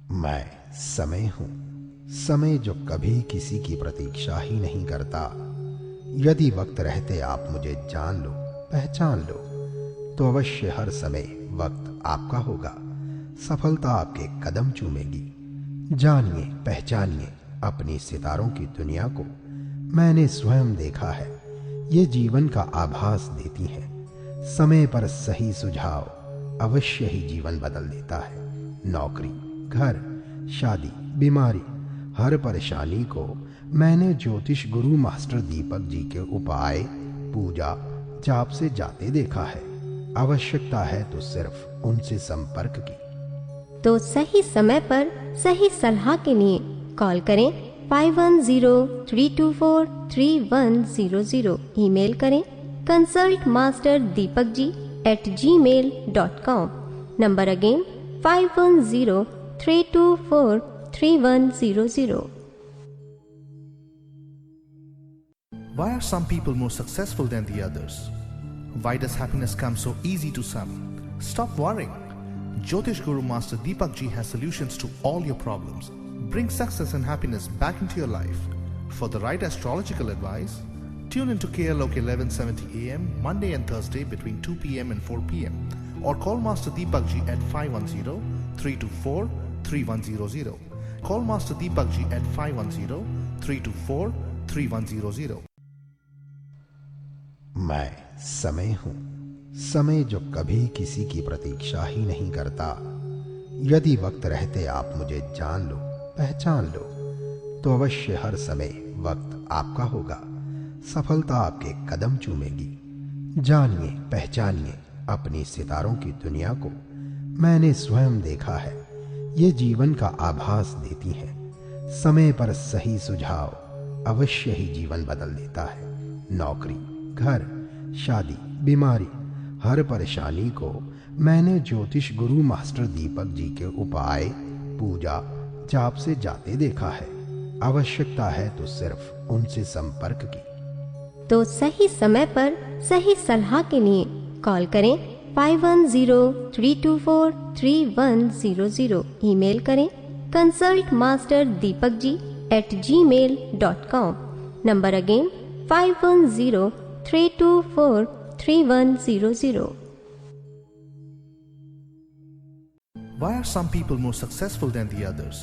मैं समय हूं, समय जो कभी किसी की प्रतीक्षा ही नहीं करता। यदि वक्त रहते आप मुझे जान लो, पहचान लो, तो अवश्य हर समय वक्त आपका होगा। सफलता आपके कदम चूमेगी। जानिए, पहचानिए अपनी सितारों की दुनिया को। मैंने स्वयं देखा है, ये जीवन का आभास देती है। समय पर सही सुझाव अवश्य ही जीवन बदल देता है। नौकरी, घर, शादी, बीमारी, हर परेशानी को मैंने ज्योतिष गुरु मास्टर दीपक जी के उपाय, पूजा, जाप से जाते देखा है। आवश्यकता है तो सिर्फ उनसे संपर्क की। तो सही समय पर सही सलाह के लिए कॉल करें 5103243100। ईमेल करें consultmasterdipakji@gmail.com। Number again 5103243100। Why are some people more successful than the others? Why does happiness come so easy to some? Stop worrying. Jyotish Guru Master Deepak Ji has solutions to all your problems. Bring success and happiness back into your life. For the right astrological advice, tune into KLOK 1170 AM Monday and Thursday between 2 PM and 4 PM, or call Master Deepak Ji at 510-324-3100. Call Master Deepak Ji at 510-324-3100. मैं समय हूं, समय जो कभी किसी की प्रतीक्षा ही नहीं करता। यदि वक्त रहते आप मुझे जान लो, पहचान लो, तो अवश्य हर समय वक्त आपका होगा। सफलता आपके कदम चूमेगी। जानिए, पहचानिए अपनी सितारों की दुनिया को। मैंने स्वयं देखा है, ये जीवन का आभास देती है। समय पर सही सुझाव अवश्य ही जीवन बदल देता है। नौकरी, घर, शादी, बीमारी, हर परेशानी को मैंने ज्योतिष गुरु मास्टर दीपक जी के उपाय, पूजा, जाप से जाते देखा है। आवश्यकता है तो सिर्फ उनसे संपर्क की। तो सही समय पर सही सलाह के लिए कॉल करें 5103243100। ईमेल करें consultmasterdipakji@gmail.com। Number again 5103243100। Why are some people more successful than the others?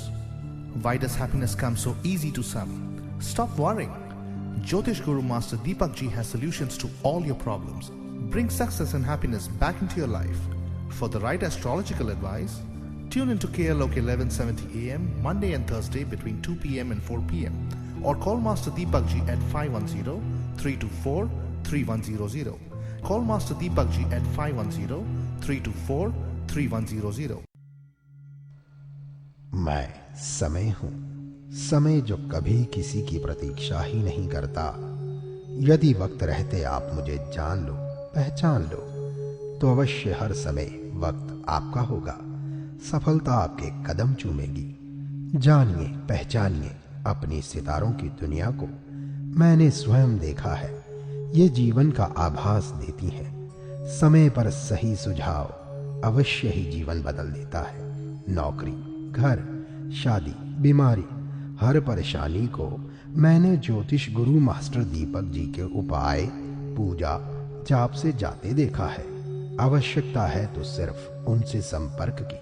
Why does happiness come so easy to some? Stop worrying. Jyotish Guru Master Deepak Ji has solutions to all your problems. Bring success and happiness back into your life. For the right astrological advice, tune into KLOK 1170 AM Monday and Thursday between 2 PM and 4 PM, or call Master Deepak Ji at 510-324-3100. Call Master Deepak Ji at 510-324-3100. मैं समय हूं, समय जो कभी किसी की प्रतीक्षा ही नहीं करता। यदि वक्त रहते आप मुझे जान लो, पहचान लो, तो अवश्य हर समय वक्त आपका होगा। सफलता आपके कदम चूमेगी। जानिए, पहचानिए अपनी सितारों की दुनिया को। मैंने स्वयं देखा है, ये जीवन का आभास देती है। समय पर सही सुझाव अवश्य ही जीवन बदल देता है। नौकरी, घर, शादी, बीमारी, हर परेशानी को मैंने ज्योतिष गुरु मास्टर दीपक जी के उपाय, पूजा, जाप से जाते देखा है। आवश्यकता है तो सिर्फ उनसे संपर्क की।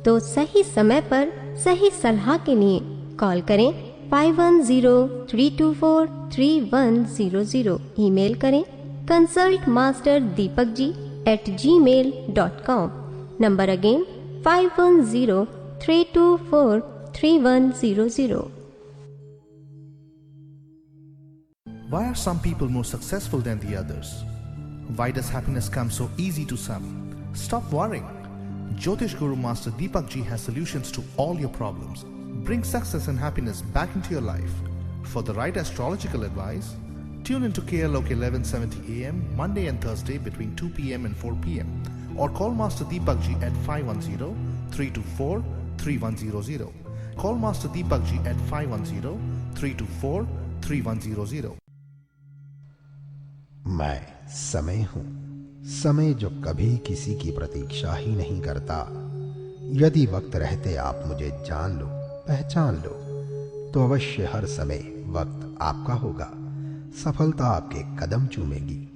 तो सही समय पर सही सलाह के लिए कॉल करें 5103243100। ईमेल करें consultmasterdipakji@gmail.com। Number again 5103243100। Why are some people more successful than the others? Why does happiness come so easy to some? Stop worrying. Jyotish Guru Master Deepak Ji has solutions to all your problems. Bring success and happiness back into your life. For the right astrological advice, tune into KLOK 1170 AM Monday and Thursday between 2 PM and 4 PM, or call Master Deepak Ji at 510-324-3100. Call Master Deepak Ji at 510-324-3100. मैं समय हूं, समय जो कभी किसी की प्रतीक्षा ही नहीं करता। यदि वक्त रहते आप मुझे जान लो, पहचान लो, तो अवश्य हर समय वक्त आपका होगा। सफलता आपके कदम चूमेगी।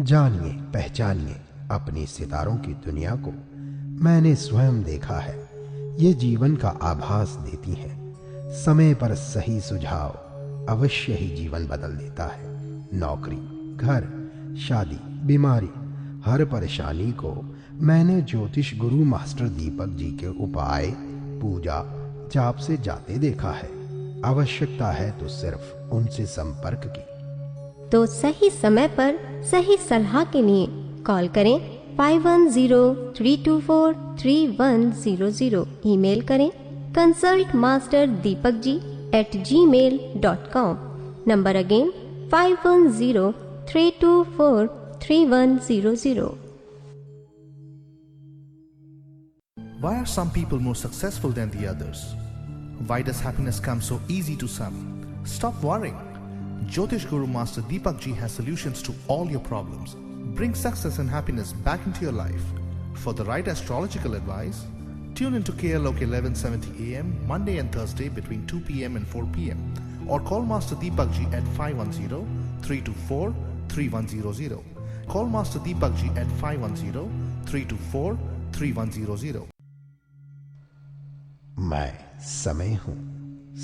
जानिए, पहचानिए अपनी सितारों की दुनिया को। मैंने स्वयं देखा है, ये जीवन का आभास देती है। समय पर सही सुझाव अवश्य ही जीवन बदल देता है। नौकरी, घर, शादी, बीमारी, हर परेशानी को मैंने ज्योतिष गुरु मास्टर दीपक जी के उपाय, पूजा, जाप से जाते देखा है। आवश्यकता है तो सिर्फ उनसे संपर्क की। तो सही समय पर सही सलाह के लिए कॉल करें 5103243100। ईमेल करें consultmasterdipakji@gmail.com। Number again 5103243100। Why are some people more successful than the others? Why does happiness come so easy to some? Stop worrying. Jyotish Guru Master Deepak Ji has solutions to all your problems. Bring success and happiness back into your life. For the right astrological advice, tune into KLOK 1170 AM Monday and Thursday between 2 PM and 4 PM, or call Master Deepak Ji at 510-324-3100. Call Master Deepak Ji at 510-324-3100. मैं समय हूं,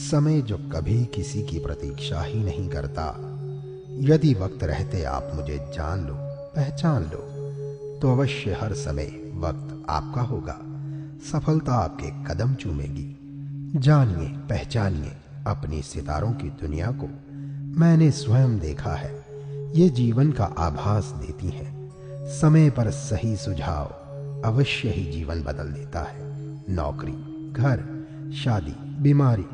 समय जो कभी किसी की प्रतीक्षा ही नहीं करता। यदि वक्त रहते आप मुझे जान लो, पहचान लो, तो अवश्य हर समय वक्त आपका होगा। सफलता आपके कदम चूमेगी। जानिए, पहचानिए अपनी सितारों की दुनिया को। मैंने स्वयं देखा है, ये जीवन का आभास देती है। समय पर सही सुझाव अवश्य ही जीवन बदल देता है। नौकरी, घर, शादी, बीमारी,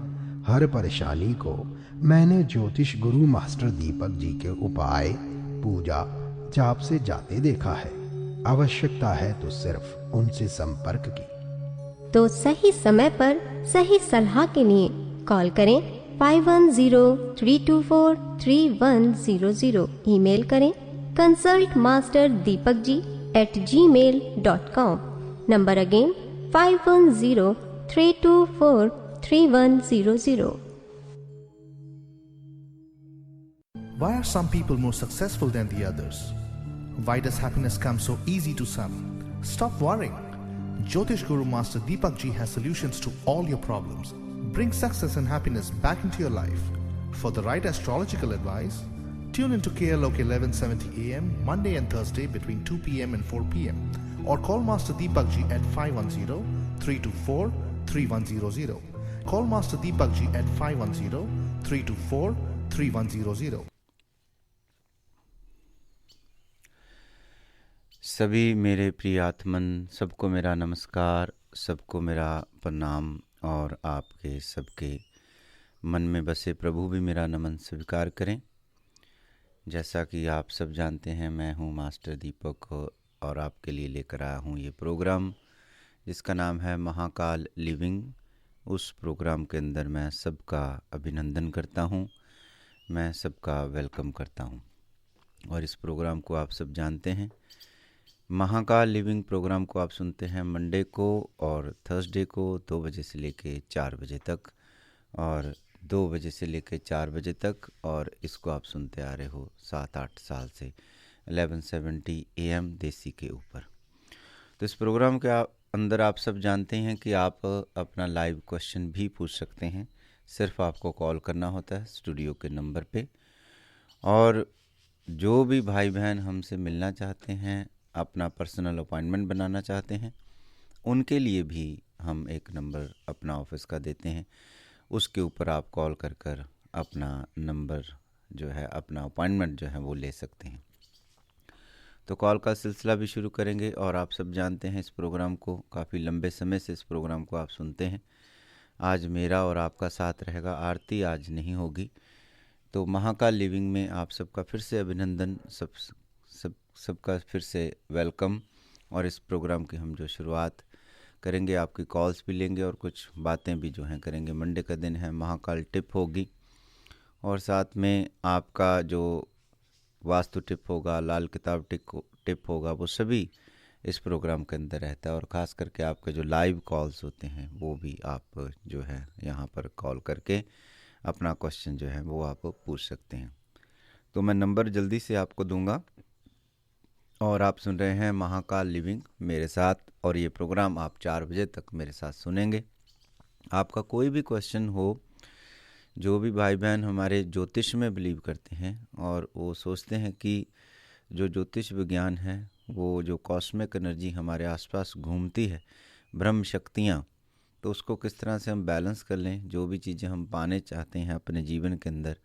हर परेशानी को मैंने ज्योतिष गुरु मास्टर दीपक जी के उपाय, पूजा, जाप से जाते देखा है। आवश्यकता है तो सिर्फ उनसे संपर्क की। तो सही समय पर सही सलाह के लिए कॉल करें 5103243100। ईमेल करें consultmasterdipakji@gmail.com। Number again 5103243100। Why are some people more successful than the others? Why does happiness come so easy to some? Stop worrying. Jyotish Guru Master Deepak Ji has solutions to all your problems. Bring success and happiness back into your life. For the right astrological advice, tune into KLOK 1170 AM Monday and Thursday between 2 PM and 4 PM, or call Master Deepak Ji at 510-324-3100. Call Master Deepak Ji at 510-324-3100. सभी मेरे प्रिय आत्मन, सबको मेरा नमस्कार, सबको मेरा प्रणाम, और आपके सबके मन में बसे प्रभु भी मेरा नमन स्वीकार करें। जैसा कि आप सब जानते हैं, मैं हूं मास्टर दीपक और आपके लिए लेकर आया हूं ये प्रोग्राम जिसका नाम है महाकाल लिविंग। उस प्रोग्राम के अंदर मैं सबका अभिनंदन करता हूं, मैं सबका वेलकम करता हूं। और इस प्रोग्राम को आप सब जानते हैं, महाकाल लिविंग प्रोग्राम को आप सुनते हैं मंडे को और थर्सडे को 2 बजे से लेके 4 बजे तक, और 2 बजे से लेके 4 बजे तक, और इसको आप सुनते आ रहे हो 7-8 साल से 1170 AM देसी के ऊपर। तो इस प्रोग्राम के अंदर आप सब जानते हैं कि आप अपना लाइव क्वेश्चन भी पूछ सकते हैं। सिर्फ आपको कॉल करना होता है स्टूडियो के नंबर पे, और जो भी भाई बहन हमसे मिलना चाहते हैं, अपना पर्सनल अपॉइंटमेंट बनाना चाहते हैं, उनके लिए भी हम एक नंबर अपना ऑफिस का देते हैं। उसके ऊपर आप कॉल कर कर अपना नंबर जो है, अपना अपॉइंटमेंट जो है वो ले सकते हैं। तो कॉल का सिलसिला भी शुरू करेंगे। और आप सब जानते हैं इस प्रोग्राम को, काफ़ी लंबे समय से इस प्रोग्राम को आप सुनते हैं। आज मेरा और आपका साथ रहेगा। आरती आज नहीं होगी। तो महाकाल लिविंग में आप सबका फिर से अभिनंदन, सबका फिर से वेलकम। और इस प्रोग्राम की हम जो शुरुआत करेंगे, आपकी कॉल्स भी लेंगे और कुछ बातें भी जो हैं करेंगे। मंडे का दिन है, महाकाल टिप होगी, और साथ में आपका जो वास्तु टिप होगा, लाल किताब टिप होगा, वो सभी इस प्रोग्राम के अंदर रहता है। और ख़ास करके आपके जो लाइव कॉल्स होते हैं वो भी आप जो है यहाँ पर कॉल करके अपना क्वेश्चन जो है वो आप पूछ सकते हैं। तो मैं नंबर जल्दी से आपको दूंगा। और आप सुन रहे हैं महाकाल लिविंग मेरे साथ, और ये प्रोग्राम आप 4 बजे तक मेरे साथ सुनेंगे। आपका कोई भी क्वेश्चन हो, जो भी भाई बहन हमारे ज्योतिष में बिलीव करते हैं और वो सोचते हैं कि जो ज्योतिष विज्ञान है, वो जो कॉस्मिक एनर्जी हमारे आसपास घूमती है, ब्रह्म शक्तियाँ, तो उसको किस तरह से हम बैलेंस कर लें, जो भी चीज़ें हम पाने चाहते हैं अपने जीवन के अंदर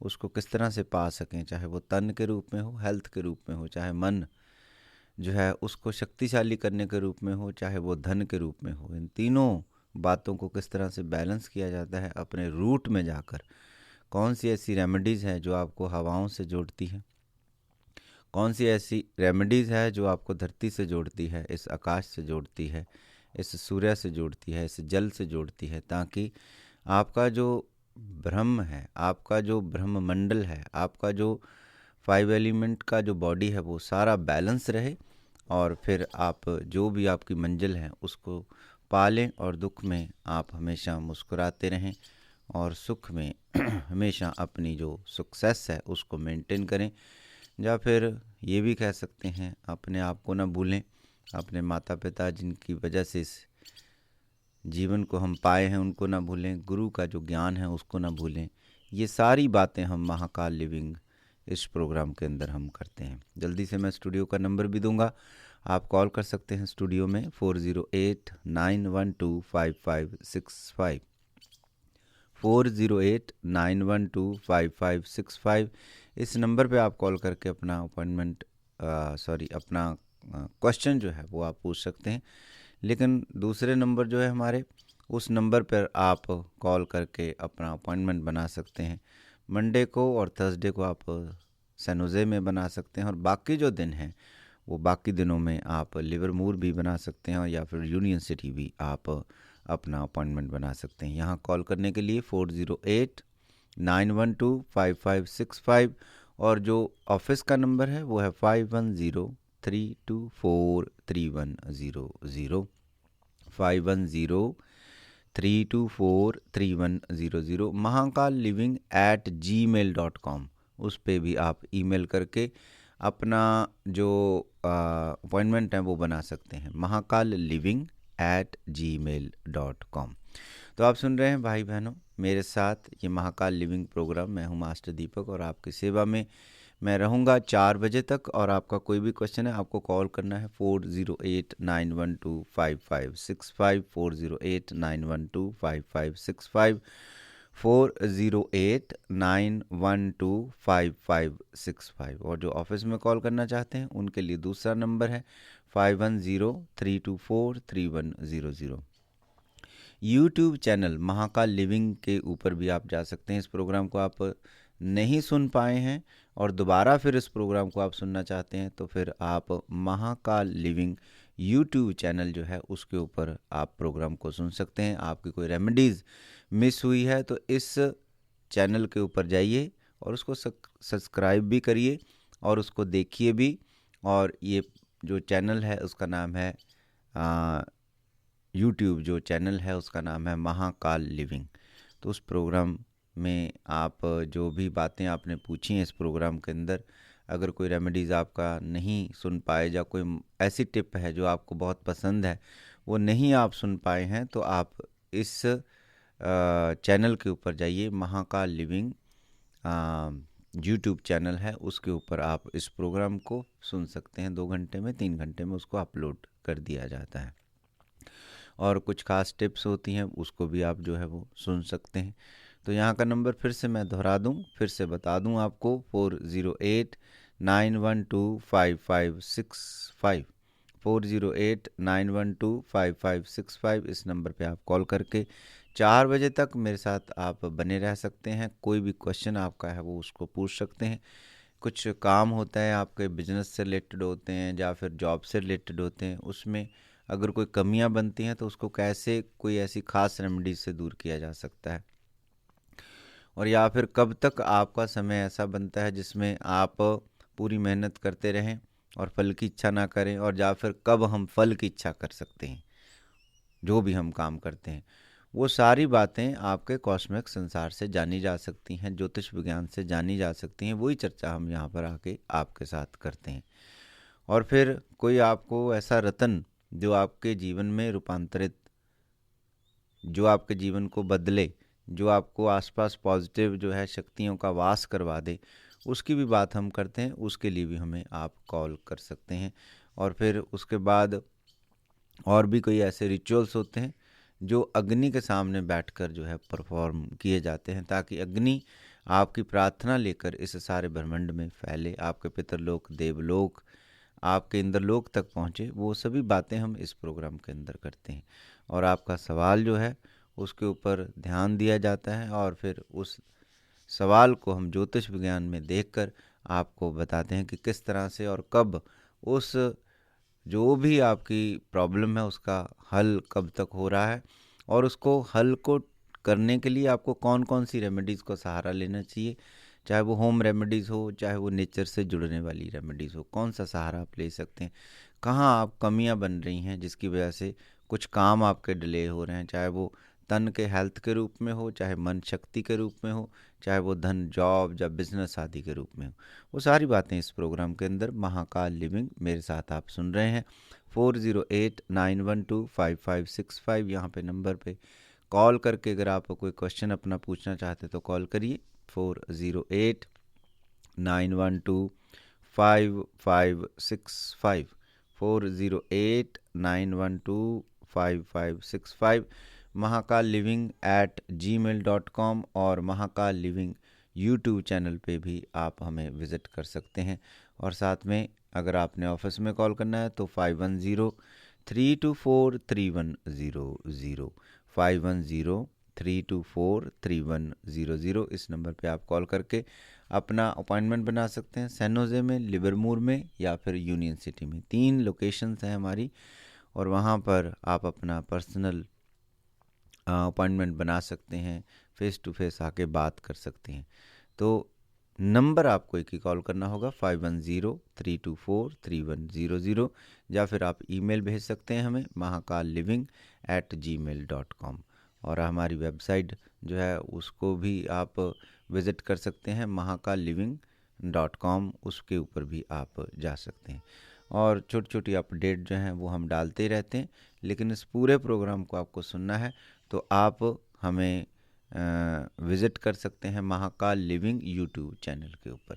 उसको किस तरह से पा सकें, चाहे वो तन के रूप में हो, हेल्थ के रूप में हो, चाहे मन जो है उसको शक्तिशाली करने के रूप में हो, चाहे वो धन के रूप में हो। इन तीनों बातों को किस तरह से बैलेंस किया जाता है अपने रूट में जाकर। कौन सी ऐसी रेमेडीज़ है जो आपको हवाओं से जोड़ती है, कौन सी ऐसी रेमेडीज़ है जो आपको धरती से जोड़ती है, इस आकाश से जोड़ती है, इस सूर्य से जोड़ती है, इस जल से जोड़ती है, ताकि आपका जो ब्रह्म है, आपका जो ब्रह्म मंडल है, आपका जो 5 एलिमेंट का जो बॉडी है वो सारा बैलेंस रहे, और फिर आप जो भी आपकी मंजिल है उसको पालें, और दुख में आप हमेशा मुस्कुराते रहें, और सुख में हमेशा अपनी जो सक्सेस है उसको मेंटेन करें। या फिर ये भी कह सकते हैं अपने आप को ना भूलें, अपने माता पिता जिनकी वजह से इस जीवन को हम पाए हैं उनको ना भूलें, गुरु का जो ज्ञान है उसको ना भूलें। ये सारी बातें हम महाकाल लिविंग इस प्रोग्राम के अंदर हम करते हैं। जल्दी से मैं स्टूडियो का नंबर भी दूंगा, आप कॉल कर सकते हैं स्टूडियो में 408-912-5565, 408-912-5565। इस नंबर पे आप कॉल करके अपना अपना क्वेश्चन जो है वो आप पूछ सकते हैं। लेकिन दूसरे नंबर जो है हमारे, उस नंबर पर आप कॉल करके अपना अपॉइंटमेंट बना सकते हैं। मंडे को और थर्सडे को आप सैन होजे में बना सकते हैं, और बाकी जो दिन हैं वो बाकी दिनों में आप लिवरमूर भी बना सकते हैं, या फिर यूनियन सिटी भी आप अपना अपॉइंटमेंट बना सकते हैं। यहाँ कॉल करने के लिए 408-912-5565, और जो ऑफिस का नंबर है वो है 5103243100, 5103243100। महाकाल लिविंग @gmail.com, उस पे भी आप ईमेल करके अपना जो अपॉइंटमेंट है वो बना सकते हैं, महाकाल लिविंग @gmail.com। तो आप सुन रहे हैं भाई बहनों मेरे साथ ये महाकाल लिविंग प्रोग्राम। मैं हूं मास्टर दीपक, और आपकी सेवा में मैं रहूंगा 4 बजे तक। और आपका कोई भी क्वेश्चन है आपको कॉल करना है 408-912-5565, 408-912-5565, 408-912-5565। और जो ऑफिस में कॉल करना चाहते हैं उनके लिए दूसरा नंबर है 5103243100। यूट्यूब चैनल महाकाल लिविंग के ऊपर भी आप जा सकते हैं। इस प्रोग्राम को आप नहीं सुन पाए हैं और दोबारा फिर इस प्रोग्राम को आप सुनना चाहते हैं, तो फिर आप महाकाल लिविंग यूट्यूब चैनल जो है उसके ऊपर आप प्रोग्राम को सुन सकते हैं। आपकी कोई रेमेडीज़ मिस हुई है तो इस चैनल के ऊपर जाइए और उसको सब्सक्राइब भी करिए और उसको देखिए भी। और ये जो चैनल है उसका नाम है यूट्यूब जो चैनल है उसका नाम है महाकाल लिविंग। तो उस प्रोग्राम में आप जो भी बातें आपने पूछी हैं इस प्रोग्राम के अंदर, अगर कोई रेमेडीज़ आपका नहीं सुन पाए या कोई ऐसी टिप है जो आपको बहुत पसंद है वो नहीं आप सुन पाए हैं, तो आप इस चैनल के ऊपर जाइए, महाकाल लिविंग यूट्यूब चैनल है उसके ऊपर आप इस प्रोग्राम को सुन सकते हैं। 2 घंटे में 3 घंटे में उसको अपलोड कर दिया जाता है और कुछ खास टिप्स होती हैं उसको भी आप जो है वो सुन सकते हैं। तो यहाँ का नंबर फिर से मैं दोहरा दूँ, फिर से बता दूँ आपको, 408-912-5565, 408-912-5565। इस नंबर पे आप कॉल करके 4 बजे तक मेरे साथ आप बने रह सकते हैं। कोई भी क्वेश्चन आपका है वो उसको पूछ सकते हैं। कुछ काम होता है आपके बिजनेस से रिलेटेड होते हैं या फिर जॉब से रिलेटेड होते हैं, उसमें अगर कोई कमियां बनती हैं तो उसको कैसे कोई ऐसी खास रेमेडी से दूर किया जा सकता है, और या फिर कब तक आपका समय ऐसा बनता है जिसमें आप पूरी मेहनत करते रहें और फल की इच्छा ना करें, और या फिर कब हम फल की इच्छा कर सकते हैं जो भी हम काम करते हैं, वो सारी बातें आपके कॉस्मिक संसार से जानी जा सकती हैं, ज्योतिष विज्ञान से जानी जा सकती हैं। वही चर्चा हम यहाँ पर आके आपके साथ करते हैं। और फिर कोई आपको ऐसा रतन जो आपके जीवन में रूपांतरित, जो आपके जीवन को बदले, जो आपको आसपास पॉजिटिव जो है शक्तियों का वास करवा दे, उसकी भी बात हम करते हैं। उसके लिए भी हमें आप कॉल कर सकते हैं। और फिर उसके बाद और भी कोई ऐसे रिचुअल्स होते हैं जो अग्नि के सामने बैठकर जो है परफॉर्म किए जाते हैं, ताकि अग्नि आपकी प्रार्थना लेकर इस सारे ब्रह्मांड में फैले, आपके पितरलोक, देवलोक, आपके इंद्रलोक तक पहुँचे। वो सभी बातें हम इस प्रोग्राम के अंदर करते हैं। और आपका सवाल जो है उसके ऊपर ध्यान दिया जाता है, और फिर उस सवाल को हम ज्योतिष विज्ञान में देखकर आपको बताते हैं कि किस तरह से और कब उस जो भी आपकी प्रॉब्लम है उसका हल कब तक हो रहा है, और उसको हल को करने के लिए आपको कौन कौन सी रेमेडीज़ को सहारा लेना चाहिए, चाहे वो होम रेमेडीज़ हो, चाहे वो नेचर से जुड़ने वाली रेमेडीज़ हो, कौन सा सहारा आप ले सकते हैं, कहाँ आप कमियां बन रही हैं जिसकी वजह से कुछ काम आपके डिले हो रहे हैं, चाहे वो तन के हेल्थ के रूप में हो, चाहे मन शक्ति के रूप में हो, चाहे वो धन, जॉब या बिजनेस आदि के रूप में हो। वो सारी बातें इस प्रोग्राम के अंदर महाकाल लिविंग मेरे साथ आप सुन रहे हैं। 4089125565 यहाँ पे नंबर पे कॉल करके अगर आप कोई क्वेश्चन अपना पूछना चाहते तो कॉल करिए 4089125565 4089125565 mahakal-living@gmail.com और महाकाल लिविंग यूट्यूब चैनल पे भी आप हमें विज़िट कर सकते हैं। और साथ में अगर आपने ऑफिस में कॉल करना है तो 5103243100 5103243100 इस नंबर पे आप कॉल करके अपना अपॉइंटमेंट बना सकते हैं। सैन होजे में, लिवरमूर में या फिर यूनियन सिटी में 3 लोकेशंस हैं हमारी, और वहाँ पर आप अपना पर्सनल अपॉइंटमेंट बना सकते हैं, फेस टू फेस आके बात कर सकते हैं। तो नंबर आपको एक ही कॉल करना होगा 5103243100, या फिर आप ईमेल भेज सकते हैं हमें mahakal-living@gmail.com। और हमारी वेबसाइट जो है उसको भी आप विज़िट कर सकते हैं mahakal-living.com, उसके ऊपर भी आप जा सकते हैं। और छोटी छोटी अपडेट जो हैं वो हम डालते रहते हैं, लेकिन इस पूरे प्रोग्राम को आपको सुनना है तो आप हमें विज़िट कर सकते हैं महाकाल लिविंग यूट्यूब चैनल के ऊपर।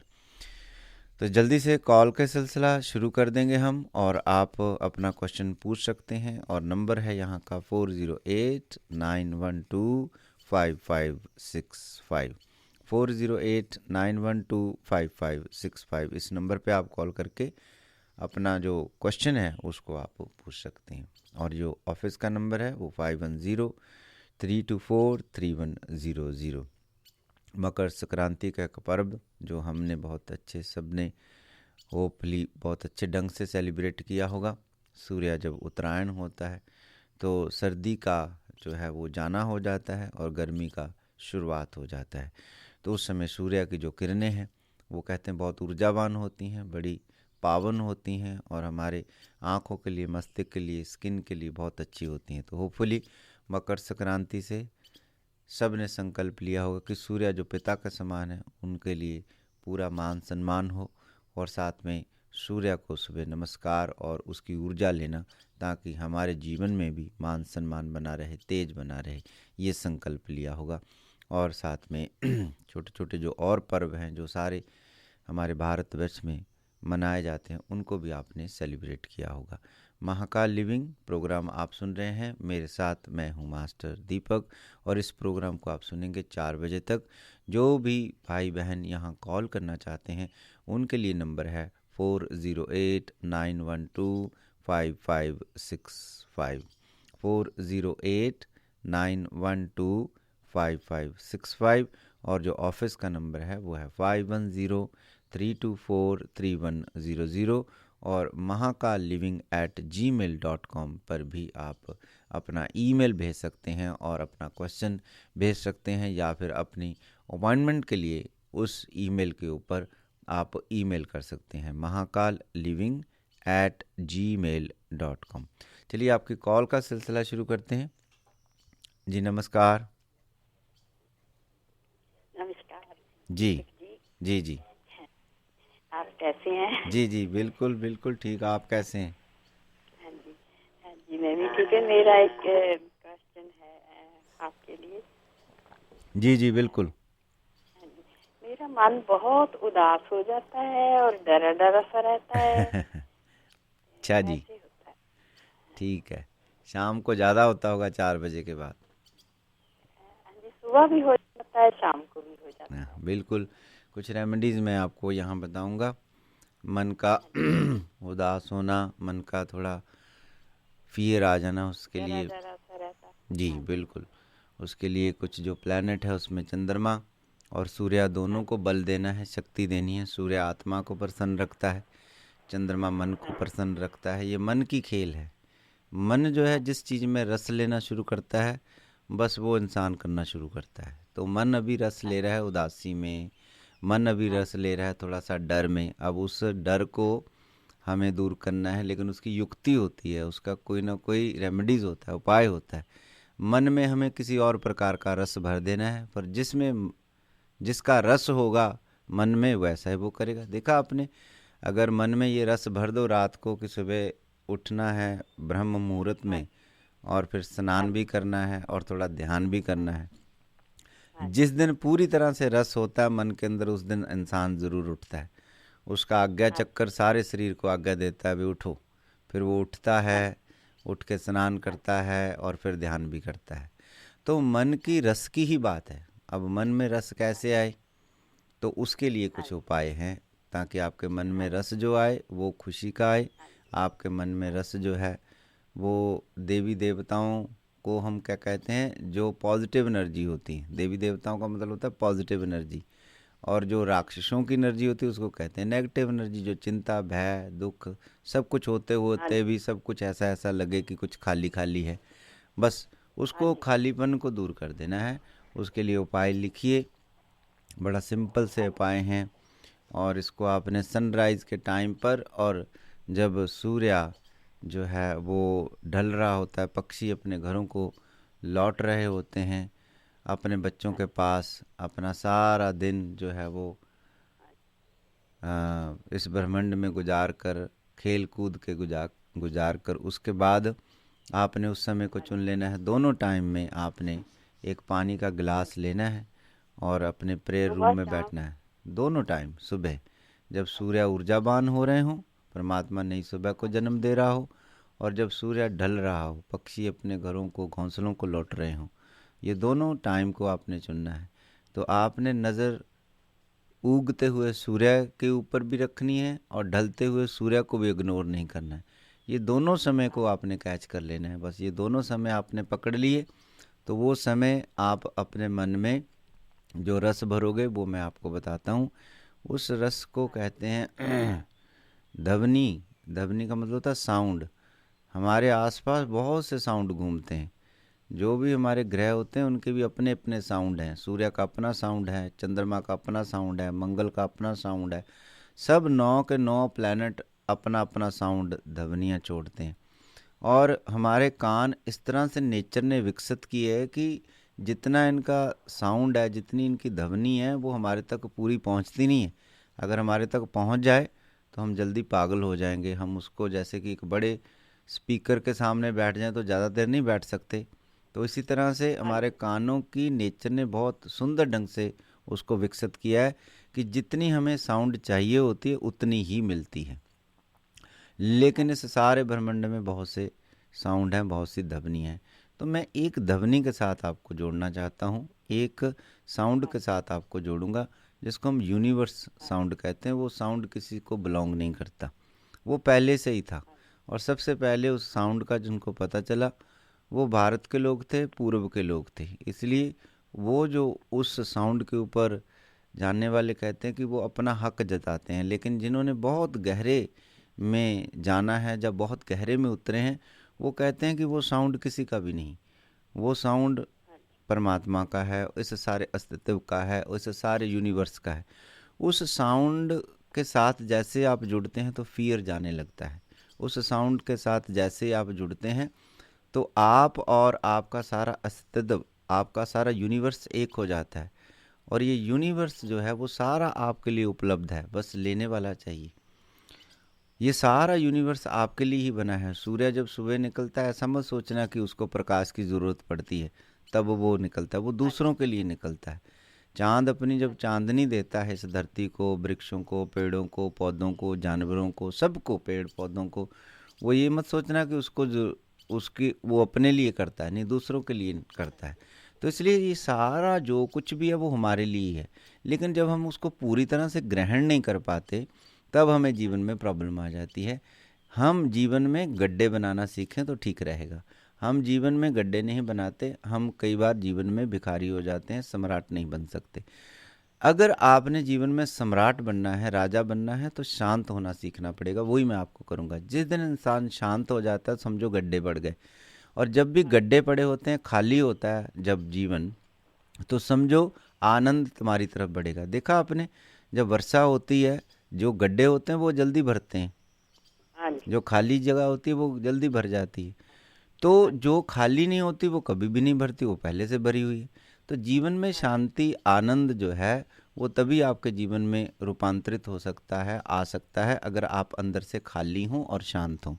तो जल्दी से कॉल का सिलसिला शुरू कर देंगे हम, और आप अपना क्वेश्चन पूछ सकते हैं। और नंबर है यहाँ का 4089125565 4089125565। इस नंबर पे आप कॉल करके अपना जो क्वेश्चन है उसको आप पूछ सकते हैं। और जो ऑफिस का नंबर है वो 5103243100। मकर संक्रांति का एक पर्व जो हमने बहुत अच्छे, सबने होपफुली बहुत अच्छे ढंग से सेलिब्रेट किया होगा। सूर्य जब उत्तरायण होता है तो सर्दी का जो है वो जाना हो जाता है और गर्मी का शुरुआत हो जाता है। तो उस समय सूर्य की जो किरणें हैं वो कहते हैं बहुत ऊर्जावान होती हैं, बड़ी पावन होती हैं, और हमारे आँखों के लिए, मस्तिष्क के लिए, स्किन के लिए बहुत अच्छी होती हैं। तो होपफुली मकर संक्रांति से सब ने संकल्प लिया होगा कि सूर्य जो पिता का समान है उनके लिए पूरा मान सम्मान हो, और साथ में सूर्य को सुबह नमस्कार और उसकी ऊर्जा लेना, ताकि हमारे जीवन में भी मान सम्मान बना रहे, तेज बना रहे, ये संकल्प लिया होगा। और साथ में छोटे छोटे जो और पर्व हैं जो सारे हमारे भारतवर्ष में मनाए जाते हैं उनको भी आपने सेलिब्रेट किया होगा। महाकाल लिविंग प्रोग्राम आप सुन रहे हैं, मेरे साथ मैं हूं मास्टर दीपक, और इस प्रोग्राम को आप सुनेंगे 4 बजे तक। जो भी भाई बहन यहां कॉल करना चाहते हैं उनके लिए नंबर है 4089125565 4089125565। और जो ऑफिस का नंबर है वो है 5103243100। और mahakal-living@gmail.com पर भी आप अपना ईमेल भेज सकते हैं और अपना क्वेश्चन भेज सकते हैं, या फिर अपनी अपॉइंटमेंट के लिए उस ईमेल के ऊपर आप ईमेल कर सकते हैं mahakalliving@gmail.com। चलिए आपकी कॉल का सिलसिला शुरू करते हैं। जी नमस्कार। नमस्कार जी जी। जी जी आप कैसे हैं? जी जी बिल्कुल बिल्कुल ठीक। आप कैसे हैं? हाँ जी, हाँ जी, मैं भी ठीक है। मेरा एक क्वेश्चन है आपके लिए। जी जी बिल्कुल। हाँ जी, मेरा मन बहुत उदास हो जाता है और डरा डरा सा रहता है। अच्छा जी, ऐसे होता है। ठीक है। शाम को ज़्यादा होता होगा 4 बजे के बाद। हाँ जी, सुबह भी हो जाता है, शाम को भी हो जाता है। बिल्कुल। कुछ रेमेडीज़ मैं आपको यहाँ बताऊँगा। मन का उदास होना, मन का थोड़ा फियर आ जाना, उसके डरा लिए डरा सा रहता है। जी बिल्कुल, उसके लिए कुछ जो प्लैनेट है उसमें चंद्रमा और सूर्य दोनों को बल देना है, शक्ति देनी है। सूर्य आत्मा को प्रसन्न रखता है, चंद्रमा मन को प्रसन्न रखता है। ये मन की खेल है। मन जो है जिस चीज़ में रस लेना शुरू करता है बस वो इंसान करना शुरू करता है। तो मन अभी रस ले रहा है उदासी में, मन अभी रस ले रहा है थोड़ा सा डर में। अब उस डर को हमें दूर करना है, लेकिन उसकी युक्ति होती है, उसका कोई ना कोई रेमेडीज़ होता है, उपाय होता है। मन में हमें किसी और प्रकार का रस भर देना है, पर जिसमें जिसका रस होगा मन में वैसा ही वो करेगा। देखा आपने, अगर मन में ये रस भर दो रात को कि सुबह उठना है ब्रह्म मुहूर्त में और फिर स्नान भी करना है और थोड़ा ध्यान भी करना है, जिस दिन पूरी तरह से रस होता है मन के अंदर उस दिन इंसान ज़रूर उठता है। उसका आज्ञा चक्कर सारे शरीर को आज्ञा देता है भी उठो। फिर वो उठता है, उठ के स्नान करता है और फिर ध्यान भी करता है। तो मन की रस की ही बात है। अब मन में रस कैसे आए, तो उसके लिए कुछ उपाय हैं ताकि आपके मन में रस जो आए वो खुशी का आए। आपके मन में रस जो है वो देवी देवताओं को हम क्या कहते हैं, जो पॉजिटिव एनर्जी होती है। देवी देवताओं का मतलब होता है पॉजिटिव एनर्जी, और जो राक्षसों की एनर्जी होती है उसको कहते हैं नेगेटिव एनर्जी। जो चिंता, भय, दुख सब कुछ होते होते भी सब कुछ ऐसा ऐसा लगे कि कुछ खाली खाली है, बस उसको खालीपन को दूर कर देना है। उसके लिए उपाय लिखिए, बड़ा सिंपल से उपाय हैं। और इसको आपने सनराइज़ के टाइम पर, और जब सूर्य जो है वो ढल रहा होता है, पक्षी अपने घरों को लौट रहे होते हैं, अपने बच्चों के पास अपना सारा दिन जो है वो इस ब्रह्मांड में गुजार कर, खेल कूद के गुजार कर, उसके बाद आपने उस समय को चुन लेना है। दोनों टाइम में आपने एक पानी का गिलास लेना है और अपने प्रेयर रूम में बैठना है। दोनों टाइम, सुबह जब सूर्य ऊर्जावान हो रहे हों, परमात्मा नई सुबह को जन्म दे रहा हो, और जब सूर्य ढल रहा हो, पक्षी अपने घरों को, घोंसलों को लौट रहे हों, ये दोनों टाइम को आपने चुनना है। तो आपने नज़र उगते हुए सूर्य के ऊपर भी रखनी है और ढलते हुए सूर्य को भी इग्नोर नहीं करना है। ये दोनों समय को आपने कैच कर लेना है। बस ये दोनों समय आपने पकड़ लिए तो वो समय आप अपने मन में जो रस भरोगे वो मैं आपको बताता हूँ। उस रस को कहते हैं ध्वनि। ध्वनि का मतलब होता है साउंड। हमारे आसपास बहुत से साउंड घूमते हैं। जो भी हमारे ग्रह होते हैं उनके भी अपने अपने साउंड हैं। सूर्य का अपना साउंड है, चंद्रमा का अपना साउंड है, मंगल का अपना साउंड है। सब 9 के 9 प्लैनेट अपना अपना साउंड, ध्वनियाँ छोड़ते हैं। और हमारे कान इस तरह से नेचर ने विकसित किए है कि जितना इनका साउंड है, जितनी इनकी ध्वनि है, वो हमारे तक पूरी पहुंचती नहीं है। अगर हमारे तक पहुंच जाए तो हम जल्दी पागल हो जाएंगे। हम उसको जैसे कि एक बड़े स्पीकर के सामने बैठ जाएं तो ज़्यादा देर नहीं बैठ सकते। तो इसी तरह से हमारे कानों की नेचर ने बहुत सुंदर ढंग से उसको विकसित किया है कि जितनी हमें साउंड चाहिए होती है उतनी ही मिलती है। लेकिन इस सारे ब्रह्मांड में बहुत से साउंड हैं, बहुत सी ध्वनि हैं। तो मैं एक ध्वनि के साथ आपको जोड़ना चाहता हूँ, एक साउंड के साथ आपको जोड़ूंगा जिसको हम यूनिवर्स साउंड कहते हैं। वो साउंड किसी को बिलोंग नहीं करता, वो पहले से ही था। और सबसे पहले उस साउंड का जिनको पता चला वो भारत के लोग थे, पूर्व के लोग थे। इसलिए वो जो उस साउंड के ऊपर जानने वाले कहते हैं कि वो अपना हक जताते हैं। लेकिन जिन्होंने बहुत गहरे में जाना है, जब बहुत गहरे में उतरे हैं, वो कहते हैं कि वो साउंड किसी का भी नहीं, वो साउंड परमात्मा का है, इस सारे अस्तित्व का है, उस सारे यूनिवर्स का है। उस साउंड के साथ जैसे आप जुड़ते हैं तो फियर जाने लगता है। उस साउंड के साथ जैसे आप जुड़ते हैं तो आप और आपका सारा अस्तित्व, आपका सारा यूनिवर्स एक हो जाता है। और ये यूनिवर्स जो है वो सारा आपके लिए उपलब्ध है, बस लेने वाला चाहिए। ये सारा यूनिवर्स आपके लिए ही बना है। सूर्य जब सुबह निकलता है, ऐसा मत सोचना कि उसको प्रकाश की ज़रूरत पड़ती है तब वो निकलता है, वो दूसरों के लिए निकलता है। चांद अपनी जब चांदनी देता है इस धरती को, वृक्षों को, पेड़ों को, पौधों को, जानवरों को, सबको, पेड़ पौधों को, वो ये मत सोचना कि उसकी वो अपने लिए करता है, नहीं, दूसरों के लिए करता है। तो इसलिए ये सारा जो कुछ भी है वो हमारे लिए है। लेकिन जब हम उसको पूरी तरह से ग्रहण नहीं कर पाते तब हमें जीवन में प्रॉब्लम आ जाती है। हम जीवन में गड्ढे बनाना सीखें तो ठीक रहेगा। हम जीवन में गड्ढे नहीं बनाते, हम कई बार जीवन में भिखारी हो जाते हैं, सम्राट नहीं बन सकते। अगर आपने जीवन में सम्राट बनना है, राजा बनना है, तो शांत होना सीखना पड़ेगा। वही मैं आपको करूँगा। जिस दिन इंसान शांत हो जाता है समझो गड्ढे बढ़ गए। और जब भी गड्ढे पड़े होते हैं, खाली होता है जब जीवन, तो समझो आनंद तुम्हारी तरफ बढ़ेगा। देखा आपने, जब वर्षा होती है जो गड्ढे होते हैं वो जल्दी भरते हैं, जो खाली जगह होती है वो जल्दी भर जाती है। तो जो खाली नहीं होती वो कभी भी नहीं भरती, वो पहले से भरी हुई है। तो जीवन में शांति, आनंद जो है वो तभी आपके जीवन में रूपांतरित हो सकता है, आ सकता है, अगर आप अंदर से खाली हों और शांत हों।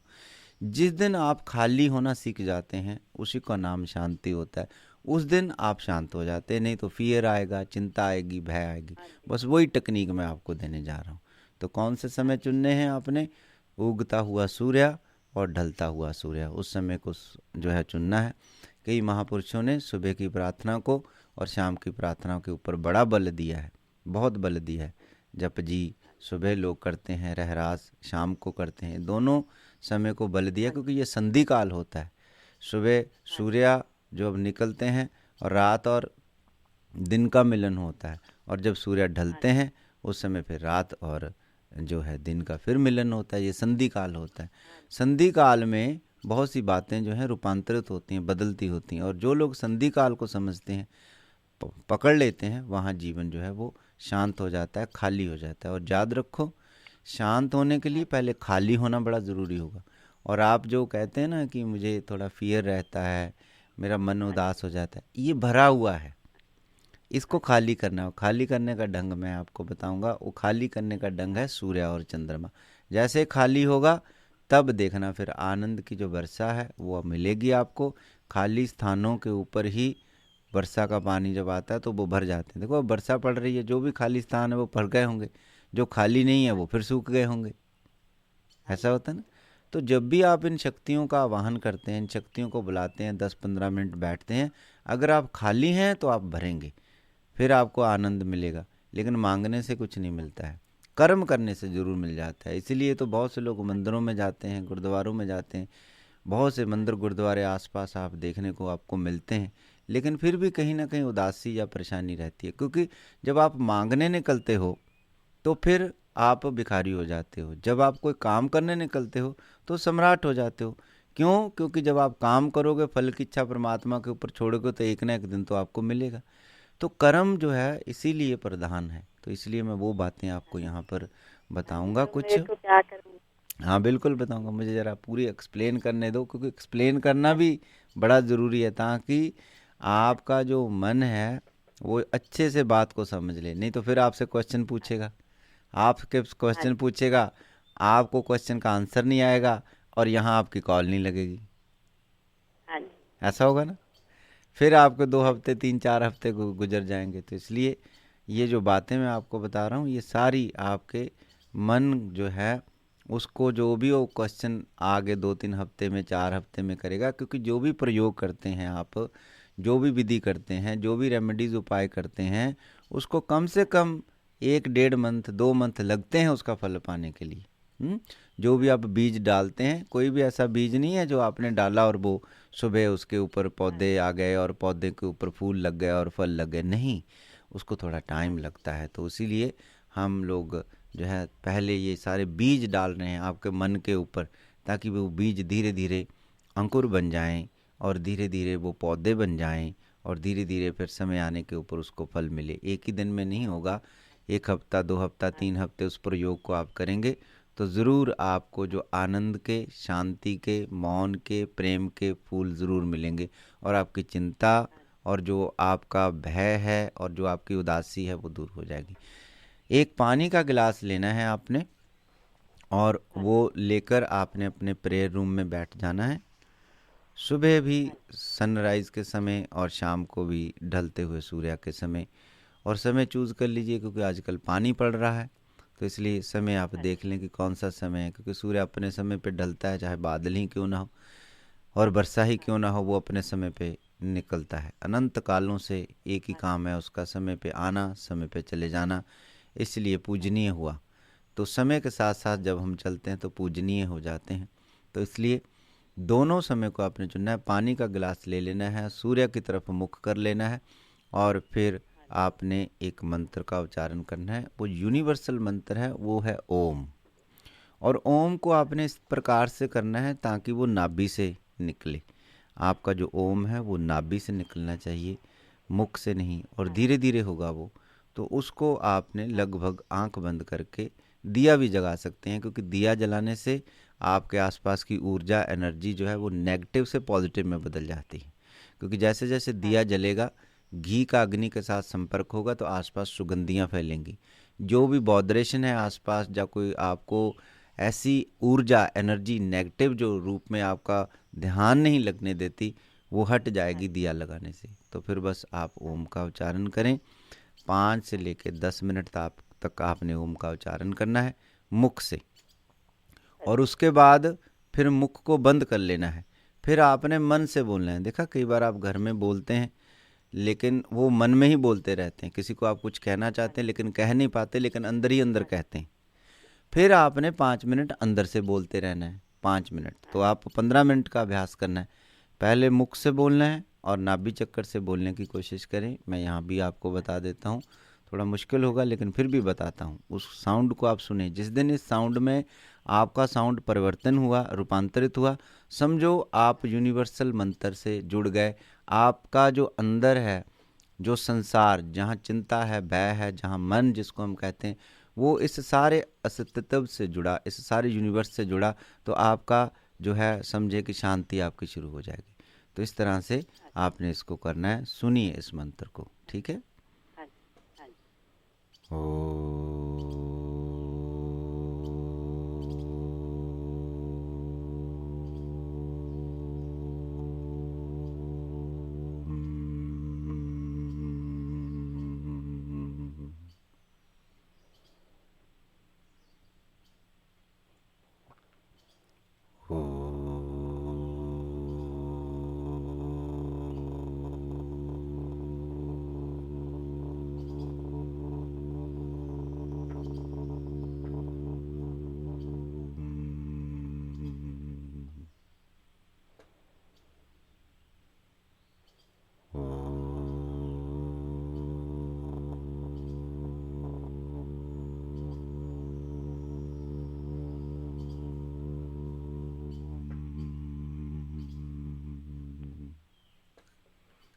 जिस दिन आप खाली होना सीख जाते हैं उसी का नाम शांति होता है। उस दिन आप शांत हो जाते हैं, नहीं तो फियर आएगा, चिंता आएगी, भय आएगी। बस वही टेक्निक मैं आपको देने जा रहा हूँ। तो कौन से समय चुनने हैं आपने? उगता हुआ सूर्य और ढलता हुआ सूर्य, उस समय को जो है चुनना है। कई महापुरुषों ने सुबह की प्रार्थना को और शाम की प्रार्थना के ऊपर बड़ा बल दिया है, बहुत बल दिया है। जप जी सुबह लोग करते हैं, रहरास शाम को करते हैं, दोनों समय को बल दिया, क्योंकि ये संधि काल होता है। सुबह सूर्य जो अब निकलते हैं और रात और दिन का मिलन होता है, और जब सूर्य ढलते हैं उस समय फिर रात और जो है दिन का फिर मिलन होता है। ये संधि काल होता है। संधि काल में बहुत सी बातें जो हैं रूपांतरित होती हैं, बदलती होती हैं, और जो लोग संधि काल को समझते हैं, पकड़ लेते हैं, वहाँ जीवन जो है वो शांत हो जाता है, खाली हो जाता है। और याद रखो, शांत होने के लिए पहले खाली होना बड़ा ज़रूरी होगा। और आप जो कहते हैं ना कि मुझे थोड़ा फियर रहता है, मेरा मन उदास हो जाता है, ये भरा हुआ है, इसको खाली करना हो। खाली करने का ढंग मैं आपको बताऊंगा। वो खाली करने का ढंग है सूर्य और चंद्रमा। जैसे खाली होगा तब देखना फिर आनंद की जो वर्षा है वो मिलेगी आपको। खाली स्थानों के ऊपर ही वर्षा का पानी जब आता है तो वो भर जाते हैं। देखो वर्षा पड़ रही है, जो भी खाली स्थान है वो भर गए होंगे, जो खाली नहीं है वो फिर सूख गए होंगे। ऐसा होता है ना। तो जब भी आप इन शक्तियों का आवाहन करते हैं, इन शक्तियों को बुलाते हैं, 10-15 मिनट बैठते हैं, अगर आप खाली हैं तो आप भरेंगे, फिर आपको आनंद मिलेगा। लेकिन मांगने से कुछ नहीं मिलता है, कर्म करने से ज़रूर मिल जाता है। इसीलिए तो बहुत से लोग मंदिरों में जाते हैं, गुरुद्वारों में जाते हैं। बहुत से मंदिर गुरुद्वारे आसपास आप देखने को आपको मिलते हैं, लेकिन फिर भी कहीं ना कहीं उदासी या परेशानी रहती है। क्योंकि जब आप मांगने निकलते हो तो फिर आप भिखारी हो जाते हो, जब आप कोई काम करने निकलते हो तो सम्राट हो जाते हो। क्यों? क्योंकि जब आप काम करोगे, फल की इच्छा परमात्मा के ऊपर छोड़ोगे, तो एक ना एक दिन तो आपको मिलेगा। तो कर्म जो है इसीलिए प्रधान है। तो इसलिए मैं वो बातें आपको यहाँ पर बताऊंगा कुछ। क्या करूं? हाँ बिल्कुल बताऊंगा, मुझे ज़रा पूरी एक्सप्लेन करने दो, क्योंकि एक्सप्लेन करना भी बड़ा ज़रूरी है, ताकि आपका जो मन है वो अच्छे से बात को समझ ले। नहीं तो फिर आपसे क्वेश्चन पूछेगा, आपके क्वेश्चन पूछेगा, आपको क्वेश्चन का आंसर नहीं आएगा, और यहाँ आपकी कॉल नहीं लगेगी। ऐसा होगा ना, फिर आपके 2 हफ्ते 3-4 हफ्ते गुजर जाएंगे। तो इसलिए ये जो बातें मैं आपको बता रहा हूँ, ये सारी आपके मन जो है उसको, जो भी वो क्वेश्चन आगे 2-3 हफ्ते में, 4 हफ्ते में करेगा। क्योंकि जो भी प्रयोग करते हैं आप, जो भी विधि करते हैं, जो भी रेमेडीज़ उपाय करते हैं, उसको कम से कम 1-1.5 मंथ 2 मंथ लगते हैं उसका फल पाने के लिए। जो भी आप बीज डालते हैं, कोई भी ऐसा बीज नहीं है जो आपने डाला और वो सुबह उसके ऊपर पौधे आ गए और पौधे के ऊपर फूल लग गए और फल लग गए, नहीं, उसको थोड़ा टाइम लगता है। तो इसीलिए हम लोग जो है पहले ये सारे बीज डाल रहे हैं आपके मन के ऊपर, ताकि वो बीज धीरे धीरे अंकुर बन जाएं और धीरे धीरे वो पौधे बन जाएं, और धीरे धीरे फिर समय आने के ऊपर उसको फल मिले। एक ही दिन में नहीं होगा, 1 हफ्ता, 2 हफ्ता, 3 हफ्ते उस प्रयोग को आप करेंगे तो ज़रूर आपको जो आनंद के, शांति के, मौन के, प्रेम के फूल ज़रूर मिलेंगे और आपकी चिंता और जो आपका भय है और जो आपकी उदासी है वो दूर हो जाएगी। एक पानी का गिलास लेना है आपने और वो लेकर आपने अपने प्रेयर रूम में बैठ जाना है। सुबह भी सनराइज़ के समय और शाम को भी ढलते हुए सूर्य के समय, और समय चूज़ कर लीजिए क्योंकि आजकल पानी पड़ रहा है तो इसलिए समय आप देख लें कि कौन सा समय है, क्योंकि सूर्य अपने समय पे ढलता है, चाहे बादल ही क्यों ना हो और वर्षा ही क्यों ना हो, वो अपने समय पे निकलता है। अनंत कालों से एक ही काम है उसका, समय पे आना, समय पे चले जाना, इसलिए पूजनीय हुआ। तो समय के साथ साथ जब हम चलते हैं तो पूजनीय हो जाते हैं। तो इसलिए दोनों समय को आपने चुनना है। पानी का गिलास ले लेना है, सूर्य की तरफ मुख कर लेना है और फिर आपने एक मंत्र का उच्चारण करना है। वो यूनिवर्सल मंत्र है, वो है ओम। और ओम को आपने इस प्रकार से करना है ताकि वो नाभि से निकले। आपका जो ओम है वो नाभि से निकलना चाहिए, मुख से नहीं, और धीरे धीरे होगा वो। तो उसको आपने लगभग आंख बंद करके, दिया भी जला सकते हैं क्योंकि दिया जलाने से आपके आसपास की ऊर्जा, एनर्जी जो है वो नेगेटिव से पॉजिटिव में बदल जाती है। क्योंकि जैसे जैसे दिया जलेगा, घी का अग्नि के साथ संपर्क होगा तो आसपास सुगंधियाँ फैलेंगी। जो भी वाइब्रेशन है आसपास, या कोई आपको ऐसी ऊर्जा, एनर्जी नेगेटिव जो रूप में आपका ध्यान नहीं लगने देती, वो हट जाएगी दिया लगाने से। तो फिर बस आप ओम का उच्चारण करें। 5 से लेकर 10 मिनट तक आपने ओम का उच्चारण करना है मुख से, और उसके बाद फिर मुख को बंद कर लेना है। फिर आपने मन से बोलना है। देखा, कई बार आप घर में बोलते हैं लेकिन वो मन में ही बोलते रहते हैं। किसी को आप कुछ कहना चाहते हैं लेकिन कह नहीं पाते, लेकिन अंदर ही अंदर कहते हैं। फिर आपने 5 मिनट अंदर से बोलते रहना है, 5 मिनट। तो आप 15 मिनट का अभ्यास करना है। पहले मुख से बोलना है और नाभि चक्कर से बोलने की कोशिश करें। मैं यहाँ भी आपको बता देता हूँ, थोड़ा मुश्किल होगा लेकिन फिर भी बताता हूँ। उस साउंड को आप सुने। जिस दिन इस साउंड में आपका साउंड परिवर्तन हुआ, रूपांतरित हुआ, समझो आप यूनिवर्सल मंत्र से जुड़ गए। आपका जो अंदर है, जो संसार, जहाँ चिंता है, भय है, जहाँ मन जिसको हम कहते हैं, वो इस सारे अस्तित्व से जुड़ा, इस सारे यूनिवर्स से जुड़ा, तो आपका जो है समझे कि शांति आपकी शुरू हो जाएगी। तो इस तरह से आपने इसको करना है। सुनिए इस मंत्र को, ठीक है?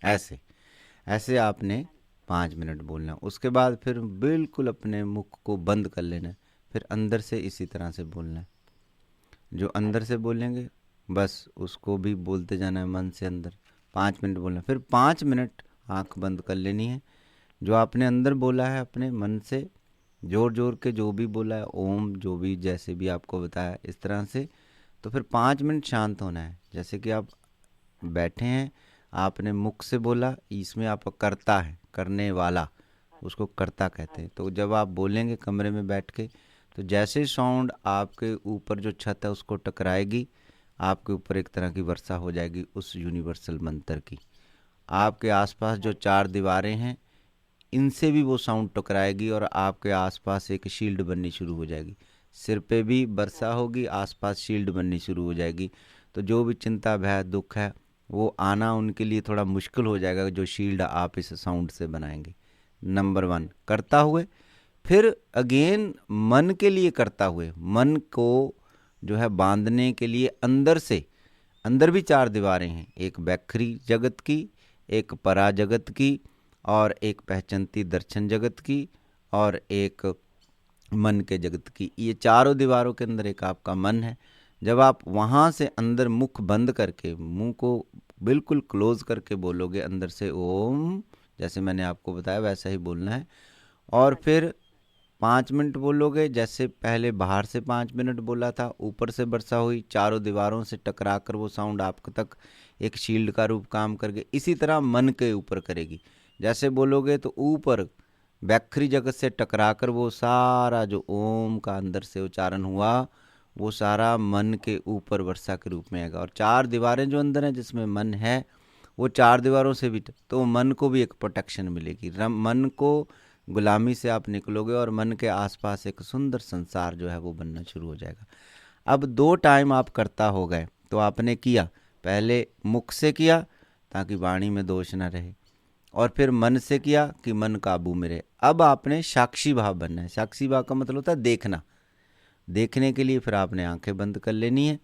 ऐसे ऐसे आपने 5 मिनट बोलना। उसके बाद फिर बिल्कुल अपने मुख को बंद कर लेना है। फिर अंदर से इसी तरह से बोलना है। जो अंदर से बोलेंगे बस उसको भी बोलते जाना है मन से अंदर। 5 मिनट बोलना, फिर 5 मिनट आंख बंद कर लेनी है। जो आपने अंदर बोला है अपने मन से जोर जोर के, जो भी बोला है, ओम, जो भी जैसे भी आपको बताया इस तरह से, तो फिर 5 मिनट शांत होना है। जैसे कि आप बैठे हैं, आपने मुख से बोला, इसमें आपका कर्ता है, करने वाला, उसको कर्ता कहते हैं। तो जब आप बोलेंगे कमरे में बैठ के, तो जैसे साउंड आपके ऊपर जो छत है उसको टकराएगी, आपके ऊपर एक तरह की वर्षा हो जाएगी उस यूनिवर्सल मंत्र की। आपके आसपास जो 4 दीवारें हैं इनसे भी वो साउंड टकराएगी और आपके आसपास एक शील्ड बननी शुरू हो जाएगी। सिर पे भी वर्षा होगी, आसपास शील्ड बननी शुरू हो जाएगी। तो जो भी चिंता, भय, दुख है वो आना उनके लिए थोड़ा मुश्किल हो जाएगा, जो शील्ड आप इस साउंड से बनाएंगे। नंबर 1 करता हुए, फिर अगेन मन के लिए करता हुए, मन को जो है बांधने के लिए अंदर से, अंदर भी 4 दीवारें हैं, एक बैखरी जगत की, एक परा जगत की, और एक पहचानती दर्शन जगत की, और एक मन के जगत की। ये चारों दीवारों के अंदर एक आपका मन है। जब आप वहाँ से अंदर मुख बंद करके, मुंह को बिल्कुल क्लोज करके बोलोगे अंदर से ओम, जैसे मैंने आपको बताया वैसा ही बोलना है। और फिर 5 मिनट बोलोगे, जैसे पहले बाहर से 5 मिनट बोला था, ऊपर से वर्षा हुई, चारों दीवारों से टकरा कर वो साउंड आप तक एक शील्ड का रूप काम करके इसी तरह मन के ऊपर करेगी। जैसे बोलोगे तो ऊपर व्याखरी जगत से टकरा कर वो सारा जो ओम का अंदर से उच्चारण हुआ वो सारा मन के ऊपर वर्षा के रूप में आएगा। और 4 दीवारें जो अंदर हैं जिसमें मन है, वो 4 दीवारों से भी तो मन को भी एक प्रोटेक्शन मिलेगी। मन को गुलामी से आप निकलोगे और मन के आसपास एक सुंदर संसार जो है वो बनना शुरू हो जाएगा। अब 2 टाइम आप करता हो गए, तो आपने किया, पहले मुख से किया ताकि वाणी में दोष न रहे, और फिर मन से किया कि मन काबू में रहे। अब आपने साक्षी भाव बनना है। साक्षी भाव का मतलब होता है देखना। देखने के लिए फिर आपने आंखें बंद कर लेनी है।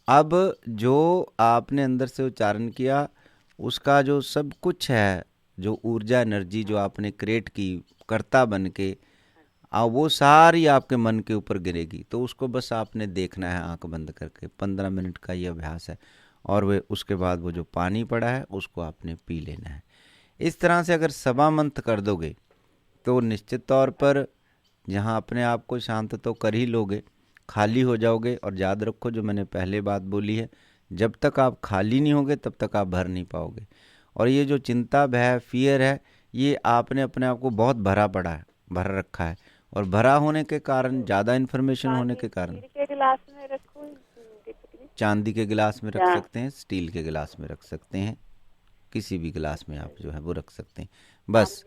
अब जो आपने अंदर से उच्चारण किया उसका जो सब कुछ है, जो ऊर्जा एनर्जी जो आपने क्रिएट की कर्ता बन के, वो सारी आपके मन के ऊपर गिरेगी। तो उसको बस आपने देखना है आंख बंद करके। 15 मिनट का ये अभ्यास है। और वे उसके बाद वो जो पानी पड़ा है उसको आपने पी लेना है। इस तरह से अगर सवा मंत्र कर दोगे तो निश्चित तौर पर जहाँ अपने आप को शांत तो कर ही लोगे, खाली हो जाओगे। और याद रखो जो मैंने पहले बात बोली है, जब तक आप खाली नहीं होगे तब तक आप भर नहीं पाओगे। और ये जो चिंता, भय, फियर है, ये आपने अपने आप को बहुत भरा पड़ा है, भर रखा है। और भरा होने के कारण, ज़्यादा इन्फॉर्मेशन होने के कारण, के गिलास में रखूं, चांदी के गिलास में रख सकते हैं, स्टील के गिलास में रख सकते हैं, किसी भी गिलास में आप जो है वो रख सकते हैं। बस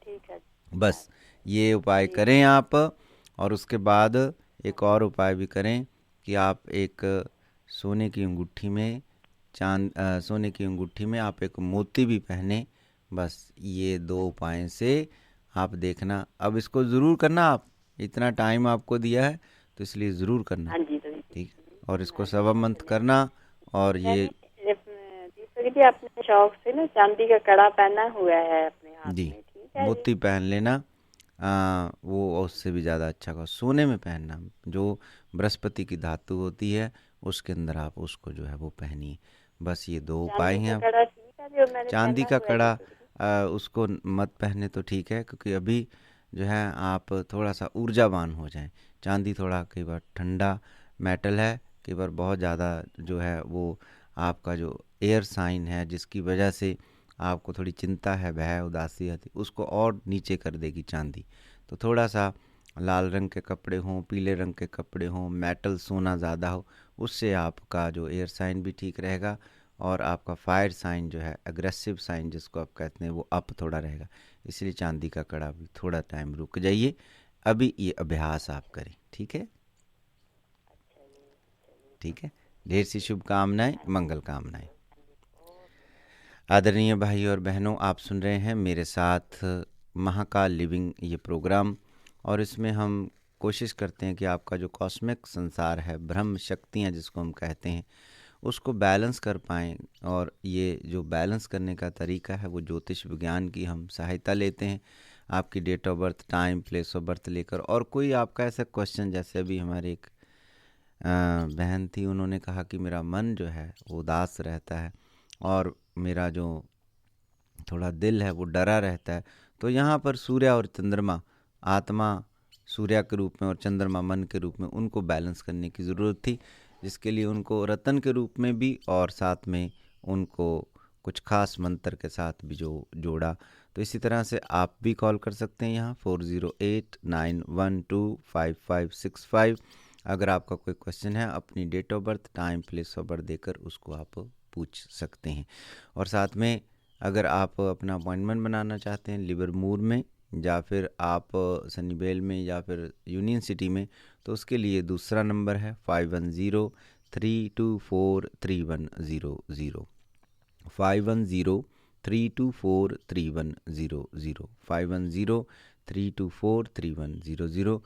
ठीक है, बस ये उपाय करें आप। और उसके बाद एक और उपाय भी करें कि आप एक सोने की अंगूठी में सोने की अंगूठी में आप एक मोती भी पहने। बस ये 2 उपाय से आप देखना। अब इसको ज़रूर करना। आप इतना टाइम आपको दिया है तो इसलिए ज़रूर करना, ठीक। और इसको सवा मंत्र करना। और ये दीपक जी अपने शौक से ना चांदी का कड़ा पहना हुआ है अपने हाथ जी, में, ठीक है, मोती पहन लेना। वो उससे भी ज़्यादा अच्छा होगा सोने में पहनना। जो बृहस्पति की धातु होती है उसके अंदर आप उसको जो है वो पहनिए। बस ये 2 उपाय हैं। चांदी का कड़ा उसको मत पहने तो ठीक है, क्योंकि अभी जो है आप थोड़ा सा ऊर्जावान हो जाएं। चांदी थोड़ा कई बार ठंडा मेटल है, कई बार बहुत ज़्यादा जो है वो आपका जो एयर साइन है जिसकी वजह से आपको थोड़ी चिंता है, भय, उदासी है, उसको और नीचे कर देगी चांदी। तो थोड़ा सा लाल रंग के कपड़े हों, पीले रंग के कपड़े हों, मेटल सोना ज़्यादा हो, उससे आपका जो एयर साइन भी ठीक रहेगा और आपका फायर साइन जो है, एग्रेसिव साइन जिसको आप कहते हैं, वो अप थोड़ा रहेगा। इसलिए चांदी का कड़ा भी थोड़ा टाइम रुक जाइए। अभी ये अभ्यास आप करें, ठीक है? ठीक है। ढेर सी शुभकामनाएं, मंगल कामनाएं। आदरणीय भाई और बहनों, आप सुन रहे हैं मेरे साथ महाकाल लिविंग ये प्रोग्राम। और इसमें हम कोशिश करते हैं कि आपका जो कॉस्मिक संसार है, ब्रह्म शक्तियाँ जिसको हम कहते हैं, उसको बैलेंस कर पाएँ। और ये जो बैलेंस करने का तरीका है वो ज्योतिष विज्ञान की हम सहायता लेते हैं। आपकी date of birth, time, place of birth लेकर, और कोई आपका ऐसा क्वेश्चन, जैसे अभी हमारी एक बहन थी, उन्होंने कहा कि मेरा मन जो है वो उदास रहता है और मेरा जो थोड़ा दिल है वो डरा रहता है। तो यहाँ पर सूर्य और चंद्रमा, आत्मा सूर्य के रूप में और चंद्रमा मन के रूप में, उनको बैलेंस करने की ज़रूरत थी, जिसके लिए उनको रतन के रूप में भी और साथ में उनको कुछ खास मंत्र के साथ भी जो जोड़ा। तो इसी तरह से आप भी कॉल कर सकते हैं यहाँ 4089125565। अगर आपका कोई क्वेश्चन है, अपनी date of birth, time, place of birth देकर उसको आप पूछ सकते हैं। और साथ में अगर आप अपना अपॉइंटमेंट बनाना चाहते हैं लिवरमूर में, या फिर आप सनीबेल में, या फिर यूनियन सिटी में, तो उसके लिए दूसरा नंबर है 5103243100, 5103243100, 5103243100।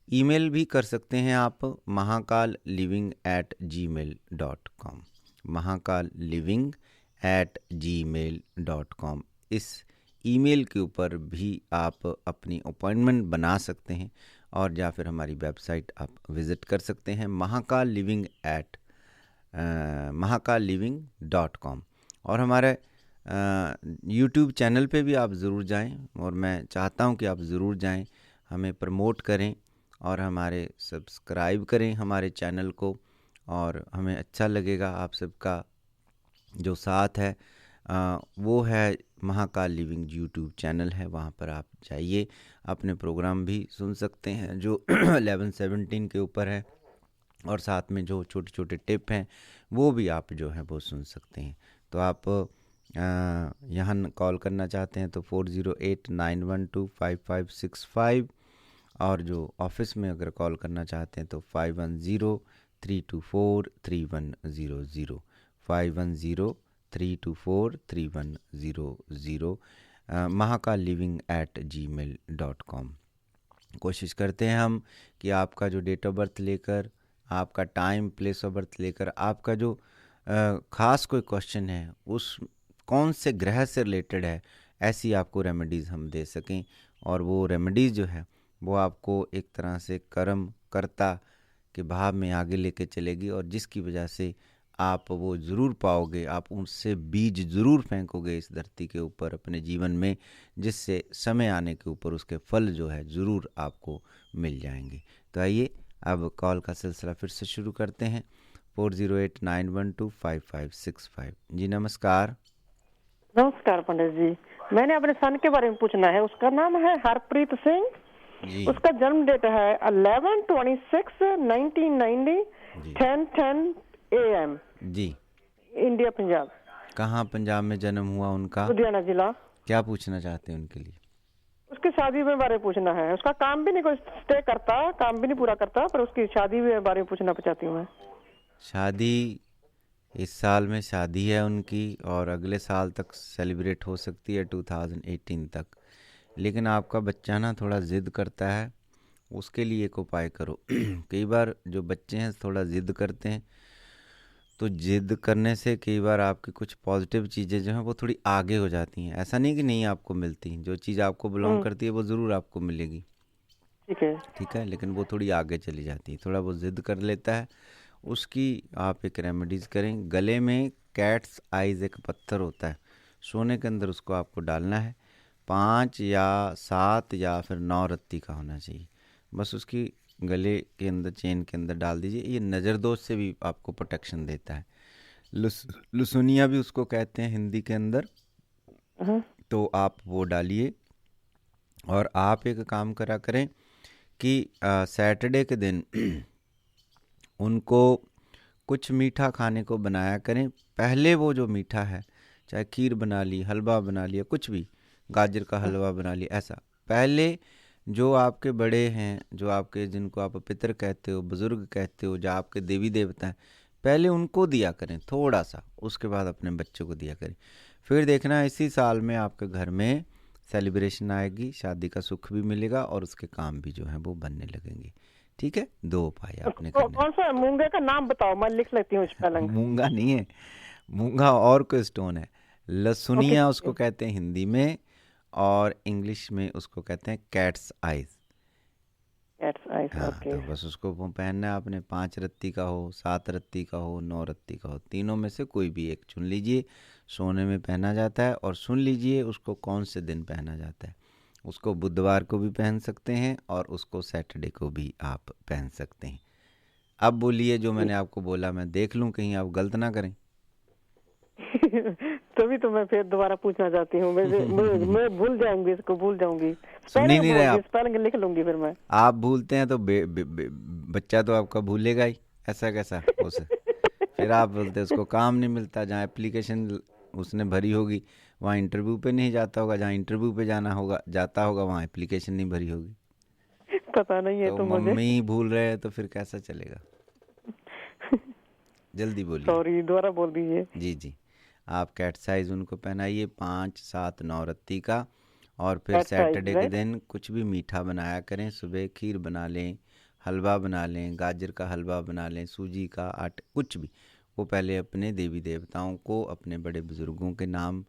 ईमेल भी कर सकते हैं आप mahakalliving@gmail.com, mahakalliving@gmail.com। इस ईमेल के ऊपर भी आप अपनी अपॉइंटमेंट बना सकते हैं, और या फिर हमारी वेबसाइट आप विज़िट कर सकते हैं महाकाल लिविंग@महाकाल-living.com। और हमारे यूट्यूब चैनल पे भी आप ज़रूर जाएं, और मैं चाहता हूं कि आप ज़रूर जाएं, हमें प्रमोट करें और हमारे सब्सक्राइब करें हमारे चैनल को, और हमें अच्छा लगेगा। आप सबका जो साथ है वो है महाकाल लिविंग यूट्यूब चैनल है, वहाँ पर आप जाइए, अपने प्रोग्राम भी सुन सकते हैं जो 11-17 के ऊपर है, और साथ में जो छोटे छोटे टिप हैं वो भी आप जो है वो सुन सकते हैं। तो आप यहाँ कॉल करना चाहते हैं तो 408-912-5565, और जो ऑफिस में अगर कॉल करना चाहते हैं तो 510-324-3100, 510-324-3100, महाकाल-living@gmail.com। कोशिश करते हैं हम कि आपका जो डेट ऑफ बर्थ लेकर, आपका टाइम प्लेस ऑफ बर्थ लेकर, आपका जो ख़ास कोई क्वेश्चन है उस कौन से ग्रह से रिलेटेड है, ऐसी आपको रेमेडीज़ हम दे सकें, और वो रेमेडीज़ जो है वो आपको एक तरह से कर्म कर्ता के भाव में आगे लेके चलेगी, और जिसकी वजह से आप वो ज़रूर पाओगे, आप उनसे बीज ज़रूर फेंकोगे इस धरती के ऊपर अपने जीवन में, जिससे समय आने के ऊपर उसके फल जो है ज़रूर आपको मिल जाएंगे। तो आइए अब कॉल का सिलसिला फिर से शुरू करते हैं। 408-912-5565। जी नमस्कार। नमस्कार पंडित जी, मैंने अपने सन के बारे में पूछना है। उसका नाम है हरप्रीत सिंह जी। उसका जन्म डेट है 11/26/1990 10:10 AM जी। इंडिया पंजाब। कहाँ पंजाब में जन्म हुआ उनका? लुधियाना जिला। क्या पूछना चाहते हैं उनके लिए? उसकी शादी के बारे में पूछना है। उसका काम भी नहीं कोई स्टे करता, काम भी नहीं पूरा करता, पर उसकी शादी के बारे में पूछना चाहती हूँ मैं। शादी इस साल में शादी है उनकी, और अगले साल तक सेलिब्रेट हो सकती है 2018 तक। लेकिन आपका बच्चा ना थोड़ा ज़िद करता है, उसके लिए एक उपाय करो। कई बार जो बच्चे हैं थोड़ा ज़िद करते हैं, तो ज़िद करने से कई बार आपकी कुछ पॉजिटिव चीज़ें जो हैं वो थोड़ी आगे हो जाती हैं। ऐसा नहीं कि नहीं आपको मिलती, जो चीज़ आपको बिलोंग करती है वो ज़रूर आपको मिलेगी, ठीक है, लेकिन वो थोड़ी आगे चली जाती है। थोड़ा वो ज़िद कर लेता है, उसकी आप एक रेमेडीज़ करें। गले में कैट्स आइज़ एक पत्थर होता है, सोने के अंदर उसको आपको डालना है। 5 या 7 या फिर 9 रत्ती का होना चाहिए, बस उसकी गले के अंदर चेन के अंदर डाल दीजिए। ये नज़र दोष से भी आपको प्रोटेक्शन देता है। लुसुनिया भी उसको कहते हैं हिंदी के अंदर, तो आप वो डालिए। और आप एक काम करा करें कि सैटरडे के दिन उनको कुछ मीठा खाने को बनाया करें। पहले वो जो मीठा है, चाहे खीर बना ली, हलवा बना लिया, कुछ भी, गाजर का हलवा बना लिया, ऐसा पहले जो आपके बड़े हैं, जो आपके जिनको आप पितर कहते हो, बुज़ुर्ग कहते हो, जो आपके देवी देवता हैं, पहले उनको दिया करें थोड़ा सा, उसके बाद अपने बच्चों को दिया करें। फिर देखना इसी साल में आपके घर में सेलिब्रेशन आएगी, शादी का सुख भी मिलेगा और उसके काम भी जो है वो बनने लगेंगे। ठीक है, 2 उपाय आपने करने। कौन सा मूंगे का नाम बताओ, मैं लिख लेती हूँ स्पेलिंग। मूंगा नहीं है, मूंगा और कोई स्टोन है। लसुनिया उसको कहते हैं हिंदी में, और इंग्लिश में उसको कहते हैं कैट्स आइज। हाँ, तो बस उसको पहनना है आपने। 5 रत्ती का हो, 7 रत्ती का हो, 9 रत्ती का हो, तीनों में से कोई भी एक चुन लीजिए। सोने में पहना जाता है, और सुन लीजिए उसको कौन से दिन पहना जाता है। उसको बुधवार को भी पहन सकते हैं, और उसको सैटरडे को भी आप पहन सकते हैं। अब बोलिए जो मैंने आपको बोला, मैं देख लूं कहीं आप गलत ना करें। तभी तो मैं फिर दोबारा पूछना चाहती हूँ। मैं भूल जाऊंगी, इसको भूल जाऊंगी। सुन ही नहीं रहे आप। स्पेलिंग लिख लूंगी फिर मैं। आप भूलते हैं तो बच्चा तो आपका भूलेगा ही, ऐसा कैसा हो सकता। फिर आप बोलते हैं उसको काम नहीं मिलता। जहाँ एप्लीकेशन उसने भरी होगी वहाँ इंटरव्यू पे नहीं जाता होगा, जहाँ इंटरव्यू पे जाता होगा वहाँ एप्लीकेशन नहीं भरी होगी। पता नहीं है तो मुझे। मम्मी भूल रहे हैं तो फिर कैसा चलेगा। जल्दी बोलिए। सॉरी, दोबारा बोल दीजिए। जी जी, आप कैट साइज उनको पहनाइए 5, 7, 9 रत्ती का। और फिर सैटरडे के दिन कुछ भी मीठा बनाया करें। सुबह खीर बना लें, हलवा बना लें, गाजर का हलवा बना लें, सूजी का आटा, कुछ भी। वो पहले अपने देवी देवताओं को, अपने बड़े बुजुर्गों के नाम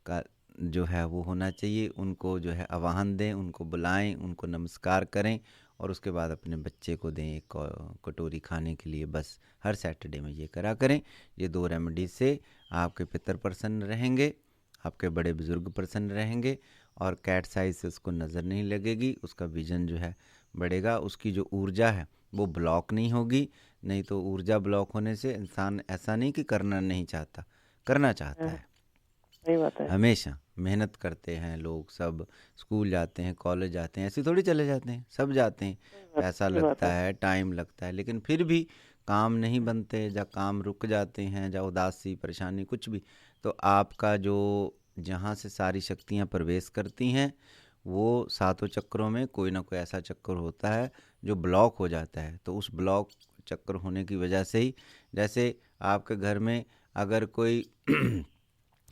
का जो है वो होना चाहिए। उनको जो है आवाहन दें, उनको बुलाएं, उनको नमस्कार करें और उसके बाद अपने बच्चे को दें एक कटोरी खाने के लिए। बस हर सैटरडे में ये करा करें। ये 2 रेमेडी से आपके पितर प्रसन्न रहेंगे, आपके बड़े बुजुर्ग प्रसन्न रहेंगे और कैट साइज से उसको नज़र नहीं लगेगी, उसका विजन जो है बढ़ेगा, उसकी जो ऊर्जा है वो ब्लॉक नहीं होगी। नहीं तो ऊर्जा ब्लॉक होने से इंसान ऐसा नहीं कि करना नहीं चाहता, करना चाहता है। सही बात है। हमेशा मेहनत करते हैं लोग, सब स्कूल जाते हैं, कॉलेज जाते हैं, ऐसे थोड़ी चले जाते हैं, सब जाते हैं, पैसा लगता है, टाइम लगता है, लेकिन फिर भी काम नहीं बनते, या काम रुक जाते हैं, या उदासी परेशानी कुछ भी। तो आपका जो जहाँ से सारी शक्तियाँ प्रवेश करती हैं वो 7 चक्रों में कोई ना कोई ऐसा चक्र होता है जो ब्लॉक हो जाता है। तो उस ब्लॉक चक्र होने की वजह से ही, जैसे आपके घर में अगर कोई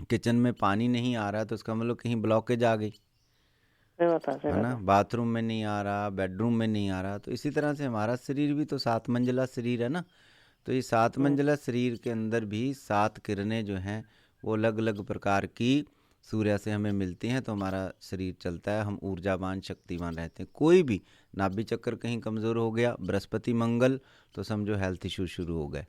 किचन में पानी नहीं आ रहा तो उसका मतलब कहीं ब्लॉकेज आ गई है ना, बाथरूम में नहीं आ रहा, बेडरूम में नहीं आ रहा। तो इसी तरह से हमारा शरीर भी तो 7 मंजिला शरीर है ना। तो ये 7 मंजिला शरीर के अंदर भी 7 किरणें जो हैं वो अलग अलग प्रकार की सूर्य से हमें मिलती हैं, तो हमारा शरीर चलता है, हम ऊर्जावान शक्तिवान रहते हैं। कोई भी नाभि चक्र कहीं कमज़ोर हो गया, बृहस्पति मंगल, तो समझो हेल्थ इशू शुरू हो गए।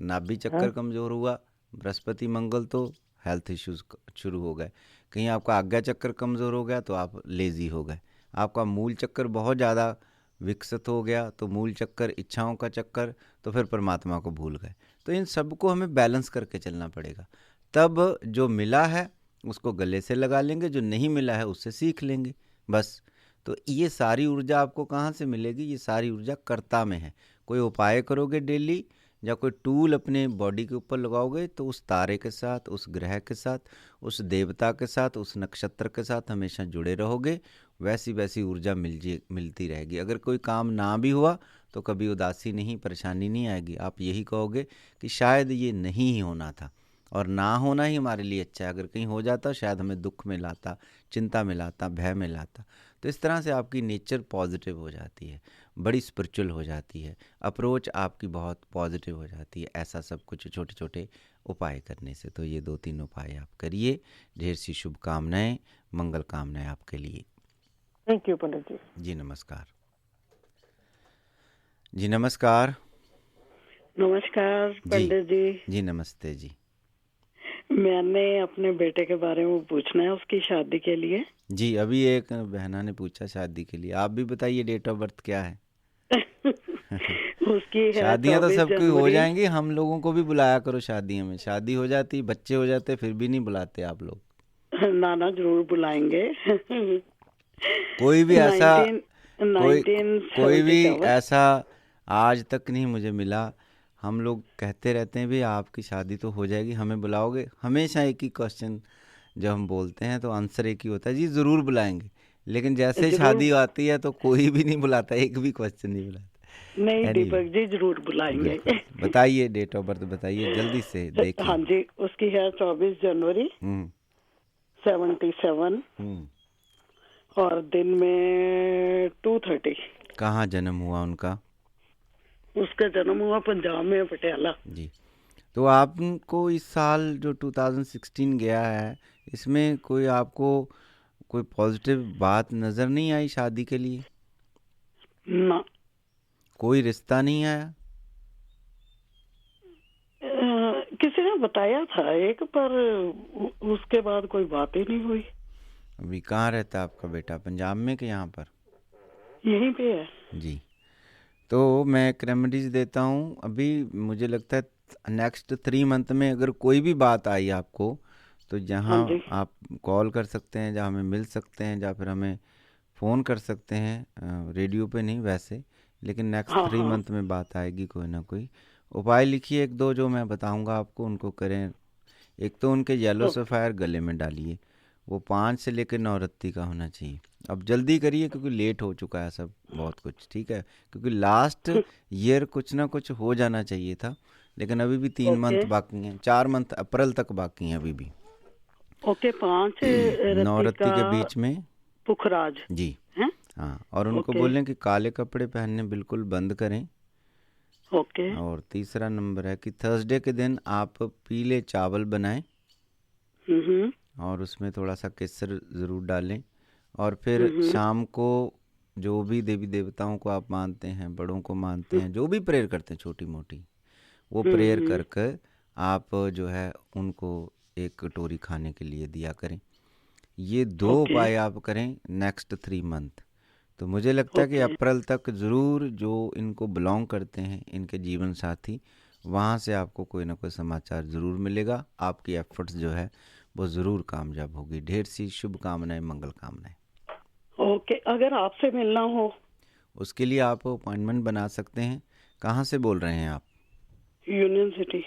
नाभि चक्कर कमज़ोर हुआ, बृहस्पति मंगल, तो हेल्थ इश्यूज शुरू हो गए। कहीं आपका आज्ञा चक्र कमज़ोर हो गया तो आप लेज़ी हो गए। आपका मूल चक्कर बहुत ज़्यादा विकसित हो गया तो मूल चक्कर, इच्छाओं का चक्कर, तो फिर परमात्मा को भूल गए। तो इन सबको हमें बैलेंस करके चलना पड़ेगा। तब जो मिला है उसको गले से लगा लेंगे, जो नहीं मिला है उससे सीख लेंगे, बस। तो ये सारी ऊर्जा आपको कहाँ से मिलेगी? ये सारी ऊर्जा कर्ता में है। कोई उपाय करोगे डेली या कोई टूल अपने बॉडी के ऊपर लगाओगे तो उस तारे के साथ, उस ग्रह के साथ, उस देवता के साथ, उस नक्षत्र के साथ हमेशा जुड़े रहोगे, वैसी वैसी ऊर्जा मिलती रहेगी। अगर कोई काम ना भी हुआ तो कभी उदासी नहीं, परेशानी नहीं आएगी। आप यही कहोगे कि शायद ये नहीं ही होना था, और ना होना ही हमारे लिए अच्छा है। अगर कहीं हो जाता शायद हमें दुख में लाता, चिंता में लाता, भय में लाता। तो इस तरह से आपकी नेचर पॉजिटिव हो जाती है, बड़ी स्पिरिचुअल हो जाती है, अप्रोच आपकी बहुत पॉजिटिव हो जाती है, ऐसा सब कुछ छोटे छोटे उपाय करने से। तो ये 2-3 उपाय आप करिए। ढेर सी शुभकामनाएं, मंगल कामनाएं आपके लिए। थैंक यू पंडित जी। जी नमस्कार। जी नमस्कार। नमस्कार पंडित जी। जी नमस्ते जी। मैंने अपने बेटे के बारे में पूछना है, उसकी शादी के लिए। जी, अभी एक बहना ने पूछा शादी के लिए। आप भी बताइए डेट ऑफ बर्थ क्या है? उसकी है शादियां तो सबकी हो जाएंगी, हम लोगों को भी बुलाया करो शादियों में। शादी हो जाती, बच्चे हो जाते, फिर भी नहीं बुलाते आप लोग। नाना जरूर बुलाएंगे। कोई भी ऐसा कोई भी ऐसा आज तक नहीं मुझे मिला। हम लोग कहते रहते हैं भी आपकी शादी तो हो जाएगी, हमें बुलाओगे? हमेशा एक ही क्वेश्चन जब हम बोलते हैं तो आंसर एक ही होता है, जी ज़रूर बुलाएंगे। लेकिन जैसे शादी आती है तो कोई भी नहीं बुलाता, एक भी क्वेश्चन नहीं बुलाता। नहीं दीपक जी जरूर बुलाएंगे। बताइए डेट ऑफ बर्थ बताइए जल्दी से, देखिए। हाँ जी, उसकी है 24 जनवरी 77 और दिन में 2:30। कहाँ जन्म हुआ उनका? उसका जन्म हुआ पंजाब में, पटियाला। जी। तो आपको इस साल जो 2016 गया है, इसमें कोई आपको कोई पॉजिटिव बात नज़र नहीं आई शादी के लिए? ना। कोई रिश्ता नहीं आया? किसी ने बताया था एक, पर उसके बाद कोई बात ही नहीं हुई। अभी कहाँ रहता है आपका बेटा, पंजाब में कि यहाँ पर? यहीं पे है जी। तो मैं एक रेमेडीज देता हूँ। अभी मुझे लगता है नेक्स्ट 3 मंथ में अगर कोई भी बात आई आपको तो जहाँ आप कॉल कर सकते हैं, जहाँ हमें मिल सकते हैं, या फिर हमें फ़ोन कर सकते हैं, रेडियो पे नहीं वैसे, लेकिन नेक्स्ट 3 मंथ में बात आएगी। कोई ना कोई उपाय लिखिए 1-2 जो मैं बताऊंगा आपको, उनको करें। एक तो उनके येलो सफ़ायर गले में डालिए, वो 5 से लेकर 9 रत्ती का होना चाहिए। अब जल्दी करिए क्योंकि लेट हो चुका है सब बहुत कुछ, ठीक है? क्योंकि लास्ट ईयर कुछ ना कुछ हो जाना चाहिए था, लेकिन अभी भी 3 मंथ बाकी हैं, 4 मंथ अप्रैल तक बाकी हैं अभी भी। ओके, 5-9 रत्ती के बीच में पुखराज जी है? हाँ, और उनको बोलें कि काले कपड़े पहनने बिल्कुल बंद करें। ओके। और तीसरा नंबर है कि थर्सडे के दिन आप पीले चावल बनाएं और उसमें थोड़ा सा केसर ज़रूर डालें। और फिर शाम को जो भी देवी देवताओं को आप मानते हैं, बड़ों को मानते हैं, जो भी प्रेयर करते हैं छोटी मोटी, वो प्रेयर कर कर आप जो है उनको एक कटोरी खाने के लिए दिया करें। ये 2 उपाय आप करें नेक्स्ट 3 मंथ। तो मुझे लगता है कि अप्रैल तक ज़रूर जो इनको बिलोंग करते हैं, इनके जीवन साथी, वहाँ से आपको कोई ना कोई समाचार ज़रूर मिलेगा। आपकी एफर्ट्स जो है वो ज़रूर कामयाब होगी। ढेर सी शुभकामनाएं, मंगल कामनाएं। ओके, अगर आपसे मिलना हो उसके लिए आप अपॉइंटमेंट बना सकते हैं। कहाँ से बोल रहे हैं आप? Union city.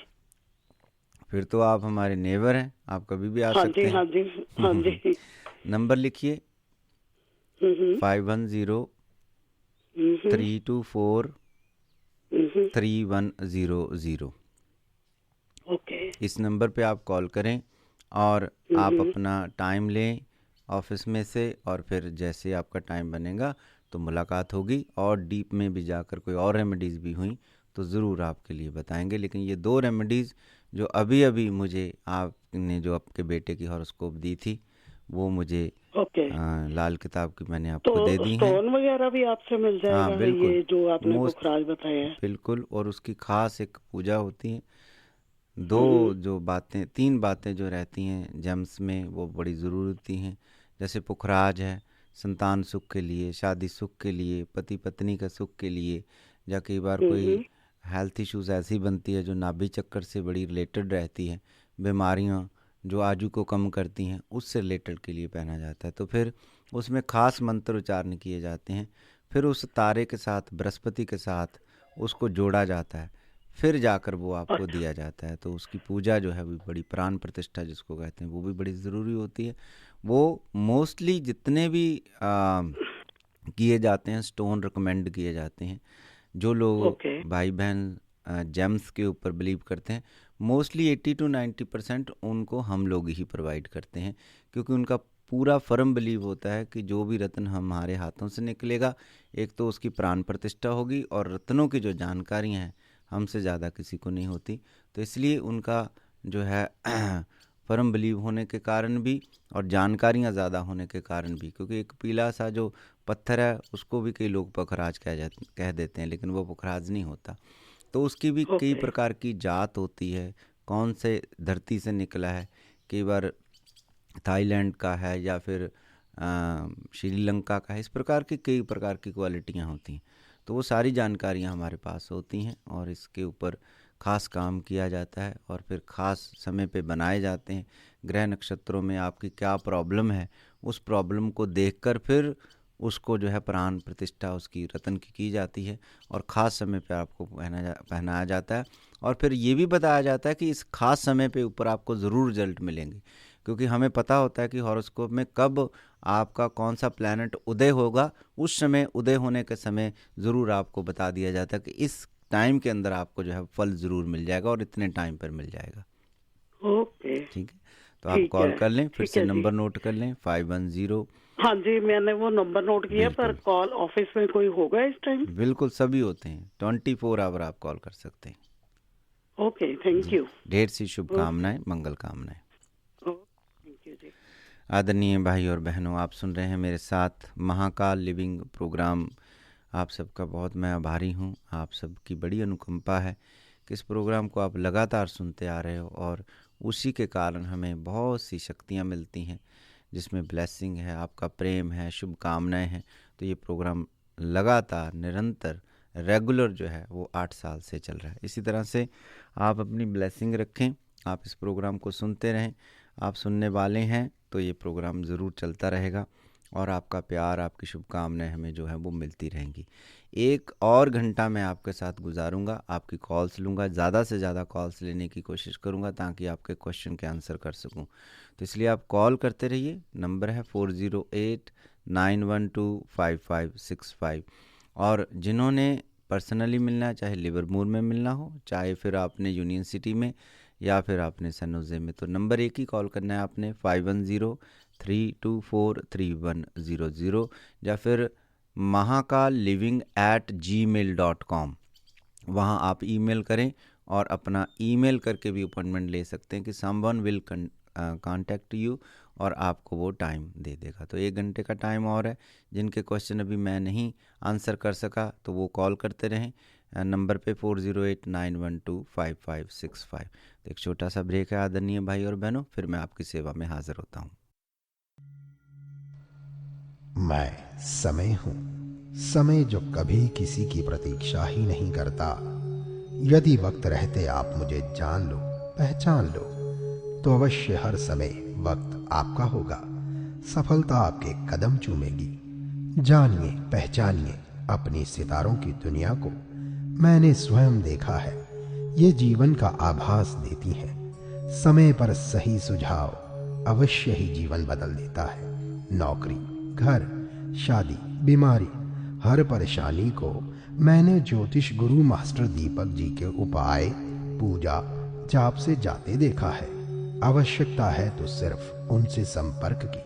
फिर तो आप हमारे नेबर हैं, आप कभी भी आ हाँ सकते जी, हैं। हाँ जी, हाँ जी। नंबर लिखिए 5103243100। ओके, इस नंबर पे आप कॉल करें और आप अपना टाइम लें ऑफिस में से, और फिर जैसे आपका टाइम बनेगा तो मुलाकात होगी। और डीप में भी जाकर कोई और रेमेडीज़ भी हुई तो ज़रूर आपके लिए बताएंगे। लेकिन ये 2 रेमेडीज़ जो अभी अभी मुझे आपने जो आपके बेटे की हॉरोस्कोप दी थी, वो मुझे लाल किताब की मैंने आपको दे दी है। स्टोन वगैरह भी आपसे मिल जाएगा? हाँ बिल्कुल, ये जो आपने पुखराज बताया है। बिल्कुल। और उसकी खास एक पूजा होती है। 3 बातें जो रहती हैं जेम्स में, वो बड़ी ज़रूरी होती हैं। जैसे पुखराज है संतान सुख के लिए, शादी सुख के लिए, पति पत्नी का सुख के लिए, या कई बार कोई हेल्थ इश्यूज ऐसी बनती है जो नाभि चक्कर से बड़ी रिलेटेड रहती है, बीमारियां जो आजू को कम करती हैं, उससे रिलेटेड के लिए पहना जाता है। तो फिर उसमें खास मंत्र उच्चारण किए जाते हैं। फिर उस तारे के साथ, बृहस्पति के साथ उसको जोड़ा जाता है, फिर जाकर वो आपको दिया जाता है। तो उसकी पूजा जो है वो बड़ी प्राण प्रतिष्ठा जिसको कहते हैं, वो भी बड़ी ज़रूरी होती है। वो मोस्टली जितने भी किए जाते हैं स्टोन रिकमेंड किए जाते हैं। जो लोग भाई बहन जेम्स के ऊपर बिलीव करते हैं, मोस्टली 80 to 90% उनको हम लोग ही प्रोवाइड करते हैं, क्योंकि उनका पूरा फर्म बिलीव होता है कि जो भी रत्न हमारे हाथों से निकलेगा, एक तो उसकी प्राण प्रतिष्ठा होगी, और रत्नों की जो जानकारियाँ हैं हमसे ज़्यादा किसी को नहीं होती। तो इसलिए उनका जो है फर्म बिलीव होने के कारण भी, और जानकारियाँ ज़्यादा होने के कारण भी, क्योंकि एक पीला सा जो पत्थर है उसको भी कई लोग पुखराज कह देते हैं, लेकिन वो पुखराज नहीं होता। तो उसकी भी कई प्रकार की जात होती है, कौन से धरती से निकला है, कई बार थाईलैंड का है या फिर श्रीलंका का है, इस प्रकार की कई प्रकार की क्वालिटियाँ होती हैं। तो वो सारी जानकारियाँ हमारे पास होती हैं, और इसके ऊपर खास काम किया जाता है, और फिर खास समय पे बनाए जाते हैं। ग्रह नक्षत्रों में आपकी क्या प्रॉब्लम है, उस प्रॉब्लम को देखकर फिर उसको जो है प्राण प्रतिष्ठा उसकी रत्न की जाती है, और ख़ास समय पे आपको पहनाया जाता है। और फिर ये भी बताया जाता है कि इस खास समय पे ऊपर आपको ज़रूर रिजल्ट मिलेंगे, क्योंकि हमें पता होता है कि हॉरोस्कोप में कब आपका कौन सा प्लैनेट उदय होगा, उस समय उदय होने के समय ज़रूर आपको बता दिया जाता है कि इस टाइम के अंदर आपको जो है फल ज़रूर मिल जाएगा, और इतने टाइम पर मिल जाएगा। ओके, ठीक है, तो आप कॉल कर लें, फिर से नंबर नोट कर लें 510। हाँ जी, मैंने वो नंबर नोट किया, पर कॉल ऑफिस में कोई होगा इस टाइम? बिल्कुल, सभी होते हैं, 24 आवर आप कॉल कर सकते हैं। Okay, thank you. ढेर सी शुभकामनाएं, मंगल कामनाएं। आदरणीय भाई और बहनों, आप सुन रहे हैं मेरे साथ महाकाल लिविंग प्रोग्राम। आप सबका बहुत मैं आभारी हूँ। आप सबकी बड़ी अनुकंपा है कि इस प्रोग्राम को आप लगातार सुनते आ रहे हो, और उसी के कारण हमें बहुत सी शक्तियाँ मिलती हैं, जिसमें ब्लेसिंग है, आपका प्रेम है, शुभकामनाएं हैं। तो ये प्रोग्राम लगातार निरंतर रेगुलर जो है वो 8 साल से चल रहा है। इसी तरह से आप अपनी ब्लेसिंग रखें, आप इस प्रोग्राम को सुनते रहें। आप सुनने वाले हैं तो ये प्रोग्राम ज़रूर चलता रहेगा, और आपका प्यार, आपकी शुभकामनाएं हमें जो है वो मिलती रहेंगी। 1 और घंटा मैं आपके साथ गुजारूंगा, आपकी कॉल्स लूँगा, ज़्यादा से ज़्यादा कॉल्स लेने की कोशिश करूँगा ताकि आपके क्वेश्चन के आंसर कर सकूँ। तो इसलिए आप कॉल करते रहिए। नंबर है 4089125565। और जिन्होंने पर्सनली मिलना है, चाहे लिवरपूल में मिलना हो, चाहे फिर आपने यूनियन सिटी में, या फिर आपने सैन होजे में, तो नंबर एक ही कॉल करना है आपने 5103243100, या फिर mahakaliving@gmail.com। वहाँ आप ईमेल करें, और अपना ईमेल करके भी अपॉइंटमेंट ले सकते हैं कि समवन विल कांटेक्ट यू और आपको वो टाइम दे देगा। तो 1 घंटे का टाइम और है। जिनके क्वेश्चन अभी मैं नहीं आंसर कर सका तो वो कॉल करते रहें नंबर पे 4089125565। तो एक छोटा सा ब्रेक है आदरणीय भाई और बहनों, फिर मैं आपकी सेवा में हाजिर होता हूँ। मैं समय हूं, समय जो कभी किसी की प्रतीक्षा ही नहीं करता। यदि वक्त रहते आप मुझे जान लो, पहचान लो, तो अवश्य हर समय वक्त आपका होगा। सफलता आपके कदम चूमेगी। जानिए, पहचानिए अपनी सितारों की दुनिया को। मैंने स्वयं देखा है, ये जीवन का आभास देती हैं। समय पर सही सुझाव अवश्य ही जीवन बदल देता है। नौकरी, घर, शादी, बीमारी, हर परेशानी को मैंने ज्योतिष गुरु मास्टर दीपक जी के उपाय, पूजा, जाप से जाते देखा है। आवश्यकता है तो सिर्फ उनसे संपर्क की।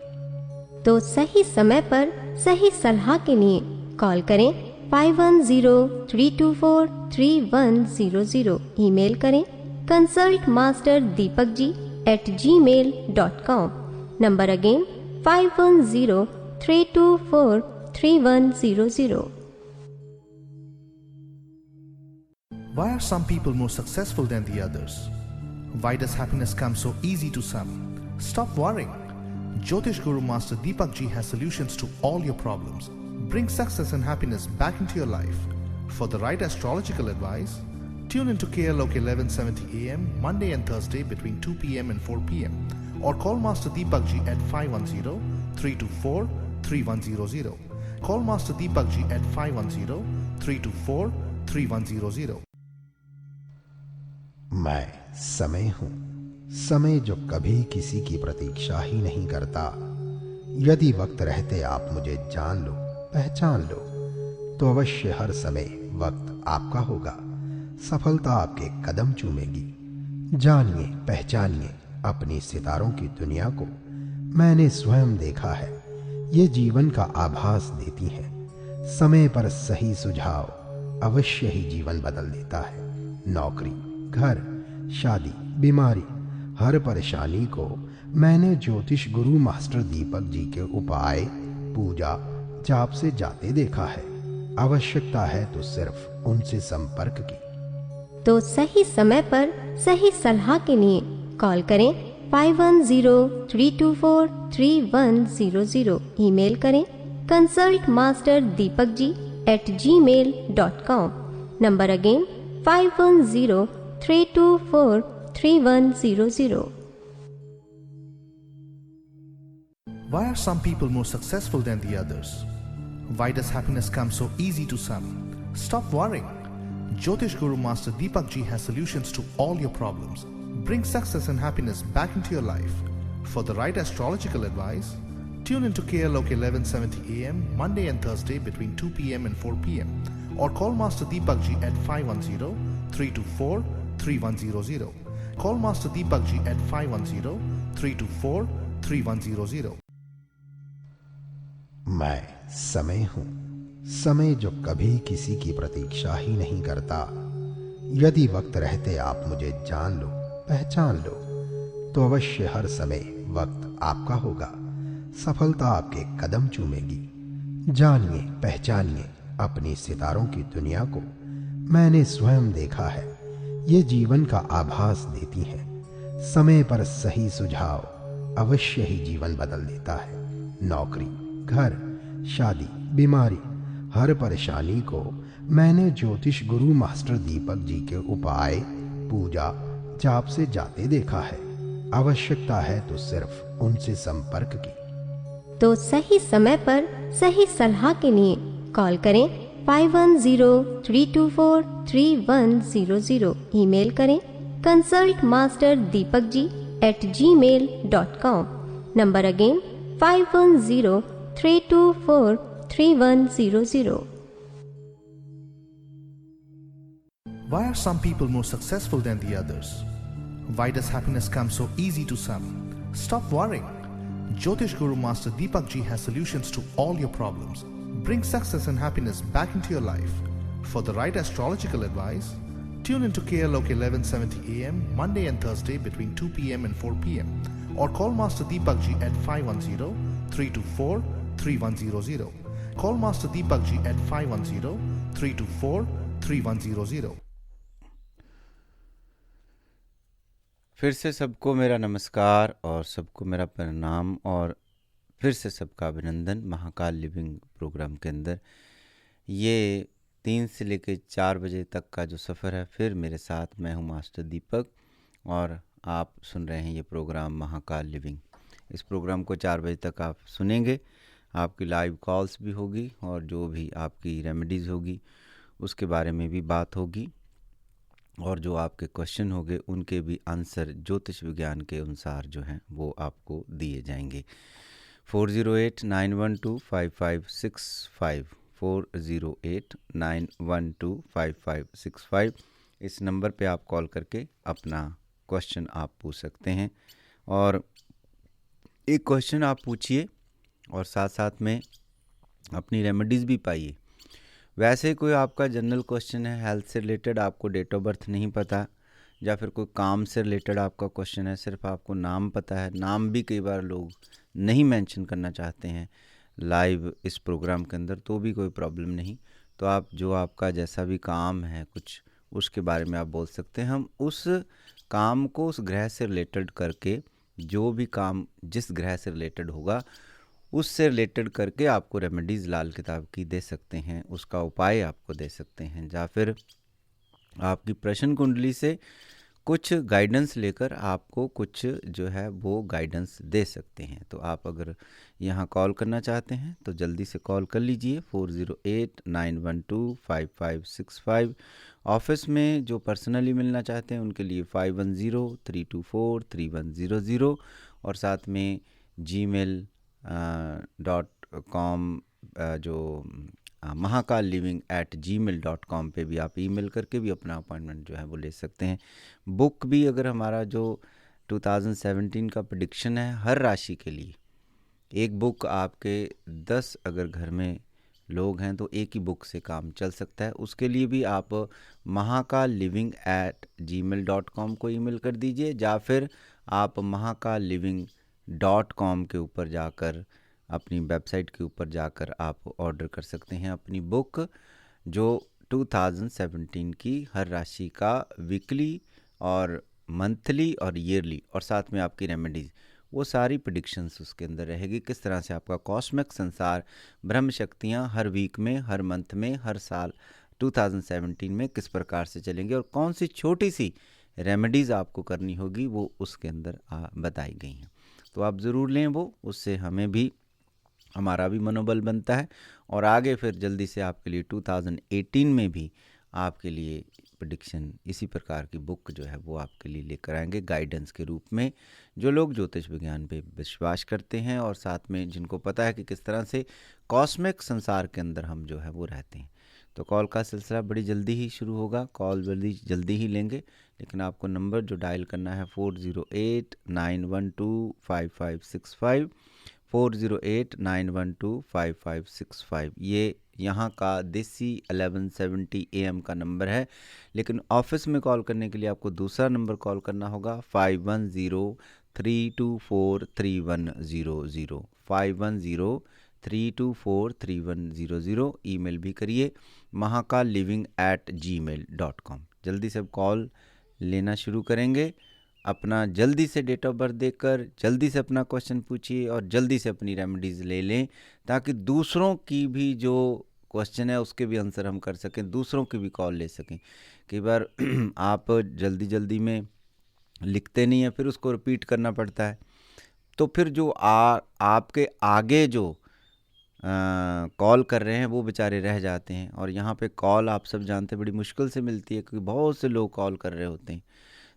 तो सही समय पर सही सलाह के लिए कॉल करें 5103243100। ईमेल करें consultmasterdipakji@gmail.com। Number again 5103243100। Why are some people more successful than the others? Why does happiness come so easy to some? Stop worrying. Jyotish Guru Master Deepak Ji has solutions to all your problems. Bring success and happiness back into your life. For the right astrological advice, tune into KLOK 1170 AM Monday and Thursday between 2 p.m. and 4 p.m. or call Master Deepak Ji at 510-324-3100. Call Master Deepak Ji at 510-324-3100. मैं समय हूं, समय जो कभी किसी की प्रतीक्षा ही नहीं करता। यदि वक्त रहते आप मुझे जान लो, पहचान लो, तो अवश्य हर समय वक्त आपका होगा। सफलता आपके कदम चूमेगी। जानिए, पहचानिए अपनी सितारों की दुनिया को। मैंने स्वयं देखा है, ये जीवन का आभास देती हैं। समय पर सही सुझाव अवश्य ही जीवन बदल देता है। नौकरी, घर, शादी, बीमारी, हर परेशानी को मैंने ज्योतिष गुरु मास्टर दीपक जी के उपाय, पूजा, जाप से जाते देखा है। आवश्यकता है तो सिर्फ उनसे संपर्क की। तो सही समय पर सही सलाह के लिए कॉल करें 5103243100। ईमेल करें consultmasterdipakji@gmail.com। Number again 5103243100। Why are some people more successful than the others? Why does happiness come so easy to some? Stop worrying. Jyotish Guru Master Deepak Ji has solutions to all your problems. Bring success and happiness back into your life. For the right astrological advice, tune into KLOK 1170 AM Monday and Thursday between 2 p.m. and 4 p.m. or call Master Deepak Ji at 510-324-3100. Call Master Deepak Ji at 510-324-3100. मैं समय हूं, समय जो कभी किसी की प्रतीक्षा ही नहीं करता। यदि वक्त रहते आप मुझे जान लो, पहचान लो, तो अवश्य हर समय वक्त आपका होगा। सफलता आपके कदम चूमेगी। जानिए, पहचानिए अपनी सितारों की दुनिया को। मैंने स्वयं देखा है, ये जीवन का आभास देती हैं। समय पर सही सुझाव अवश्य ही जीवन बदल देता है। नौकरी, घर, शादी, बीमारी, हर परेशानी को मैंने ज्योतिष गुरु मास्टर दीपक जी के उपाय, पूजा, जाप से जाते देखा है। आवश्यकता है तो सिर्फ उनसे संपर्क की। तो सही समय पर सही सलाह के लिए कॉल करें 5103243100। ईमेल करें consultmasterdipakji@gmail.com। Number again 5103243100। Why are some people more successful than the others? Why does happiness come so easy to some? Stop worrying. Jyotish Guru Master Deepak Ji has solutions to all your problems. Bring success and happiness back into your life. For the right astrological advice, Tune into KLOK 1170 AM Monday and Thursday between 2 p.m. and 4 p.m. or call Master Deepak Ji at 510-324-3100. Call Master Deepak Ji at 510-324-3100. फिर से सबको मेरा नमस्कार और सबको मेरा प्रणाम और फिर से सबका अभिनंदन। महाकाल लिविंग प्रोग्राम के अंदर ये 3 से लेकर 4 बजे तक का जो सफ़र है, फिर मेरे साथ मैं हूँ मास्टर दीपक और आप सुन रहे हैं ये प्रोग्राम महाकाल लिविंग। इस प्रोग्राम को 4 बजे तक आप सुनेंगे। आपकी लाइव कॉल्स भी होगी और जो भी आपकी रेमेडीज़ होगी उसके बारे में भी बात होगी और जो आपके क्वेश्चन होंगे उनके भी आंसर ज्योतिष विज्ञान के अनुसार जो हैं वो आपको दिए जाएंगे। 408-912-5565 408-912-5565 इस नंबर पे आप कॉल करके अपना क्वेश्चन आप पूछ सकते हैं और एक क्वेश्चन आप पूछिए और साथ साथ में अपनी रेमेडीज़ भी पाइए। वैसे कोई आपका जनरल क्वेश्चन है, हेल्थ से रिलेटेड, आपको डेट ऑफ बर्थ नहीं पता, या फिर कोई काम से रिलेटेड आपका क्वेश्चन है, सिर्फ आपको नाम पता है, नाम भी कई बार लोग नहीं मेंशन करना चाहते हैं लाइव इस प्रोग्राम के अंदर, तो भी कोई प्रॉब्लम नहीं। तो आप जो आपका जैसा भी काम है कुछ उसके बारे में आप बोल सकते हैं। हम उस काम को उस ग्रह से रिलेटेड करके, जो भी काम जिस ग्रह से रिलेटेड होगा उससे रिलेटेड करके आपको रेमेडीज़ लाल किताब की दे सकते हैं, उसका उपाय आपको दे सकते हैं, या फिर आपकी प्रश्न कुंडली से कुछ गाइडेंस लेकर आपको कुछ जो है वो गाइडेंस दे सकते हैं। तो आप अगर यहाँ कॉल करना चाहते हैं तो जल्दी से कॉल कर लीजिए 408-912-5565। ऑफिस में जो पर्सनली मिलना चाहते हैं उनके लिए 510-324-3100 और साथ में gmail.com जो महाकाल लिविंग @gmail.com पे भी आप ईमेल करके भी अपना अपॉइंटमेंट जो है वो ले सकते हैं। बुक भी अगर हमारा जो 2017 का प्रेडिक्शन है हर राशि के लिए, एक बुक आपके 10 अगर घर में लोग हैं तो एक ही बुक से काम चल सकता है। उसके लिए भी आप महाकाल लिविंग @gmail.com को ईमेल कर दीजिए, या फिर आप महाकाल living.com के ऊपर जाकर, अपनी वेबसाइट के ऊपर जाकर आप ऑर्डर कर सकते हैं अपनी बुक, जो 2017 की हर राशि का वीकली और मंथली और ईयरली और साथ में आपकी रेमेडीज़, वो सारी प्रेडिक्शंस उसके अंदर रहेगी। किस तरह से आपका कॉस्मिक संसार, ब्रह्म शक्तियाँ हर वीक में, हर मंथ में, हर साल 2017 में किस प्रकार से चलेंगे और कौन सी छोटी सी रेमेडीज़ आपको करनी होगी वो उसके अंदर बताई गई हैं। तो आप ज़रूर लें वो, उससे हमें भी, हमारा भी मनोबल बनता है और आगे फिर जल्दी से आपके लिए 2018 में भी आपके लिए प्रेडिक्शन इसी प्रकार की बुक जो है वो आपके लिए लेकर आएंगे गाइडेंस के रूप में। जो लोग ज्योतिष विज्ञान पे विश्वास करते हैं और साथ में जिनको पता है कि किस तरह से कॉस्मिक संसार के अंदर हम जो है वो रहते हैं। तो कॉल का सिलसिला बड़ी जल्दी ही शुरू होगा, कॉल जल्दी ही लेंगे, लेकिन आपको नंबर जो डायल करना है 408-912-5565 408-912-5565 ये यहाँ का देसी 1170 AM का नंबर है। लेकिन ऑफिस में कॉल करने के लिए आपको दूसरा नंबर कॉल करना होगा 510-324-3100 510-324-3100। ईमेल भी करिए mahakalliving@gmail.com। जल्दी से कॉल लेना शुरू करेंगे। अपना जल्दी से डेट ऑफ बर्थ देकर जल्दी से अपना क्वेश्चन पूछिए और जल्दी से अपनी रेमेडीज़ ले लें, ताकि दूसरों की भी जो क्वेश्चन है उसके भी आंसर हम कर सकें, दूसरों की भी कॉल ले सकें। कई बार आप जल्दी में लिखते नहीं हैं, फिर उसको रिपीट करना पड़ता है, तो फिर जो आपके आगे जो कॉल कर रहे हैं वो बेचारे रह जाते हैं। और यहाँ पे कॉल आप सब जानते हैं बड़ी मुश्किल से मिलती है, क्योंकि बहुत से लोग कॉल कर रहे होते हैं।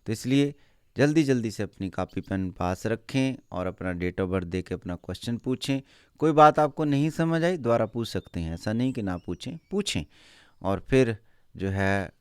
तो इसलिए जल्दी से अपनी कापी पेन पास रखें और अपना डेट ऑफ बर्थ दे के अपना क्वेश्चन पूछें। कोई बात आपको नहीं समझ आई दोबारा पूछ सकते हैं, ऐसा नहीं कि ना पूछें और फिर जो है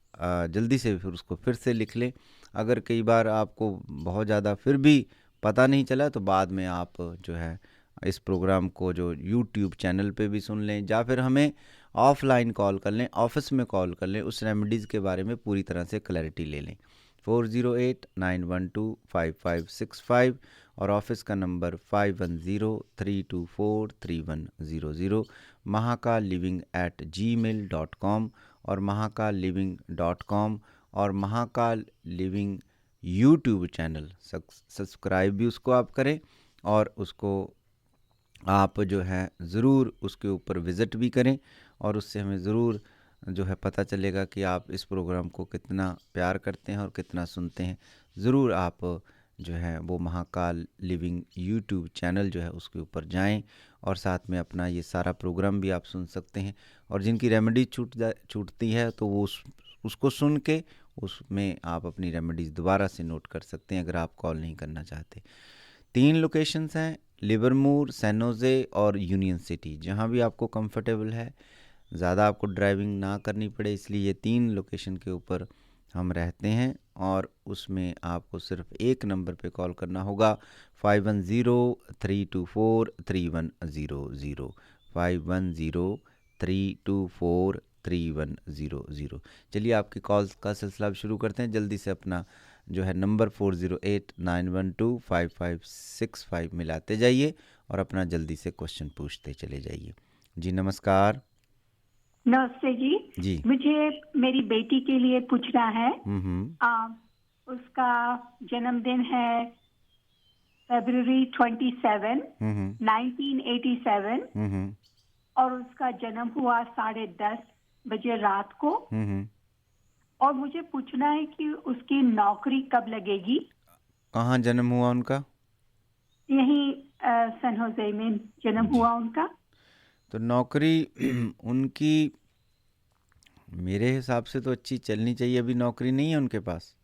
जल्दी से फिर उसको फिर से लिख लें। अगर कई बार आपको बहुत ज़्यादा फिर भी पता नहीं चला तो बाद में आप जो है इस प्रोग्राम को जो YouTube चैनल पे भी सुन लें, या फिर हमें ऑफलाइन कॉल कर लें, ऑफिस में कॉल कर लें, उस रेमेडीज़ के बारे में पूरी तरह से क्लैरिटी ले लें। 4089125565 और ऑफिस का नंबर 5103243100, mahakalliving@gmail.com और mahakalliving.com और Mahakal living YouTube channel subscribe भी उसको आप करें और उसको आप जो है ज़रूर उसके ऊपर विज़िट भी करें और उससे हमें ज़रूर जो है पता चलेगा कि आप इस प्रोग्राम को कितना प्यार करते हैं और कितना सुनते हैं। ज़रूर आप जो है वो महाकाल लिविंग यूट्यूब चैनल जो है उसके ऊपर जाएं और साथ में अपना ये सारा प्रोग्राम भी आप सुन सकते हैं। और जिनकी रेमेडी छूटती है तो वो उसको सुन के उसमें आप अपनी रेमेडीज़ दोबारा से नोट कर सकते हैं अगर आप कॉल नहीं करना चाहते। 3 लोकेशंस हैं, लिवरमूर, सैन होजे और यूनियन सिटी। जहां भी आपको कंफर्टेबल है, ज़्यादा आपको ड्राइविंग ना करनी पड़े, इसलिए ये 3 लोकेशन के ऊपर हम रहते हैं और उसमें आपको सिर्फ एक नंबर पे कॉल करना होगा 5103243100 5103243100। चलिए आपकी कॉल्स का सिलसिला अब शुरू करते हैं। जल्दी से अपना जो है नंबर 4089125565 मिलाते जाइए और अपना जल्दी से क्वेश्चन पूछते चले जाइए। जी नमस्कार। नमस्ते जी। मुझे मेरी बेटी के लिए पूछना है। उसका जन्मदिन है फरवरी 27, 1987 और उसका जन्म हुआ 10:30 बजे रात को। और मुझे पूछना है कि उसकी नौकरी कब लगेगी। कहाँ जन्म हुआ उनका? यहीं सैन होजे में जन्म हुआ उनका। तो नौकरी उनकी मेरे हिसाब से तो अच्छी चलनी चाहिए। अभी नौकरी नहीं है उनके पास?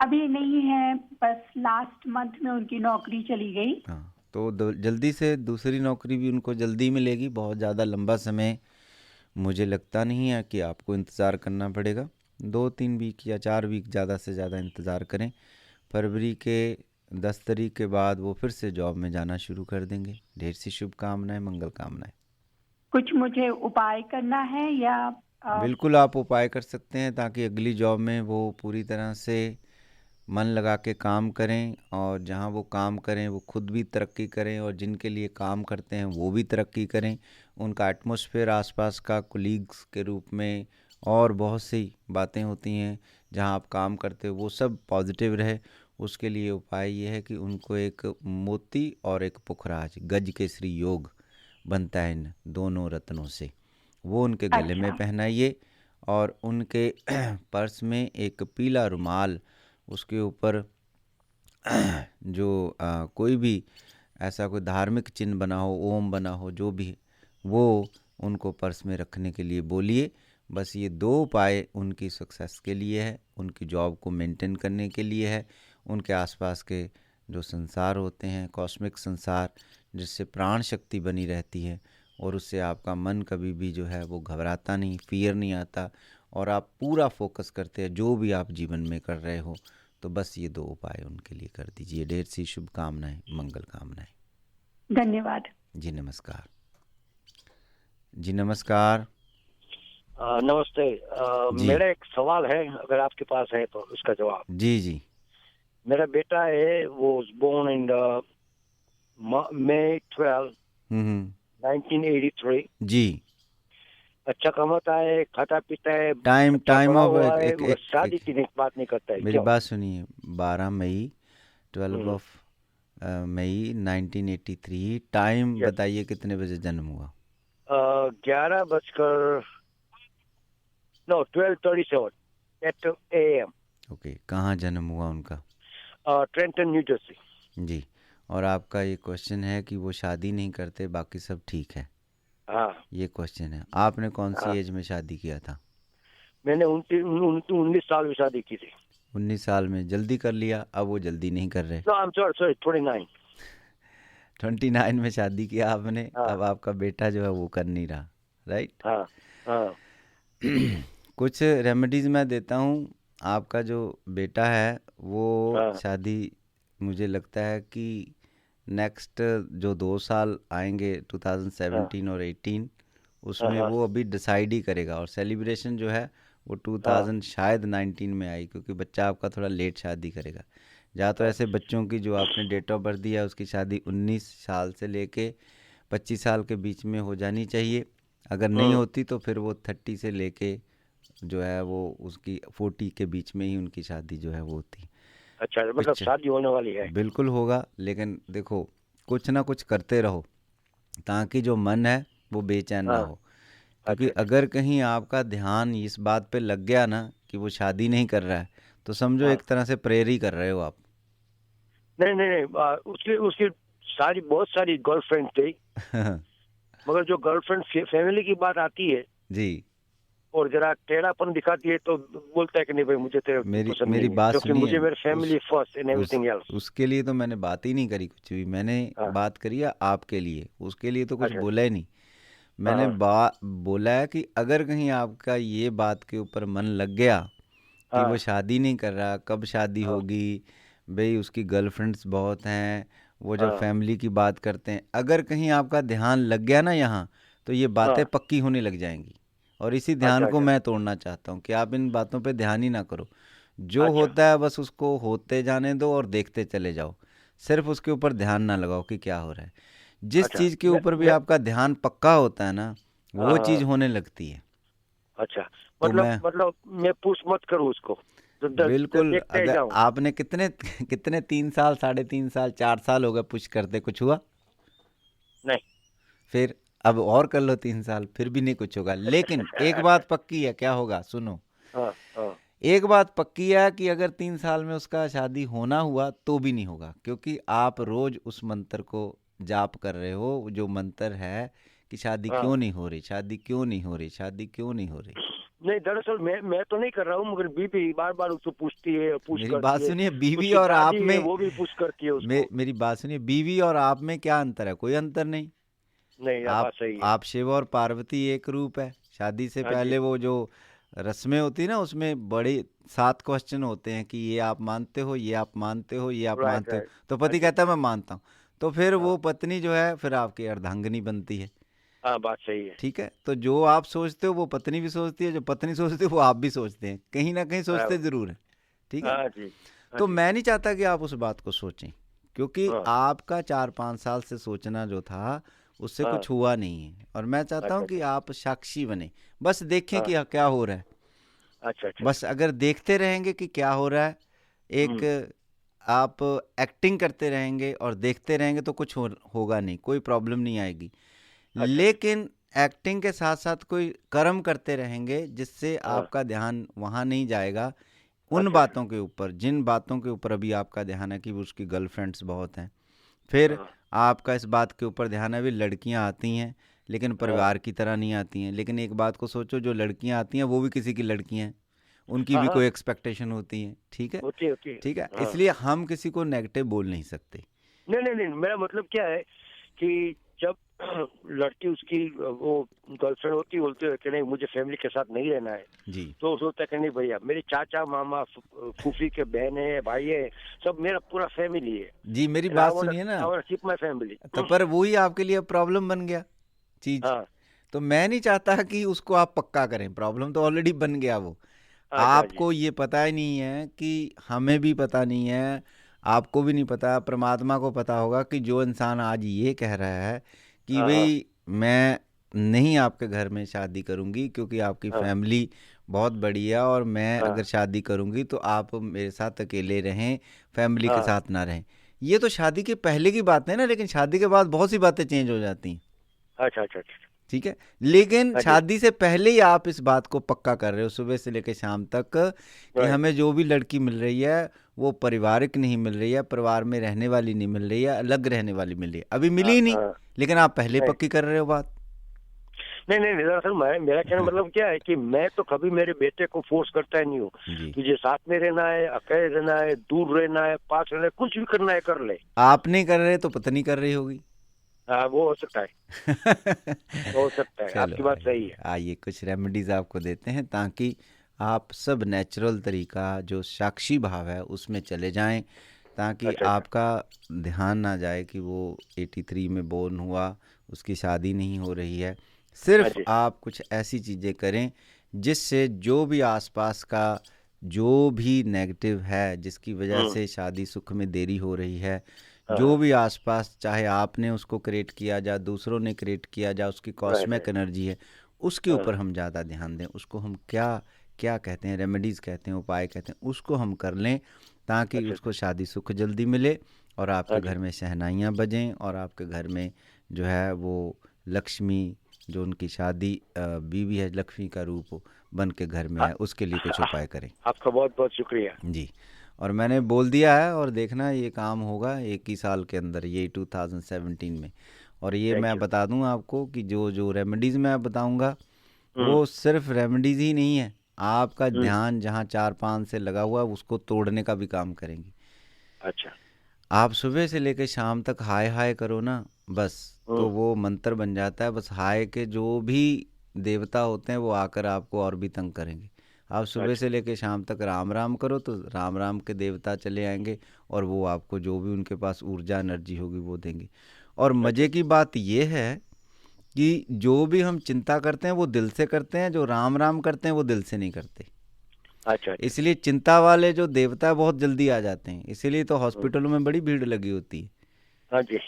अभी नहीं है, बस लास्ट मंथ में उनकी नौकरी चली गई। हाँ, तो जल्दी से दूसरी नौकरी भी उनको जल्दी मिलेगी। बहुत ज़्यादा लंबा समय मुझे लगता नहीं है कि आपको इंतज़ार करना पड़ेगा। 2-3 वीक या 4 वीक ज़्यादा से ज़्यादा इंतज़ार करें। फरवरी के 10 तारीख के बाद वो फिर से जॉब में जाना शुरू कर देंगे। ढेर सी शुभकामनाएं, मंगल कामनाएं। कुछ मुझे उपाय करना है या बिल्कुल आप उपाय कर सकते हैं ताकि अगली जॉब में वो पूरी तरह से मन लगा के काम करें और जहां वो काम करें वो खुद भी तरक्की करें और जिनके लिए काम करते हैं वो भी तरक्की करें। उनका एटमॉस्फेयर आसपास का कोलीग्स के रूप में और बहुत सी बातें होती हैं जहां आप काम करते हो वो सब पॉजिटिव रहे। उसके लिए उपाय ये है कि उनको एक मोती और एक पुखराज गज केसरी योग बनता है इन दोनों रत्नों से, वो उनके गले में पहनाइए और उनके पर्स में एक पीला रुमाल, उसके ऊपर जो कोई भी ऐसा कोई धार्मिक चिन्ह बना हो, ओम बना हो, जो भी, वो उनको पर्स में रखने के लिए बोलिए। बस ये 2 उपाय उनकी सक्सेस के लिए है, उनकी जॉब को मेंटेन करने के लिए है। उनके आसपास के जो संसार होते हैं, कॉस्मिक संसार, जिससे प्राण शक्ति बनी रहती है और उससे आपका मन कभी भी जो है वो घबराता नहीं, फियर नहीं आता और आप पूरा फोकस करते हैं जो भी आप जीवन में कर रहे हो। तो बस ये 2 उपाय उनके लिए कर दीजिए। ढेर सी शुभकामनाएं, मंगल कामनाएं। धन्यवाद जी नमस्कार। जी नमस्कार। नमस्ते। मेरा एक सवाल है, अगर आपके पास है तो उसका जवाब। जी। मेरा बेटा है, वो बोर्न इन May 12, 1983। जी। अच्छा कमाता है, खाता पीता है, टाइम ऑफ शादी की बात नहीं करता है। मेरी बात सुनिए। 12 मई 1983। टाइम बताइए कितने बजे जन्म हुआ? 12:37 AM। ओके, कहाँ जन्म हुआ उनका? Trenton, New Jersey. जी। और आपका ये क्वेश्चन है कि वो शादी नहीं करते, बाकी सब ठीक है। हाँ, ये क्वेश्चन है। आपने कौन सी एज में शादी किया था? मैंने 19 साल में शादी की थी। 19 साल में जल्दी कर लिया, अब वो जल्दी नहीं कर रहे। No, I'm sorry, 29। 29 में शादी किया आपने। अब आपका बेटा जो है वो कर नहीं रहा, राइट? हाँ। कुछ रेमेडीज मैं देता हूँ। आपका जो बेटा है वो शादी, मुझे लगता है कि नेक्स्ट जो 2 साल आएंगे 2017 और 18, उसमें वो अभी डिसाइड ही करेगा। और सेलिब्रेशन जो है वो 2000 शायद 19 में आई, क्योंकि बच्चा आपका थोड़ा लेट शादी करेगा। या तो ऐसे बच्चों की जो आपने डेट ऑफ बर्थ दिया उसकी शादी 19 साल से लेके 25 साल के बीच में हो जानी चाहिए। अगर नहीं होती तो फिर वो 30 से लेके जो है वो उसकी 40 के बीच में ही उनकी शादी जो है वो होती। अच्छा, मतलब शादी होने वाली है? बिल्कुल होगा, लेकिन देखो कुछ ना कुछ करते रहो ताकि जो मन है वो बेचैन ना हो। क्योंकि अगर कहीं आपका ध्यान इस बात पे लग गया ना कि वो शादी नहीं कर रहा है, तो समझो एक तरह से प्रेयर ही कर रहे हो आप। नहीं, उसकी बहुत सारी गर्लफ्रेंड थी मगर जो गर्लफ्रेंड फैमिली की बात आती है जी, और जरा टेढ़ापन दिखाती है तो बोलता है कि नहीं भाई मुझे तेरे पसंद मेरी नहीं, बात क्योंकि सुनिए। मुझे मेरी family first and everything else. उसके लिए तो मैंने बात ही नहीं करी कुछ भी। मैंने बात करी है आपके लिए, उसके लिए तो कुछ बोला ही नहीं। मैंने बोला है कि अगर कहीं आपका ये बात के ऊपर मन लग गया कि वो शादी नहीं कर रहा, कब शादी होगी, भाई उसकी गर्लफ्रेंड्स बहुत हैं, वो जब फैमिली की बात करते हैं, अगर कहीं आपका ध्यान लग गया ना यहाँ, तो ये बातें पक्की होने लग जाएंगी। और इसी ध्यान को मैं तोड़ना चाहता हूँ कि आप इन बातों पे ध्यान ही ना करो। जो होता है बस उसको होते जाने दो और देखते चले जाओ। सिर्फ उसके ऊपर ध्यान ना लगाओ कि क्या हो रहा है। जिस चीज के ऊपर भी आपका ध्यान पक्का होता है ना, वो चीज होने लगती है। अच्छा, मतलब मैं पुश मत करूँ उसको? बिल्कुल। अगर आपने कितने 3 साल, 3.5 साल, 4 साल हो गए पुश करते, कुछ हुआ नहीं? फिर अब और कर लो 3 साल, फिर भी नहीं कुछ होगा। लेकिन एक बात पक्की है, क्या होगा सुनो। एक बात पक्की है कि अगर 3 साल में उसका शादी होना हुआ तो भी नहीं होगा, क्योंकि आप रोज उस मंत्र को जाप कर रहे हो, जो मंत्र है कि शादी क्यों नहीं हो रही, शादी क्यों नहीं हो रही, शादी क्यों नहीं हो रही। नहीं, दरअसल मैं तो नहीं कर रहा हूँ, मगर बीबी बार बार उसको पूछती है, मेरी बात सुनिए, बीवी और आप में वो भी पूछ करती है उसको। मेरी बात सुनिए, बीवी और आप में क्या अंतर है? कोई अंतर नहीं। आप शिव और पार्वती एक रूप है। शादी से पहले वो जो रस्में होती है ना, उसमें बड़े 7 क्वेश्चन होते हैं कि ये आप मानते हो, ये आप मानते हो, ये आप मानते हो। तो पति कहता है मैं मानता हूँ, तो फिर वो पत्नी जो है फिर आपकी अर्धांगिनी बनती है। बात सही है। ठीक है, तो जो आप सोचते हो वो पत्नी भी सोचती है, जो पत्नी सोचती है वो आप भी सोचते हैं, कहीं ना कहीं सोचते जरूर है। ठीक है, तो मैं नहीं चाहता कि आप उस बात को सोचें, क्योंकि आपका 4-5 साल से सोचना जो था उससे कुछ हुआ नहीं है। और मैं चाहता हूँ कि आप साक्षी बने, बस देखें कि क्या हो रहा है। अच्छा। बस अगर देखते रहेंगे कि क्या हो रहा है, एक आप एक्टिंग करते रहेंगे और देखते रहेंगे तो कुछ होगा नहीं, कोई प्रॉब्लम नहीं आएगी। लेकिन एक्टिंग के साथ साथ कोई कर्म करते रहेंगे जिससे आपका ध्यान वहाँ नहीं जाएगा उन बातों के ऊपर, जिन बातों के ऊपर अभी आपका ध्यान है कि उसकी गर्लफ्रेंड्स बहुत हैं। फिर आपका इस बात के ऊपर ध्यान है भी लड़कियां आती हैं लेकिन परिवार की तरह नहीं आती हैं। लेकिन एक बात को सोचो, जो लड़कियां आती हैं वो भी किसी की लड़कियां हैं, उनकी भी कोई एक्सपेक्टेशन होती है। ठीक है, ठीक है, इसलिए हम किसी को नेगेटिव बोल नहीं सकते। नहीं, मेरा मतलब क्या है कि जब लड़की उसकी वो गर्लफ्रेंड होती बोलते है कि नहीं मुझे फैमिली के साथ नहीं रहना है जी, तो सोचता है कि नहीं भैया मेरे चाचा मामा फूफी के बहन है, भाई है, सब मेरा पूरा फैमिली है जी। मेरी बात सुनिए ना, कीप माय फैमिली। तो पर वही आपके लिए प्रॉब्लम बन गया चीज। तो मैं नहीं चाहता कि उसको आप पक्का करें, प्रॉब्लम तो ऑलरेडी बन गया वो। आपको ये पता ही नहीं है कि हमें भी पता नहीं है, आपको भी नहीं पता, परमात्मा को पता होगा कि जो इंसान आज ये कह रहा है कि भाई मैं नहीं आपके घर में शादी करूंगी क्योंकि आपकी फैमिली बहुत बड़ी है और मैं अगर शादी करूंगी तो आप मेरे साथ अकेले रहें, फैमिली के साथ ना रहें। ये तो शादी के पहले की बात है ना, लेकिन शादी के बाद बहुत सी बातें चेंज हो जाती हैं। अच्छा, ठीक है, लेकिन शादी से पहले ही आप इस बात को पक्का कर रहे हो सुबह से लेकर शाम तक कि हमें जो भी लड़की मिल रही है वो पारिवारिक नहीं मिल रही है, परिवार में रहने वाली नहीं मिल रही है, अलग रहने वाली मिल रही है। अभी मिली नहीं, लेकिन आप पहले पक्की कर रहे हो बात। नहीं, दरअसल मेरा कहना मतलब क्या है कि मैं तो कभी मेरे बेटे को फोर्स करता ही नहीं हूँ। तुझे साथ में रहना है, अकेले रहना है, दूर रहना है, पास रहना है, कुछ भी करना है कर ले। आप नहीं कर रहे तो पत्नी कर रही होगी। वो हो सकता है हो सकता है, आपकी बात सही है। आइए कुछ रेमेडीज आपको देते हैं ताकि आप सब नेचुरल तरीका जो साक्षी भाव है उसमें चले जाएं, ताकि आपका ध्यान ना जाए कि वो 83 में बोर्न हुआ, उसकी शादी नहीं हो रही है। सिर्फ आप कुछ ऐसी चीज़ें करें जिससे जो भी आसपास का जो भी नेगेटिव है, जिसकी वजह से शादी सुख में देरी हो रही है, जो भी आसपास, चाहे आपने उसको क्रिएट किया जा, दूसरों ने क्रिएट किया जा, उसकी कॉस्मिक एनर्जी है, उसके ऊपर हम ज़्यादा ध्यान दें। उसको हम क्या क्या कहते हैं, रेमेडीज़ कहते हैं, उपाय कहते हैं, उसको हम कर लें ताकि उसको शादी सुख जल्दी मिले और आपके घर में शहनाइयाँ बजें और आपके घर में जो है वो लक्ष्मी, जो उनकी शादी बीवी है, लक्ष्मी का रूप बन के घर में है, उसके लिए कुछ उपाय करें। आपका बहुत बहुत शुक्रिया जी। और मैंने बोल दिया है और देखना ये काम होगा 1 ही साल के अंदर, ये 2017 में। और ये मैं बता दूं आपको कि जो जो रेमेडीज़ मैं बताऊंगा वो सिर्फ रेमेडीज़ ही नहीं है, आपका ध्यान जहाँ 4-5 से लगा हुआ उसको तोड़ने का भी काम करेंगी। अच्छा। आप सुबह से लेकर शाम तक हाय हाय करो ना, बस तो वो मंत्र बन जाता है। बस हाय के जो भी देवता होते हैं वो आकर आपको और भी तंग करेंगे। आप सुबह से लेकर शाम तक राम राम करो तो राम राम के देवता चले आएंगे और वो आपको जो भी उनके पास ऊर्जा एनर्जी होगी वो देंगे। और मज़े की बात ये है कि जो भी हम चिंता करते हैं वो दिल से करते हैं, जो राम राम करते हैं वो दिल से नहीं करते। अच्छा। इसलिए चिंता वाले जो देवता बहुत जल्दी आ जाते हैं, इसीलिए तो हॉस्पिटलों में बड़ी भीड़ लगी होती है। हाँ जी।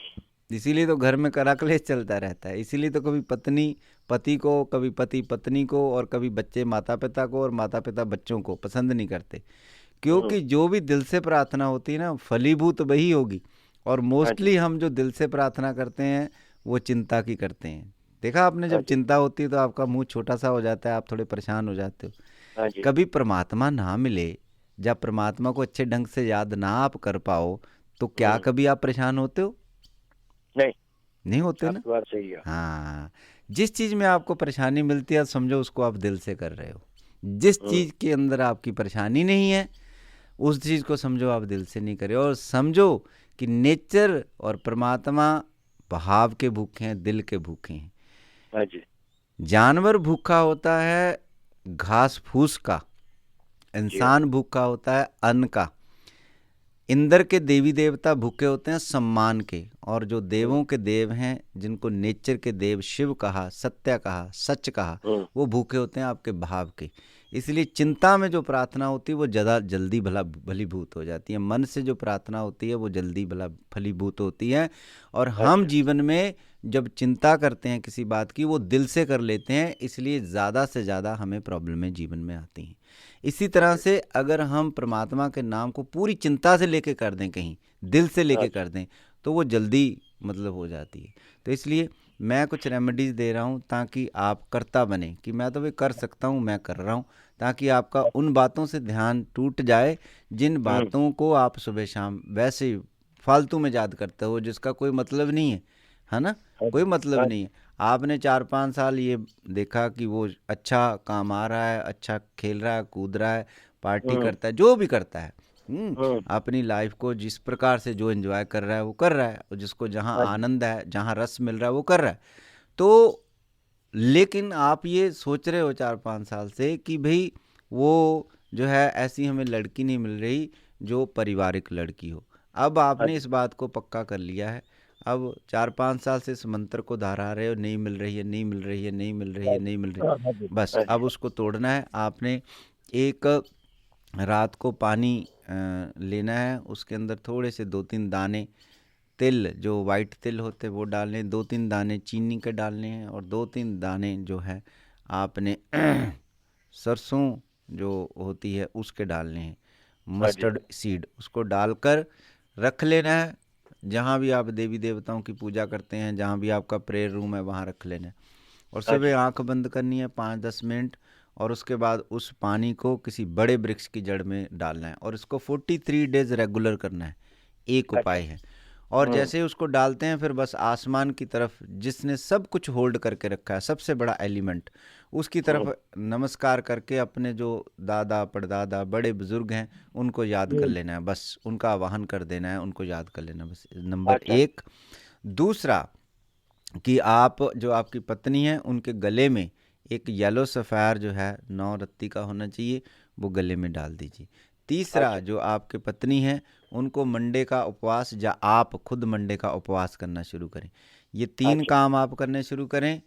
इसीलिए तो घर में कराकलेश चलता रहता है। इसीलिए तो कभी पत्नी पति को, कभी पति पत्नी को, और कभी बच्चे माता पिता को, और माता पिता बच्चों को पसंद नहीं करते, क्योंकि जो भी दिल से प्रार्थना होती है ना, फलीभूत वही होगी। और मोस्टली हम जो दिल से प्रार्थना करते हैं वो चिंता की करते हैं। देखा आपने, जब चिंता होती है तो आपका मुंह छोटा सा हो जाता है, आप थोड़े परेशान हो जाते हो। कभी परमात्मा ना मिले, जब परमात्मा को अच्छे ढंग से याद ना आप कर पाओ, तो क्या कभी आप परेशान होते हो? नहीं होते ना। बात सही है। हाँ, जिस चीज में आपको परेशानी मिलती है समझो उसको आप दिल से कर रहे हो। जिस चीज के अंदर आपकी परेशानी नहीं है उस चीज को समझो आप दिल से नहीं कर रहे हो। और समझो कि नेचर और परमात्मा भाव के भूखे हैं, दिल के भूखे हैं। हाँ जी। जानवर भूखा होता है घास फूस का, इंसान भूखा होता है अन्न का। इंद्र के देवी देवता भूखे होते हैं सम्मान के, और जो देवों के देव हैं, जिनको नेचर के देव शिव कहा, सत्य कहा, सच कहा, वो भूखे होते हैं आपके भाव के। इसलिए चिंता में जो प्रार्थना होती है वो ज़्यादा जल्दी फलीभूत हो जाती है। मन से जो प्रार्थना होती है वो जल्दी फलीभूत होती है। और हम जीवन में जब चिंता करते हैं किसी बात की, वो दिल से कर लेते हैं, इसलिए ज़्यादा से ज़्यादा हमें प्रॉब्लमें जीवन में आती हैं। इसी तरह से अगर हम परमात्मा के नाम को पूरी चिंता से लेके कर दें, कहीं दिल से लेके कर दें, तो वो जल्दी हो जाती है। तो इसलिए मैं कुछ रेमेडीज़ दे रहा हूँ ताकि आप करता बने, कि मैं तो भी कर सकता हूँ, मैं कर रहा हूँ, ताकि आपका उन बातों से ध्यान टूट जाए जिन बातों को आप सुबह शाम वैसे फालतू में याद करते हो, जिसका कोई मतलब नहीं है ना, कोई मतलब नहीं है। आपने 4-5 साल ये देखा कि वो अच्छा काम आ रहा है, अच्छा खेल रहा है, कूद रहा है, पार्टी करता है, जो भी करता है, अपनी लाइफ को जिस प्रकार से जो एंजॉय कर रहा है वो कर रहा है, और जिसको जहाँ आनंद है, जहाँ रस मिल रहा है वो कर रहा है। तो लेकिन आप ये सोच रहे हो 4-5 साल से कि भाई वो जो है ऐसी हमें लड़की नहीं मिल रही जो पारिवारिक लड़की हो। अब आपने इस बात को पक्का कर लिया है। अब 4-5 साल से इस मंत्र को दोहरा रहे हो, नहीं मिल रही है, नहीं मिल रही है, नहीं मिल रही है, नहीं मिल रही है। बस अब उसको तोड़ना है। आपने एक रात को पानी लेना है, उसके अंदर थोड़े से 2-3 दाने तिल, जो वाइट तिल होते वो डालने, 2-3 दाने चीनी के डालने हैं, और 2-3 दाने जो है आपने सरसों जो होती है उसके डालने हैं, मस्टर्ड सीड, उसको डालकर रख लेना है। जहाँ भी आप देवी देवताओं की पूजा करते हैं, जहाँ भी आपका प्रेयर रूम है, वहाँ रख लेना है। और सुबह आंख बंद करनी है 5-10 मिनट, और उसके बाद उस पानी को किसी बड़े वृक्ष की जड़ में डालना है, और इसको 43 डेज रेगुलर करना है। एक उपाय है। और जैसे ही उसको डालते हैं, फिर बस आसमान की तरफ, जिसने सब कुछ होल्ड करके रखा है, सबसे बड़ा एलिमेंट, उसकी तरफ नमस्कार करके अपने जो दादा परदादा बड़े बुजुर्ग हैं उनको याद कर लेना है। बस उनका आवाहन कर देना है, उनको याद कर लेना, बस नंबर 1। दूसरा कि आप जो आपकी पत्नी है उनके गले में एक येलो सफ़ायर जो है 9 रत्ती का होना चाहिए, वो गले में डाल दीजिए। तीसरा, जो आपके पत्नी है उनको मंडे का उपवास, या आप खुद मंडे का उपवास करना शुरू करें। ये 3 काम आप करने शुरू करें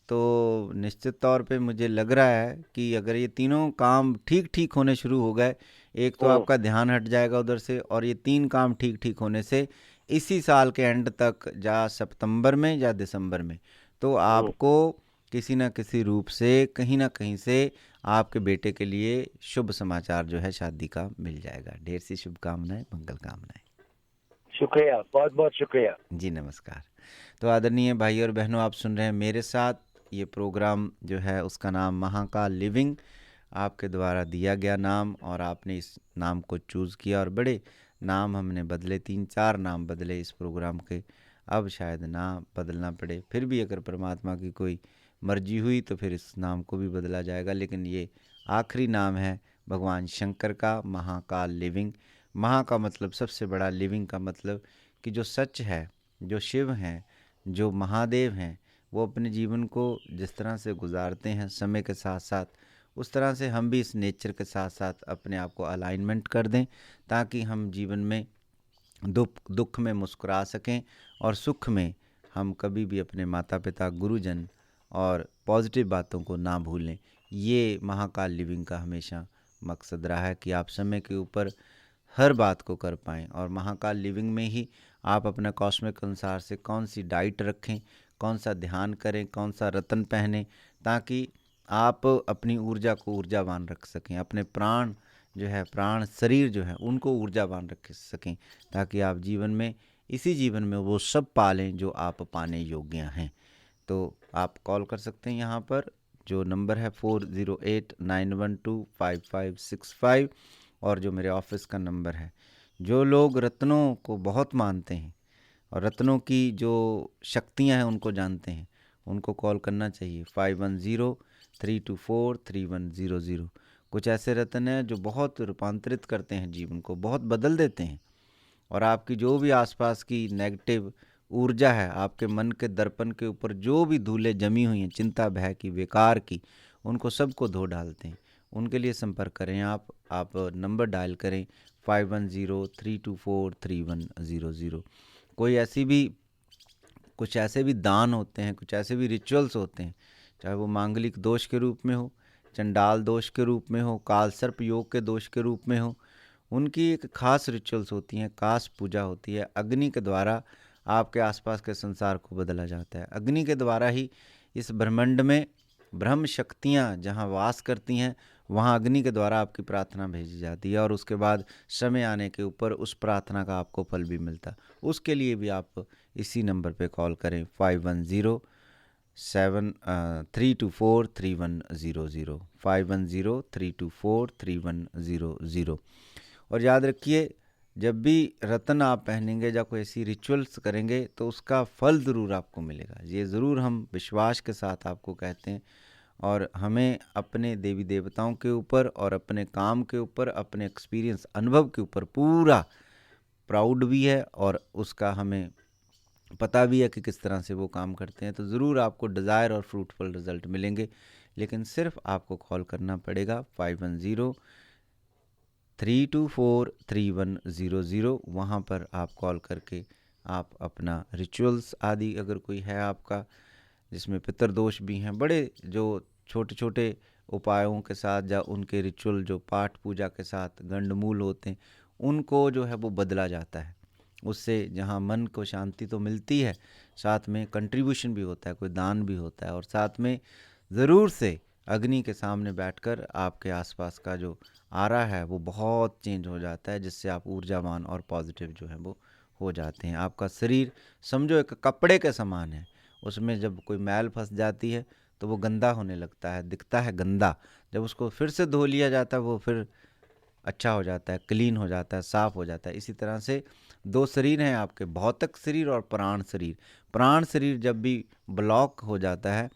तो निश्चित तौर पे मुझे लग रहा है कि अगर ये तीनों काम ठीक ठीक होने शुरू हो गए, एक तो आपका ध्यान हट जाएगा उधर से, और ये 3 काम ठीक ठीक होने से इसी साल के एंड तक, या सितंबर में या दिसंबर में, तो आपको किसी न किसी रूप से कहीं ना कहीं से आपके बेटे के लिए शुभ समाचार जो है शादी का मिल जाएगा। ढेर सी शुभकामनाएं, मंगल कामनाएं। शुक्रिया, बहुत बहुत शुक्रिया जी नमस्कार। तो आदरणीय भाई और बहनों, आप सुन रहे हैं मेरे साथ ये प्रोग्राम जो है उसका नाम महाकाल लिविंग, आपके द्वारा दिया गया नाम, और आपने इस नाम को चूज़ किया, और बड़े नाम हमने बदले, 3-4 नाम बदले इस प्रोग्राम के, अब शायद ना बदलना पड़े, फिर भी अगर परमात्मा की कोई मर्जी हुई तो फिर इस नाम को भी बदला जाएगा, लेकिन ये आखिरी नाम है भगवान शंकर का, महाकाल लिविंग। महा का मतलब सबसे बड़ा, लिविंग का मतलब कि जो सच है, जो शिव हैं, जो महादेव हैं, वो अपने जीवन को जिस तरह से गुजारते हैं समय के साथ साथ, उस तरह से हम भी इस नेचर के साथ साथ अपने आप को अलाइनमेंट कर दें, ताकि हम जीवन में दुख में मुस्कुरा सकें, और सुख में हम कभी भी अपने माता पिता, गुरुजन और पॉजिटिव बातों को ना भूलें। ये महाकाल लिविंग का हमेशा मकसद रहा है कि आप समय के ऊपर हर बात को कर पाएँ, और महाकाल लिविंग में ही आप अपना कॉस्मिक अनुसार से कौन सी डाइट रखें, कौन सा ध्यान करें, कौन सा रत्न पहने, ताकि आप अपनी ऊर्जा को ऊर्जावान रख सकें, अपने प्राण जो है, प्राण शरीर जो है, उनको ऊर्जावान रख सकें, ताकि आप जीवन में, इसी जीवन में वो सब पालें जो आप पाने योग्य हैं। तो आप कॉल कर सकते हैं यहाँ पर, जो नंबर है 4089125565, और जो मेरे ऑफिस का नंबर है। जो लोग रत्नों को बहुत मानते हैं और रत्नों की जो शक्तियाँ हैं उनको जानते हैं, उनको कॉल करना चाहिए 5103243100। कुछ ऐसे रत्न हैं जो बहुत रूपांतरित करते हैं जीवन को, बहुत बदल देते हैं, और आपकी जो भी आसपास की नेगेटिव ऊर्जा है, आपके मन के दर्पण के ऊपर जो भी धूलें जमी हुई हैं, चिंता, भय की, बेकार की, उनको सबको धो डालते हैं। उनके लिए संपर्क करें आप नंबर डायल करें 5103243100। कुछ ऐसे भी दान होते हैं, कुछ ऐसे भी रिचुअल्स होते हैं, चाहे वो मांगलिक दोष के रूप में हो, चंडाल दोष के रूप में हो, काल सर्प योग के दोष के रूप में हो, उनकी एक खास रिचुअल्स होती हैं, खास पूजा होती है। अग्नि के द्वारा आपके आसपास के संसार को बदला जाता है। अग्नि के द्वारा ही इस ब्रह्मांड में ब्रह्म शक्तियाँ जहाँ वास करती हैं, वहाँ अग्नि के द्वारा आपकी प्रार्थना भेजी जाती है, और उसके बाद समय आने के ऊपर उस प्रार्थना का आपको फल भी मिलता है। उसके लिए भी आप इसी नंबर पे कॉल करें 5103243100 5103243100। और याद रखिए, जब भी रत्न आप पहनेंगे या कोई ऐसी रिचुअल्स करेंगे तो उसका फल ज़रूर आपको मिलेगा। ये ज़रूर हम विश्वास के साथ आपको कहते हैं, और हमें अपने देवी देवताओं के ऊपर और अपने काम के ऊपर, अपने एक्सपीरियंस, अनुभव के ऊपर पूरा प्राउड भी है, और उसका हमें पता भी है कि किस तरह से वो काम करते हैं। तो ज़रूर आपको डिज़ायर और फ्रूटफुल रिज़ल्ट मिलेंगे, लेकिन सिर्फ आपको कॉल करना पड़ेगा 5103243100। वहाँ पर आप कॉल करके आप अपना रिचुअल्स आदि, अगर कोई है आपका जिसमें पितृदोष भी हैं, बड़े जो छोटे छोटे उपायों के साथ या उनके रिचुअल जो पाठ पूजा के साथ गंडमूल होते हैं, उनको जो है वो बदला जाता है। उससे जहाँ मन को शांति तो मिलती है, साथ में कंट्रीब्यूशन भी होता है, कोई दान भी होता है, और साथ में ज़रूर से अग्नि के सामने बैठकर आपके आसपास का जो आरा है वो बहुत चेंज हो जाता है, जिससे आप ऊर्जावान और पॉजिटिव जो है वो हो जाते हैं। आपका शरीर समझो एक कपड़े के समान है, उसमें जब कोई मैल फंस जाती है तो वो गंदा होने लगता है, दिखता है गंदा, जब उसको फिर से धो लिया जाता है वो फिर अच्छा हो जाता है, क्लीन हो जाता है, साफ़ हो जाता है। इसी तरह से 2 शरीर हैं आपके, भौतिक शरीर और प्राण शरीर। प्राण शरीर जब भी ब्लॉक हो जाता है,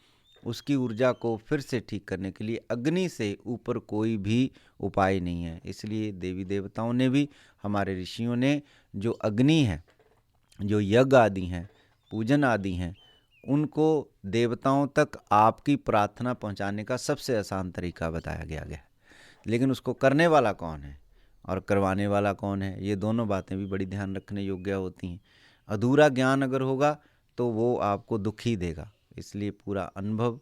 उसकी ऊर्जा को फिर से ठीक करने के लिए अग्नि से ऊपर कोई भी उपाय नहीं है। इसलिए देवी देवताओं ने भी, हमारे ऋषियों ने, जो अग्नि है, जो यज्ञ आदि हैं, पूजन आदि हैं, उनको देवताओं तक आपकी प्रार्थना पहुंचाने का सबसे आसान तरीका बताया गया है। लेकिन उसको करने वाला कौन है और करवाने वाला कौन है, ये दोनों बातें भी बड़ी ध्यान रखने योग्य होती हैं। अधूरा ज्ञान अगर होगा तो वो आपको दुख ही देगा। इसलिए पूरा अनुभव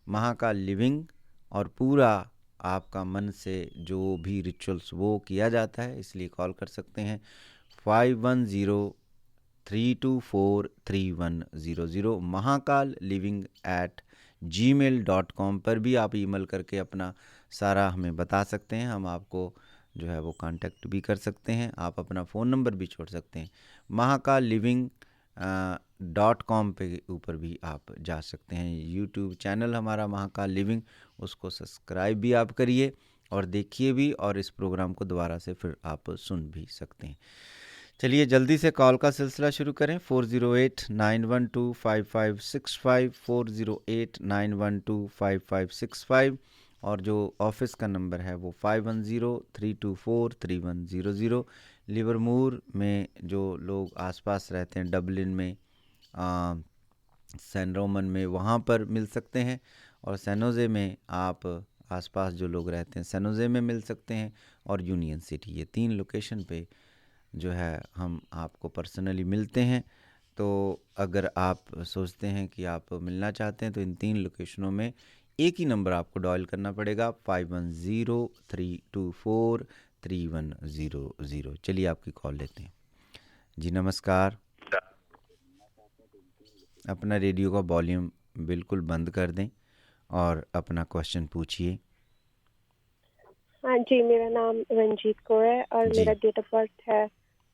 महाकाल लिविंग और पूरा आपका मन से जो भी रिचुअल्स वो किया जाता है, इसलिए कॉल कर सकते हैं 5103243100 mahakalliving@gmail.com पर भी आप ईमेल करके अपना सारा हमें बता सकते हैं। हम आपको जो है वो कांटेक्ट भी कर सकते हैं। आप अपना फ़ोन नंबर भी छोड़ सकते हैं। mahakallliving.com पे ऊपर भी आप जा सकते हैं। यूट्यूब चैनल हमारा महाकाल लिविंग, उसको सब्सक्राइब भी आप करिए और देखिए भी, और इस प्रोग्राम को दोबारा से फिर आप सुन भी सकते हैं। चलिए जल्दी से कॉल का सिलसिला शुरू करें। 408-912-5565 408-912-5565 और जो ऑफिस का नंबर है वो 5103243100। लिवरमूर में जो लोग आसपास रहते हैं, डबलिन में, सैन रोमन में, वहाँ पर मिल सकते हैं। और सैनोजे में आप आसपास जो लोग रहते हैं सैनोजे में मिल सकते हैं, और यूनियन सिटी, ये 3 लोकेशन पे जो है हम आपको पर्सनली मिलते हैं। तो अगर आप सोचते हैं कि आप मिलना चाहते हैं तो इन 3 लोकेशनों में एक ही नंबर आपको डायल करना पड़ेगा, 5103243100। चलिए आपकी कॉल लेते हैं। जी नमस्कार। अपना रेडियो का वॉल्यूम बिल्कुल बंद कर दें और अपना क्वेश्चन पूछिए। हाँ जी, मेरा नाम रंजीत कौर है और मेरा डेट ऑफ बर्थ है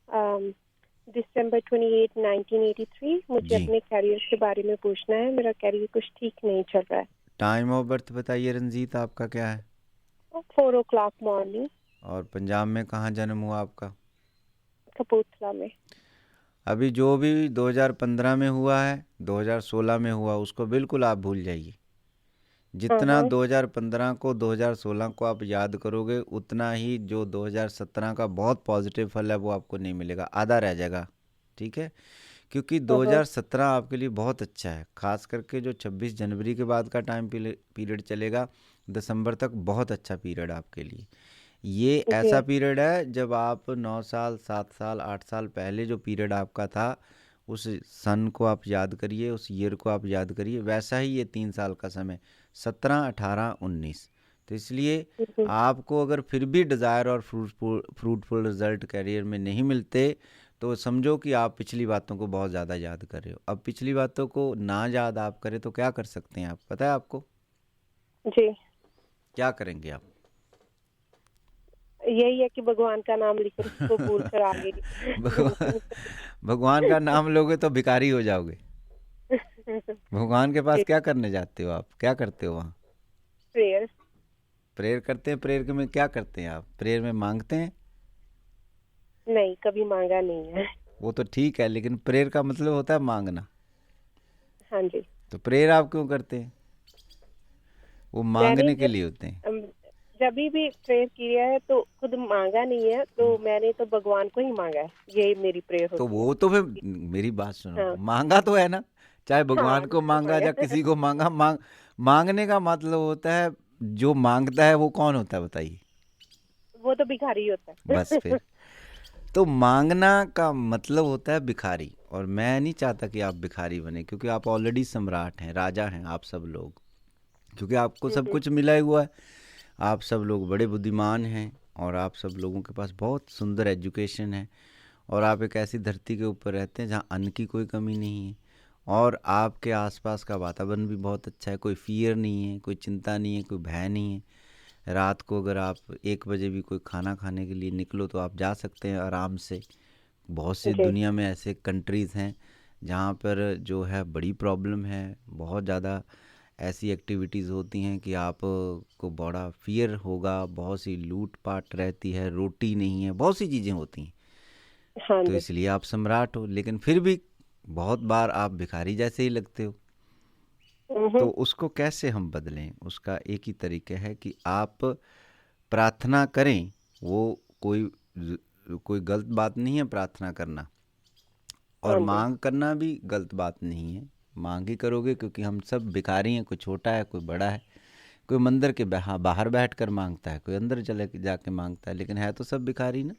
दिसंबर 28, 1983। मुझे अपने कैरियर के बारे में पूछना है। मेरा कैरियर कुछ ठीक नहीं चल रहा है। टाइम ऑफ बर्थ बताइए रंजीत, आपका क्या है? 4 o'clock मॉर्निंग। और पंजाब में कहाँ जन्म हुआ आपका? कपूरथला में। अभी जो भी 2015 में हुआ है, 2016 में हुआ, उसको बिल्कुल आप भूल जाइए। जितना 2015 को 2016 को आप याद करोगे, उतना ही जो 2017 का बहुत पॉजिटिव फल है वो आपको नहीं मिलेगा, आधा रह जाएगा। ठीक है, क्योंकि 2017 आपके लिए बहुत अच्छा है। खास करके जो 26 जनवरी के बाद का टाइम पीरियड चलेगा दिसंबर तक, बहुत अच्छा पीरियड आपके लिए। ये ऐसा पीरियड है जब आप 9 साल 7 साल 8 साल पहले जो पीरियड आपका था, उस सन को आप याद करिए, उस ईयर को आप याद करिए, वैसा ही ये 3 साल का समय 17, 18, 19। तो इसलिए आपको अगर फिर भी डिज़ायर और फ्रूटफुल रिजल्ट कैरियर में नहीं मिलते तो समझो कि आप पिछली बातों को बहुत ज़्यादा याद कर रहे हो। अब पिछली बातों को ना याद आप करें तो क्या कर सकते हैं आप, पता है आपको? जी। क्या करेंगे आप? यही है कि भगवान का नाम लेकर उसको भूल कर आगे भगवान का नाम लोगे तो भिखारी हो जाओगे। भगवान के पास क्या करने जाते हो आप, क्या करते हो वहाँ? प्रेयर करते हैं। प्रेयर में क्या करते हैं आप? प्रेयर में मांगते हैं? नहीं, कभी मांगा नहीं है। वो तो ठीक है, लेकिन प्रेयर का मतलब होता है मांगना। हाँ जी। तो प्रेयर आप क्यों करते हैं? वो मांगने के लिए होते हैं। जब भी प्रेयर किया है तो खुद मांगा नहीं है, तो मैंने तो भगवान को ही मांगा है। यही मेरी प्रेयर होती है। तो वो तो फिर मेरी बात सुनो। हाँ। मांगा तो है ना, चाहे भगवान को मांगा या किसी को मांगा। मांगने का मतलब होता है, जो मांगता है वो कौन होता है बताइए? वो तो भिखारी होता है। बस फिर तो मांगना का मतलब होता है भिखारी। और मैं नहीं चाहता कि आप भिखारी बने, क्योंकि आप ऑलरेडी सम्राट हैं, राजा हैं आप सब लोग, क्योंकि आपको सब कुछ मिला हुआ है। आप सब लोग बड़े बुद्धिमान हैं और आप सब लोगों के पास बहुत सुंदर एजुकेशन है, और आप एक ऐसी धरती के ऊपर रहते हैं जहाँ अन्न की कोई कमी नहीं है, और आपके आसपास का वातावरण भी बहुत अच्छा है। कोई फियर नहीं है, कोई चिंता नहीं है, कोई भय नहीं है। रात को अगर आप 1 बजे भी कोई खाना खाने के लिए निकलो तो आप जा सकते हैं आराम से। बहुत सी दुनिया में ऐसे कंट्रीज़ हैं जहाँ पर जो है बड़ी प्रॉब्लम है, बहुत ज़्यादा ऐसी एक्टिविटीज़ होती हैं कि आप को बड़ा फियर होगा, बहुत सी लूट पाट रहती है, रोटी नहीं है, बहुत सी चीज़ें होती हैं। हाँ, तो इसलिए आप सम्राट हो, लेकिन फिर भी बहुत बार आप भिखारी जैसे ही लगते हो। तो उसको कैसे हम बदलें? उसका एक ही तरीका है कि आप प्रार्थना करें। वो कोई गलत बात नहीं है प्रार्थना करना, और मांग करना भी गलत बात नहीं है। मांग ही करोगे, क्योंकि हम सब भिखारी हैं, कोई छोटा है कोई बड़ा है, कोई मंदिर के बाहर बैठकर मांगता है, कोई अंदर चले जाके मांगता है, लेकिन है तो सब भिखारी ना।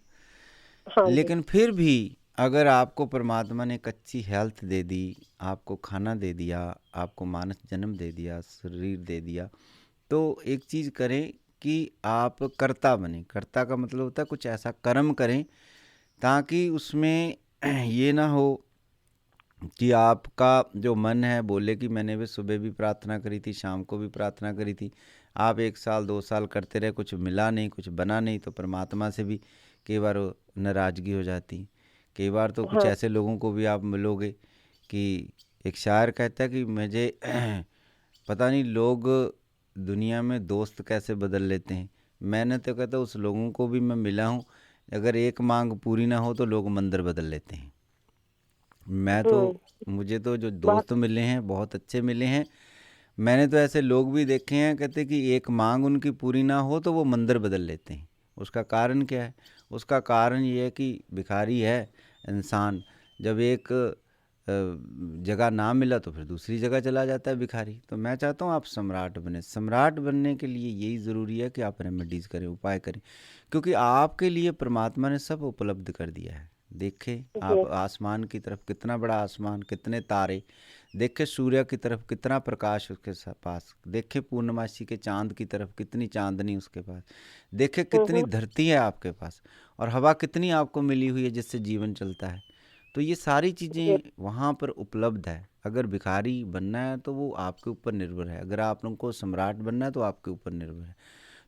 हाँ, लेकिन फिर भी अगर आपको परमात्मा ने एक अच्छी हेल्थ दे दी, आपको खाना दे दिया, आपको मानस जन्म दे दिया, शरीर दे दिया, तो एक चीज़ करें कि आप कर्ता बने। कर्ता का मतलब होता है कुछ ऐसा कर्म करें ताकि उसमें ये ना हो कि आपका जो मन है बोले कि मैंने भी सुबह भी प्रार्थना करी थी, शाम को भी प्रार्थना करी थी, आप 1 साल 2 साल करते रहे, कुछ मिला नहीं, कुछ बना नहीं, तो परमात्मा से भी कई बार नाराज़गी हो जाती। कई बार तो कुछ ऐसे लोगों को भी आप मिलोगे कि एक शायर कहता है कि मुझे पता नहीं लोग दुनिया में दोस्त कैसे बदल लेते हैं। मैंने तो कहता उस लोगों को भी मैं मिला हूँ, अगर एक मांग पूरी ना हो तो लोग मंदिर बदल लेते हैं। मैं तो मुझे तो जो दोस्त मिले हैं बहुत अच्छे मिले हैं। मैंने तो ऐसे लोग भी देखे हैं कहते कि एक मांग उनकी पूरी ना हो तो वो मंदिर बदल लेते हैं। उसका कारण क्या है? उसका कारण ये है कि भिखारी है इंसान, जब एक जगह ना मिला तो फिर दूसरी जगह चला जाता है भिखारी। तो मैं चाहता हूँ आप सम्राट बने। सम्राट बनने के लिए यही ज़रूरी है कि आप रेमेडीज़ करें, उपाय करें, क्योंकि आपके लिए परमात्मा ने सब उपलब्ध कर दिया है। देखें आप आसमान की तरफ, कितना बड़ा आसमान, कितने तारे, देखें सूर्य की तरफ कितना प्रकाश उसके पास, देखें पूर्णमासी के चांद की तरफ कितनी चांदनी उसके पास, देखें कितनी धरती है आपके पास, और हवा कितनी आपको मिली हुई है जिससे जीवन चलता है। तो ये सारी चीज़ें वहाँ पर उपलब्ध है। अगर भिखारी बनना है तो वो आपके ऊपर निर्भर है, अगर आप लोगों को सम्राट बनना है तो आपके ऊपर निर्भर है।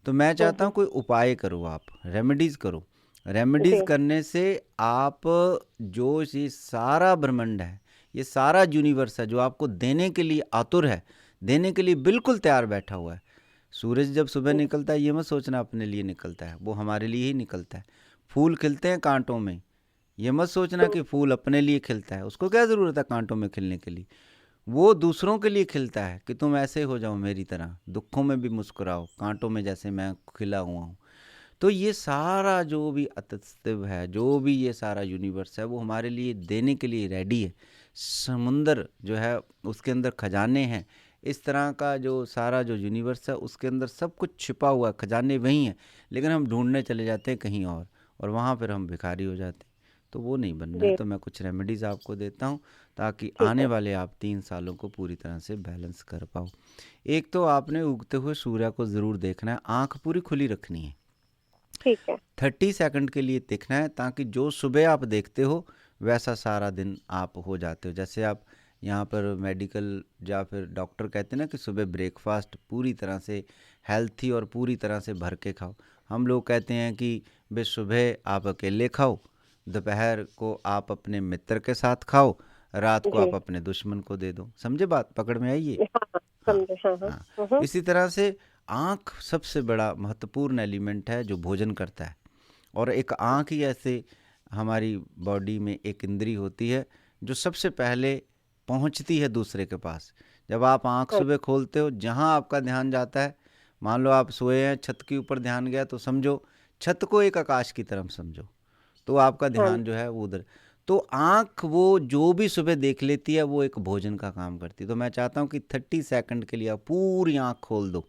तो मैं चाहता हूँ कोई उपाय करो, आप रेमेडीज़ करो। रेमेडीज़ करने से आप जो ये सारा ब्रह्मांड है, ये सारा यूनिवर्स है जो आपको देने के लिए आतुर है, देने के लिए बिल्कुल तैयार बैठा हुआ है। सूरज जब सुबह निकलता है ये मत सोचना अपने लिए निकलता है, वो हमारे लिए ही निकलता है। फूल खिलते हैं कांटों में, ये मत सोचना कि फूल अपने लिए खिलता है, उसको क्या ज़रूरत है कांटों में खिलने के लिए, वो दूसरों के लिए खिलता है कि तुम ऐसे हो जाओ मेरी तरह, दुखों में भी मुस्कुराओ, कांटों में जैसे मैं खिला हुआ हूँ। तो ये सारा जो भी अस्तित्व है, जो भी ये सारा यूनिवर्स है, वो हमारे लिए देने के लिए रेडी है। समुंदर जो है उसके अंदर खजाने हैं, इस तरह का जो सारा जो यूनिवर्स है उसके अंदर सब कुछ छिपा हुआ, खजाने वहीं हैं, लेकिन हम ढूंढने चले जाते हैं कहीं और वहाँ फिर हम भिखारी हो जाते हैं। तो वो नहीं बनना है। तो मैं कुछ रेमेडीज़ आपको देता हूँ ताकि आने वाले आप 3 सालों को पूरी तरह से बैलेंस कर पाओ। एक तो आपने उगते हुए सूर्य को ज़रूर देखना है, आँख पूरी खुली रखनी है, ठीक है। 30 सेकंड के लिए देखना है, ताकि जो सुबह आप देखते हो वैसा सारा दिन आप हो जाते हो। जैसे आप यहाँ पर मेडिकल या फिर डॉक्टर कहते हैं ना कि सुबह ब्रेकफास्ट पूरी तरह से हेल्थी और पूरी तरह से भर के खाओ। हम लोग कहते हैं कि बे सुबह आप अकेले खाओ, दोपहर को आप अपने मित्र के साथ खाओ, रात को आप अपने दुश्मन को दे दो। समझे बात? पकड़ में आई है? हाँ। इसी तरह से आँख सबसे बड़ा महत्वपूर्ण एलिमेंट है जो भोजन करता है, और एक आँख ही ऐसे हमारी बॉडी में एक इंद्री होती है जो सबसे पहले पहुंचती है दूसरे के पास। जब आप आँख सुबह खोलते हो, जहां आपका ध्यान जाता है, मान लो आप सोए हैं, छत के ऊपर ध्यान गया, तो समझो छत को एक आकाश की तरफ समझो, तो आपका ध्यान जो है वो उधर। तो आँख वो जो भी सुबह देख लेती है वो एक भोजन का काम करती है। तो मैं चाहता हूँ कि 30 सेकंड के लिए आप पूरी आँख खोल दो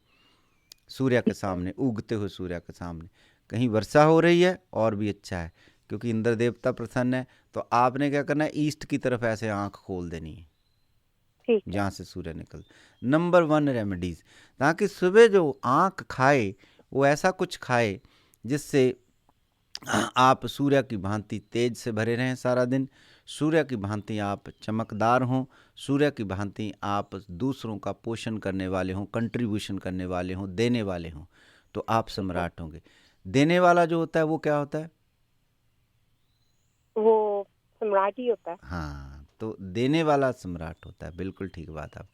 सूर्य के सामने, उगते हुए सूर्य के सामने। कहीं वर्षा हो रही है और भी अच्छा है, क्योंकि इंद्र देवता प्रसन्न है। तो आपने क्या करना है, ईस्ट की तरफ ऐसे आँख खोल देनी है जहाँ से सूर्य निकल। नंबर 1 रेमेडीज, ताकि सुबह जो आँख खाए वो ऐसा कुछ खाए जिससे आप सूर्य की भांति तेज से भरे रहें सारा दिन, सूर्य की भांति आप चमकदार हों, सूर्य की भांति आप दूसरों का पोषण करने वाले हों, कंट्रीब्यूशन करने वाले हों, देने वाले हों, तो आप सम्राट होंगे। देने वाला जो होता है वो क्या होता है? वो सम्राट ही होता है। हाँ, तो देने वाला सम्राट होता है। बिल्कुल ठीक बात। आप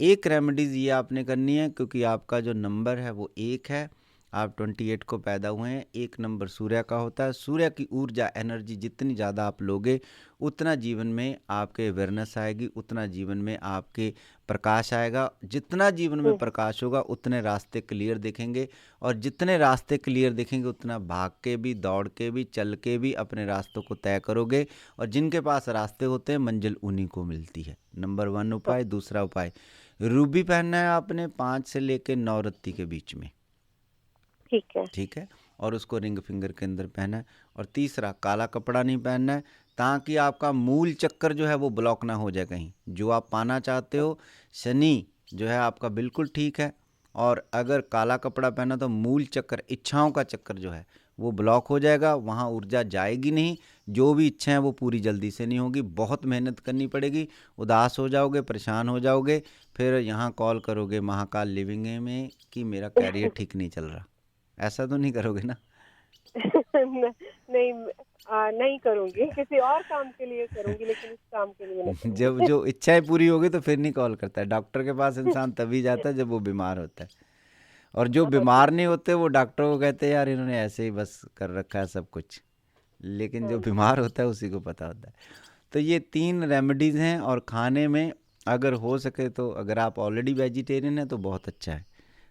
एक रेमेडीज ये आपने करनी है, क्योंकि आपका जो नंबर है वो 1 है, आप 28 को पैदा हुए हैं। 1 नंबर सूर्य का होता है। सूर्य की ऊर्जा, एनर्जी जितनी ज़्यादा आप लोगे उतना जीवन में आपके अवेयरनेस आएगी, उतना जीवन में आपके प्रकाश आएगा। जितना जीवन में प्रकाश होगा उतने रास्ते क्लियर दिखेंगे, और जितने रास्ते क्लियर दिखेंगे उतना भाग के भी, दौड़ के भी, चल के भी अपने रास्तों को तय करोगे। और जिनके पास रास्ते होते हैं मंजिल उन्हीं को मिलती है। नंबर 1 उपाय। दूसरा उपाय, रूबी पहनना है आपने 5 से लेकर 9 रत्ती के बीच में। ठीक है, और उसको रिंग फिंगर के अंदर पहना है। और तीसरा, काला कपड़ा नहीं पहनना है, ताकि आपका मूल चक्कर जो है वो ब्लॉक ना हो जाए कहीं। जो आप पाना चाहते हो, शनि जो है आपका बिल्कुल ठीक है, और अगर काला कपड़ा पहना तो मूल चक्कर, इच्छाओं का चक्कर जो है वो ब्लॉक हो जाएगा, वहाँ ऊर्जा जाएगी नहीं, जो भी इच्छा है वो पूरी जल्दी से नहीं होगी, बहुत मेहनत करनी पड़ेगी, उदास हो जाओगे, परेशान हो जाओगे, फिर यहाँ कॉल करोगे महाकाल लिविंग में कि मेरा कैरियर ठीक नहीं चल रहा। ऐसा तो नहीं करोगे ना? नहीं, नहीं करूंगी, किसी और काम के लिए करूंगी, लेकिन इस काम के लिए नहीं। जब जो इच्छाएं पूरी होगी तो फिर नहीं कॉल करता है। डॉक्टर के पास इंसान तभी जाता है जब वो बीमार होता है, और जो बीमार नहीं होते वो डॉक्टर को कहते हैं यार इन्होंने ऐसे ही बस कर रखा है सब कुछ, लेकिन जो बीमार होता है उसी को पता होता है। तो ये 3 रेमेडीज़ हैं, और खाने में अगर हो सके तो, अगर आप ऑलरेडी वेजिटेरियन हैं तो बहुत अच्छा है,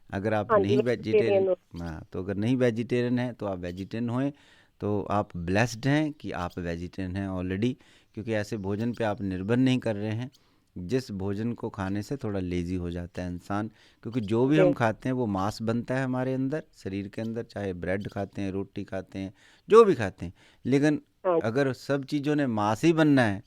अगर आप नहीं वेजिटेरियन, हाँ, तो अगर नहीं वेजिटेरियन है तो आप वेजिटेरियन होएं, तो आप ब्लेस्ड हैं कि आप वेजिटेरियन हैं ऑलरेडी, क्योंकि ऐसे भोजन पे आप निर्भर नहीं कर रहे हैं जिस भोजन को खाने से थोड़ा लेजी हो जाता है इंसान, क्योंकि जो भी हम खाते हैं वो मांस बनता है हमारे अंदर, शरीर के अंदर, चाहे ब्रेड खाते हैं, रोटी खाते हैं, जो भी खाते हैं, लेकिन अगर सब चीज़ों ने मांस ही बनना है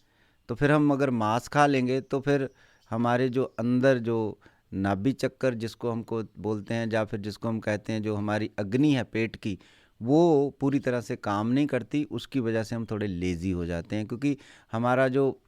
तो फिर हम अगर मांस खा लेंगे तो फिर हमारे जो अंदर जो नाभि चक्कर जिसको हमको बोलते हैं, या फिर जिसको हम कहते हैं जो हमारी अग्नि है पेट की, वो पूरी तरह से काम नहीं करती, उसकी वजह से हम थोड़े लेज़ी हो जाते हैं, क्योंकि हमारा जो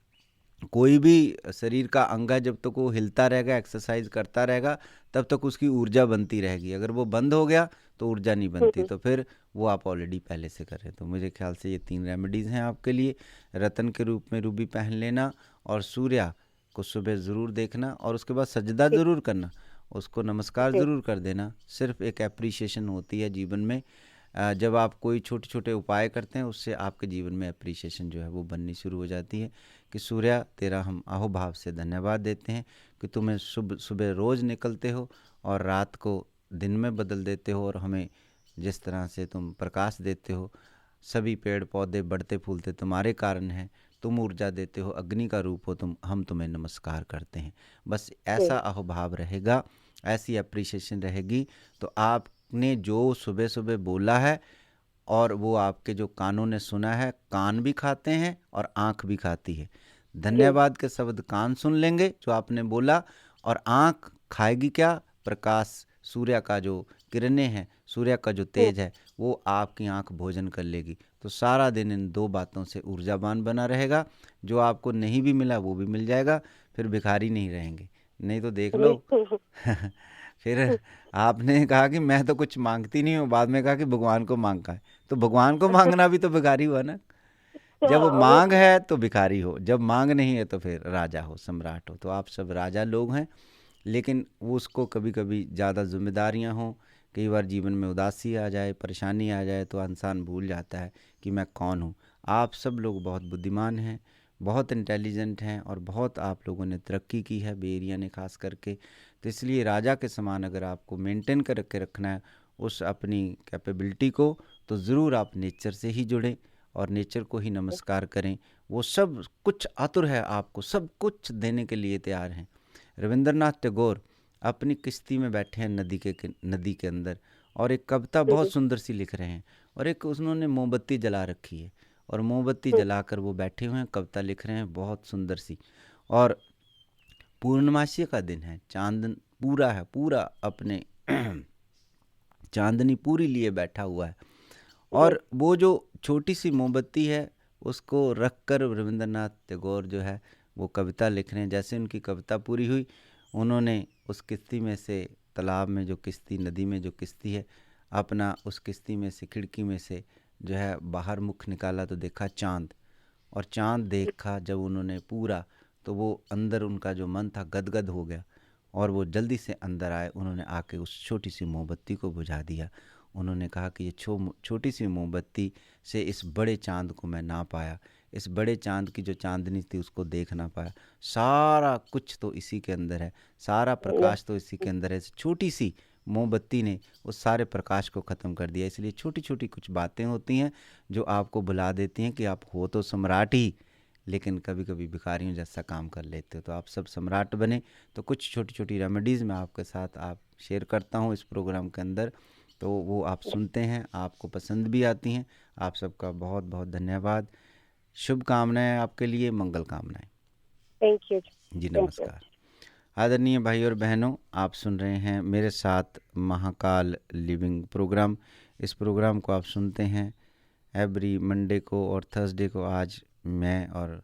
कोई भी शरीर का अंग है जब तक वो हिलता रहेगा, एक्सरसाइज करता रहेगा, तब तक उसकी ऊर्जा बनती रहेगी। अगर वो बंद हो गया तो ऊर्जा नहीं बनती, तो फिर वो आप ऑलरेडी पहले से कर रहे हैं। तो मुझे ख्याल से ये 3 रेमेडीज़ हैं आपके लिए। रतन के रूप में रूबी पहन लेना, और सूर्या को सुबह ज़रूर देखना, और उसके बाद सजदा ज़रूर करना, उसको नमस्कार ज़रूर कर देना। सिर्फ एक एप्रिसिएशन होती है जीवन में, जब आप कोई छोटे छोटे उपाय करते हैं उससे आपके जीवन में एप्रिसिएशन जो है वो बननी शुरू हो जाती है कि सूर्या तेरा हम अहोभाव से धन्यवाद देते हैं कि तुम्हें सुबह रोज़ निकलते हो और रात को दिन में बदल देते हो, और हमें जिस तरह से तुम प्रकाश देते हो, सभी पेड़ पौधे बढ़ते फूलते तुम्हारे कारण हैं, तुम ऊर्जा देते हो, अग्नि का रूप हो तुम, हम तुम्हें नमस्कार करते हैं। बस ऐसा अहोभाव रहेगा, ऐसी एप्रिसिएशन रहेगी, तो आपने जो सुबह सुबह बोला है और वो आपके जो कानों ने सुना है, कान भी खाते हैं और आँख भी खाती है। धन्यवाद के शब्द कान सुन लेंगे जो आपने बोला, और आँख खाएगी क्या? प्रकाश, सूर्य का जो किरणें हैं, सूर्य का जो तेज है, वो आपकी आँख भोजन कर लेगी। तो सारा दिन इन 2 बातों से ऊर्जावान बना रहेगा। जो आपको नहीं भी मिला वो भी मिल जाएगा, फिर भिखारी नहीं रहेंगे। नहीं तो देख लो फिर आपने कहा कि मैं तो कुछ मांगती नहीं हूँ, बाद में कहा कि भगवान को मांगा है, तो भगवान को मांगना भी तो भिखारी हुआ ना। जब मांग है तो भिखारी हो, जब मांग नहीं है तो फिर राजा हो, सम्राट हो। तो आप सब राजा लोग हैं, लेकिन वो उसको कभी कभी ज़्यादा जिम्मेदारियां हों, कई बार जीवन में उदासी आ जाए, परेशानी आ जाए, तो इंसान भूल जाता है कि मैं कौन हूँ। आप सब लोग बहुत बुद्धिमान हैं, बहुत इंटेलिजेंट हैं, और बहुत आप लोगों ने तरक्की की है, बे एरिया ने खास करके। तो इसलिए राजा के समान अगर आपको मेंटेन करके रखना है उस अपनी कैपेबिलिटी को, तो ज़रूर आप नेचर से ही जुड़ें और नेचर को ही नमस्कार करें। वो सब कुछ आतुर है, आपको सब कुछ देने के लिए तैयार हैं। रविंद्रनाथ टैगोर अपनी किश्ती में बैठे हैं नदी के अंदर, और एक कविता बहुत सुंदर सी लिख रहे हैं, और एक उन्होंने मोमबत्ती जला रखी है, और मोमबत्ती जलाकर वो बैठे हुए हैं, कविता लिख रहे हैं बहुत सुंदर सी। और पूर्णमासी का दिन है, चांद पूरा है, पूरा अपने चांदनी पूरी लिए बैठा हुआ है, और वो जो छोटी सी मोमबत्ती है उसको रखकर रविंद्रनाथ टैगोर जो है वो कविता लिख रहे हैं। जैसे उनकी कविता पूरी हुई, उन्होंने उस किश्ती में से, तालाब में जो किश्ती, नदी में जो किश्ती है, अपना उस किश्ती में से, खिड़की में से जो है बाहर मुख निकाला तो देखा चांद, और चांद देखा जब उन्होंने पूरा, तो वो अंदर उनका जो मन था गदगद हो गया, और वो जल्दी से अंदर आए, उन्होंने आके उस छोटी सी मोमबत्ती को बुझा दिया। उन्होंने कहा कि ये छोटी सी मोमबत्ती से इस बड़े चांद को मैं ना पाया, इस बड़े चांद की जो चांदनी थी उसको देख ना पाया, सारा कुछ तो इसी के अंदर है, सारा प्रकाश तो इसी के अंदर है। छोटी सी मोमबत्ती ने उस सारे प्रकाश को ख़त्म कर दिया। इसलिए छोटी छोटी कुछ बातें होती हैं जो आपको भुला देती हैं कि आप हो तो सम्राट ही, लेकिन कभी कभी भिखारियों जैसा काम कर लेते हो। तो आप सब सम्राट बने। तो कुछ छोटी छोटी रेमेडीज़ मैं आपके साथ शेयर करता हूँ इस प्रोग्राम के अंदर, तो वो आप सुनते हैं, आपको पसंद भी आती हैं। आप सबका बहुत बहुत धन्यवाद। शुभकामनाएं आपके लिए, मंगल कामनाएं। थैंक यू जी नमस्कार। आदरणीय भाई और बहनों, आप सुन रहे हैं मेरे साथ महाकाल लिविंग प्रोग्राम। इस प्रोग्राम को आप सुनते हैं एवरी मंडे को और थर्सडे को। आज मैं और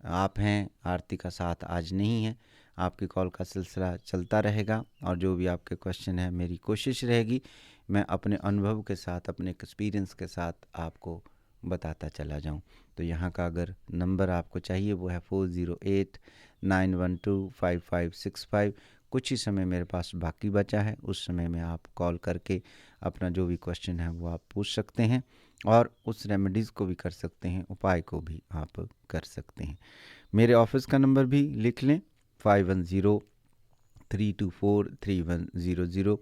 आप हैं, आरती का साथ आज नहीं है। आपकी कॉल का सिलसिला चलता रहेगा और जो भी आपके क्वेश्चन है, मेरी कोशिश रहेगी मैं अपने अनुभव के साथ, अपने एक्सपीरियंस के साथ आपको बताता चला जाऊं। तो यहाँ का अगर नंबर आपको चाहिए वो है 4089125565। कुछ ही समय मेरे पास बाकी बचा है, उस समय में आप कॉल करके अपना जो भी क्वेश्चन है वो आप पूछ सकते हैं और उस रेमेडीज़ को भी कर सकते हैं, उपाय को भी आप कर सकते हैं। मेरे ऑफिस का नंबर भी लिख लें, 5103243100।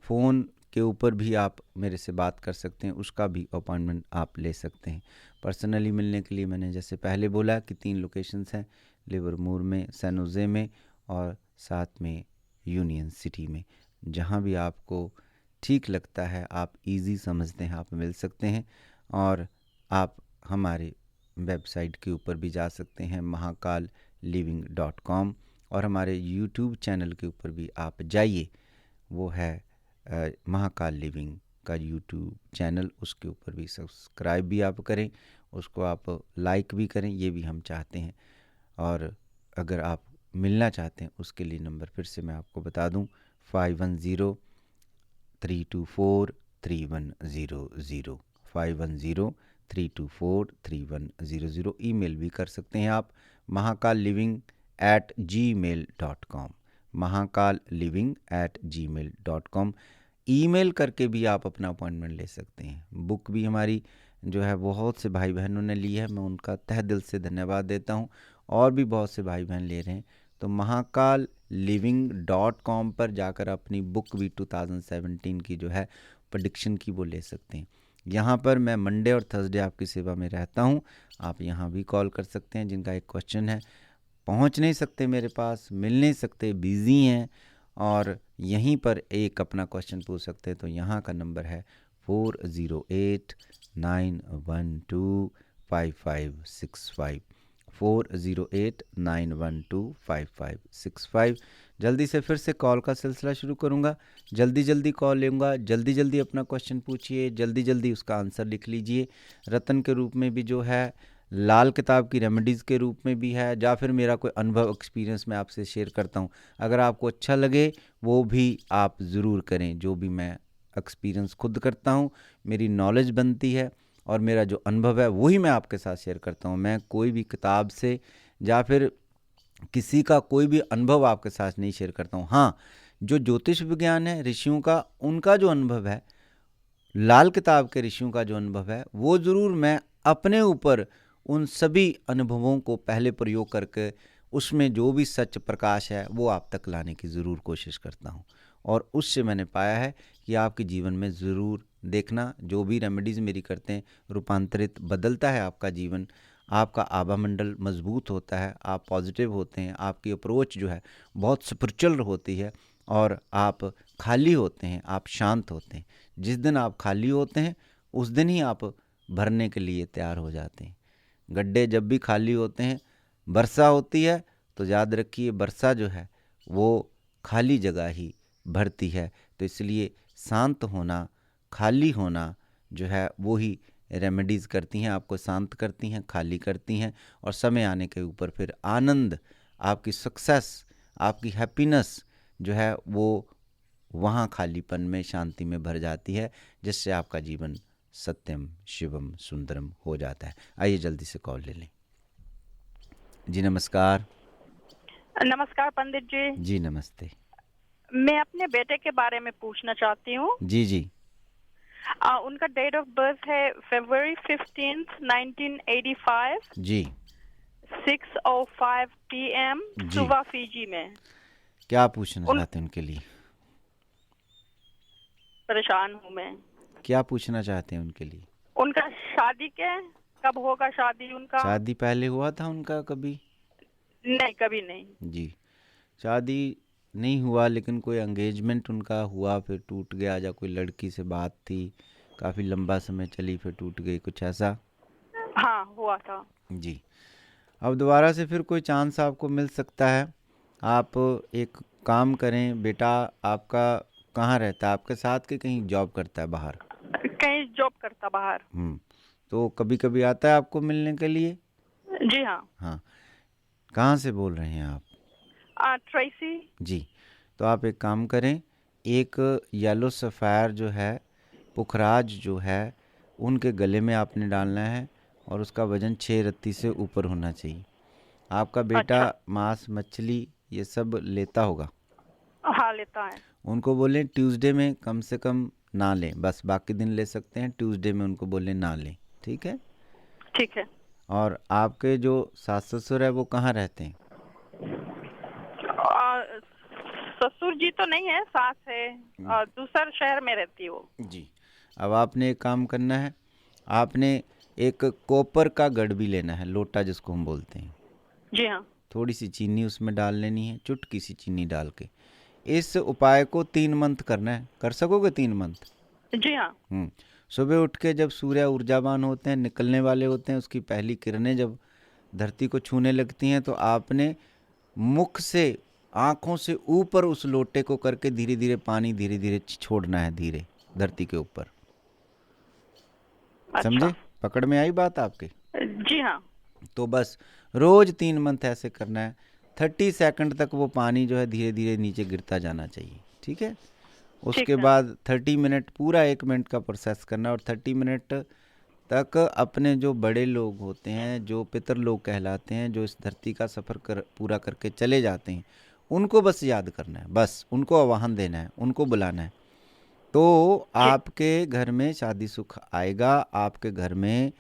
फ़ोन के ऊपर भी आप मेरे से बात कर सकते हैं, उसका भी अपॉइंटमेंट आप ले सकते हैं। पर्सनली मिलने के लिए मैंने जैसे पहले बोला कि 3 लोकेशंस हैं, लिवरमूर में, सैन होजे में और साथ में यूनियन सिटी में। जहां भी आपको ठीक लगता है, आप इजी समझते हैं, आप मिल सकते हैं। और आप हमारे वेबसाइट के ऊपर भी जा सकते हैं, mahakalliving.com, और हमारे यूट्यूब चैनल के ऊपर भी आप जाइए, वो है महाकाल लिविंग का यूट्यूब चैनल। उसके ऊपर भी सब्सक्राइब भी आप करें, उसको आप लाइक भी करें, ये भी हम चाहते हैं। और अगर आप मिलना चाहते हैं उसके लिए नंबर फिर से मैं आपको बता दूं, 5103243100, 5103243100। ईमेल भी कर सकते हैं आप, mahakallliving@gmail.com, mahakallliving@gmail.com। ईमेल करके भी आप अपना अपॉइंटमेंट ले सकते हैं। बुक भी हमारी जो है बहुत से भाई बहनों ने ली है, मैं उनका तहे दिल से धन्यवाद देता हूं। और भी बहुत से भाई बहन ले रहे हैं, तो mahakallliving.com पर जाकर अपनी बुक भी 2017 की जो है प्रेडिक्शन की वो ले सकते हैं। यहाँ पर मैं मंडे और थर्सडे आपकी सेवा में रहता हूँ, आप यहाँ भी कॉल कर सकते हैं। जिनका एक क्वेश्चन है, पहुँच नहीं सकते मेरे पास, मिल नहीं सकते, बिज़ी हैं और यहीं पर एक अपना क्वेश्चन पूछ सकते हैं, तो यहाँ का नंबर है 4089125565, 4089125565। जल्दी से फिर से कॉल का सिलसिला शुरू करूँगा, जल्दी कॉल लूँगा, जल्दी अपना क्वेश्चन पूछिए, जल्दी उसका आंसर लिख लीजिए। रतन के रूप में भी जो है, लाल किताब की रेमेडीज़ के रूप में भी है, या फिर मेरा कोई अनुभव एक्सपीरियंस मैं आपसे शेयर करता हूँ। अगर आपको अच्छा लगे वो भी आप ज़रूर करें। जो भी मैं एक्सपीरियंस खुद करता हूँ, मेरी नॉलेज बनती है और मेरा जो अनुभव है वही मैं आपके साथ शेयर करता हूँ। मैं कोई भी किताब से या फिर किसी का कोई भी अनुभव आपके साथ नहीं शेयर करता हूँ। हाँ, जो ज्योतिष विज्ञान है ऋषियों का, उनका जो अनुभव है, लाल किताब के ऋषियों का जो अनुभव है, वो ज़रूर मैं अपने ऊपर उन सभी अनुभवों को पहले प्रयोग करके उसमें जो भी सच प्रकाश है वो आप तक लाने की ज़रूर कोशिश करता हूँ। और उससे मैंने पाया है कि आपके जीवन में ज़रूर देखना, जो भी रेमेडीज़ मेरी करते हैं, रूपांतरित बदलता है आपका जीवन, आपका आभा मंडल मजबूत होता है, आप पॉजिटिव होते हैं, आपकी अप्रोच जो है बहुत स्पिरिचुअल होती है और आप खाली होते हैं, आप शांत होते हैं। जिस दिन आप खाली होते हैं उस दिन ही आप भरने के लिए तैयार हो जाते हैं। गड्ढे जब भी खाली होते हैं, वर्षा होती है तो याद रखिए वर्षा जो है वो खाली जगह ही भरती है। तो इसलिए शांत होना, खाली होना जो है वो ही रेमेडीज़ करती हैं, आपको शांत करती हैं, खाली करती हैं और समय आने के ऊपर फिर आनंद, आपकी सक्सेस, आपकी हैप्पीनेस जो है वो वहाँ खालीपन में, शांति में भर जाती है, जिससे आपका जीवन सत्यम शिवम सुंदरम हो जाता है। आइए जल्दी से कॉल ले लें। जी नमस्कार। नमस्कार पंडित जी। जी नमस्ते। मैं अपने बेटे के बारे में पूछना चाहती हूँ। जी। उनका डेट ऑफ बर्थ है February 15th, 1985 जी, 6:05 PM सुबह, फीजी में। क्या पूछना चाहते हैं उनके लिए? परेशान हूँ मैं। क्या पूछना चाहते हैं उनके लिए? उनका शादी कब होगा शादी उनका? शादी पहले हुआ था उनका कभी? नहीं, कभी नहीं। जी, शादी नहीं हुआ, लेकिन कोई एंगेजमेंट उनका हुआ फिर टूट गया, या कोई लड़की से बात थी, काफ़ी लंबा समय चली फिर टूट गई, कुछ ऐसा? हाँ हुआ था जी। अब दोबारा से फिर कोई चांस आपको मिल सकता है। आप एक काम करें, बेटा आपका कहाँ रहता है, आपके साथ के कहीं जॉब करता है बाहर? कहीं जॉब करता बाहर। तो कभी कभी आता है आपको मिलने के लिए? जी हाँ। हाँ, कहाँ से बोल रहे हैं आप? ट्रेसी। जी, तो आप एक काम करें, एक येलो सफ़ायर जो है, पुखराज जो है, उनके गले में आपने डालना है और उसका वजन 6 रत्ती से ऊपर होना चाहिए। आपका बेटा मांस मछली ये सब लेता होगा? हाँ लेता है। उनको बोलें ट्यूसडे में कम से कम ना लें, बस बाकी दिन ले सकते हैं, ट्यूसडे में उनको बोलें ना लें। ठीक है? ठीक है। और आपके जो सास ससुर है वो कहाँ रहते हैं? ससुर जी तो नहीं है, सास है, दूसरे शहर में रहती हो। जी। अब आपने एक काम करना है, आपने एक कॉपर का गड़ भी लेना है, लोटा जिसको हम बोलते हैं। जी हाँ। थोड़ी सी चीनी उसमें डाल लेनी है, चुटकी सी चीनी डाल के। इस उपाय को 3 मंथ करना है। कर सकोगे 3 मंथ? जी हाँ। सुबह उठ के जब सूर्य ऊर्जावान होते हैं, निकलने वाले होते हैं, उसकी पहली किरणें जब धरती को छूने लगती हैं, तो आपने मुख से, आँखों से ऊपर उस लोटे को करके धीरे धीरे पानी धीरे धीरे छोड़ना है, धीरे धरती के ऊपर। समझे? पकड़ में आई बात आपके? जी हाँ। तो बस रोज 3 मंथ ऐसे करना है। 30 सेकंड तक वो पानी जो है धीरे धीरे नीचे गिरता जाना चाहिए। ठीक है? उसके बाद 30 मिनट, पूरा 1 मिनट का प्रोसेस करना है। और 30 मिनट तक अपने जो बड़े लोग होते हैं, जो पितर लोग कहलाते हैं, जो इस धरती का सफ़र पूरा करके चले जाते हैं, उनको बस याद करना है, बस उनको आह्वान देना है, उनको बुलाना है। तो आपके घर में शादी सुख आएगा, आपके घर में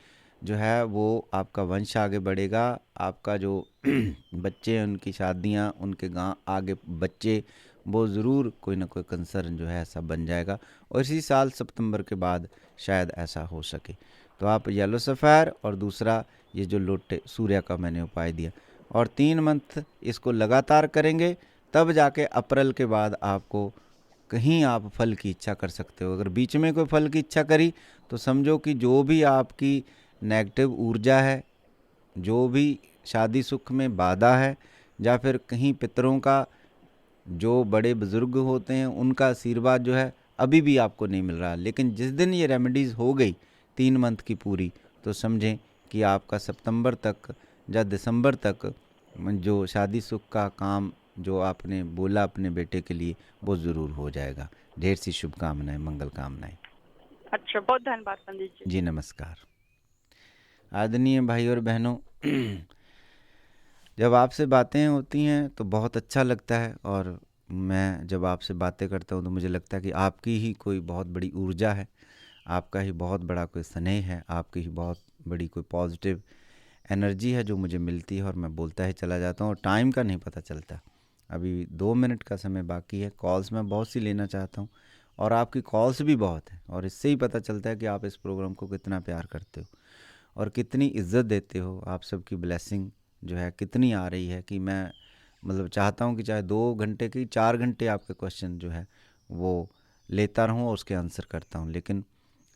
जो है वो आपका वंश आगे बढ़ेगा, आपका जो बच्चे हैं उनकी शादियां, उनके गाँव आगे बच्चे, वो ज़रूर कोई ना कोई कंसर्न जो है ऐसा बन जाएगा। और इसी साल सितंबर के बाद शायद ऐसा हो सके। तो आप येलो सफ़ायर और दूसरा ये जो लोटे सूर्य का मैंने उपाय दिया, और 3 मंथ इसको लगातार करेंगे, तब जाके अप्रैल के बाद आपको कहीं आप फल की इच्छा कर सकते हो। अगर बीच में कोई फल की इच्छा करी तो समझो कि जो भी आपकी नेगेटिव ऊर्जा है, जो भी शादी सुख में बाधा है, या फिर कहीं पितरों का, जो बड़े बुजुर्ग होते हैं उनका आशीर्वाद जो है अभी भी आपको नहीं मिल रहा, लेकिन जिस दिन ये रेमेडीज़ हो गई 3 मंथ की पूरी, तो समझें कि आपका सितंबर तक या दिसंबर तक जो शादी सुख का काम जो आपने बोला अपने बेटे के लिए, वो ज़रूर हो जाएगा। ढेर सी शुभकामनाएं, मंगल कामनाएं। अच्छा, बहुत धन्यवाद पंडित जी। जी नमस्कार। आदरणीय भाई और बहनों, जब आपसे बातें होती हैं तो बहुत अच्छा लगता है, और मैं जब आपसे बातें करता हूँ तो मुझे लगता है कि आपकी ही कोई बहुत बड़ी ऊर्जा है, आपका ही बहुत बड़ा कोई स्नेह है, आपकी ही बहुत बड़ी कोई पॉजिटिव एनर्जी है जो मुझे मिलती है, और मैं बोलता ही चला जाता हूँ और टाइम का नहीं पता चलता। अभी 2 मिनट का समय बाकी है। कॉल्स मैं बहुत सी लेना चाहता हूँ, और आपकी कॉल्स भी बहुत हैं, और इससे ही पता चलता है कि आप इस प्रोग्राम को कितना प्यार करते हो और कितनी इज्जत देते हो। आप सबकी ब्लेसिंग जो है कितनी आ रही है कि मैं मतलब चाहता हूँ कि चाहे 2 घंटे की 4 घंटे आपके क्वेश्चन जो है वो लेता रहूँ और उसके आंसर करता हूँ, लेकिन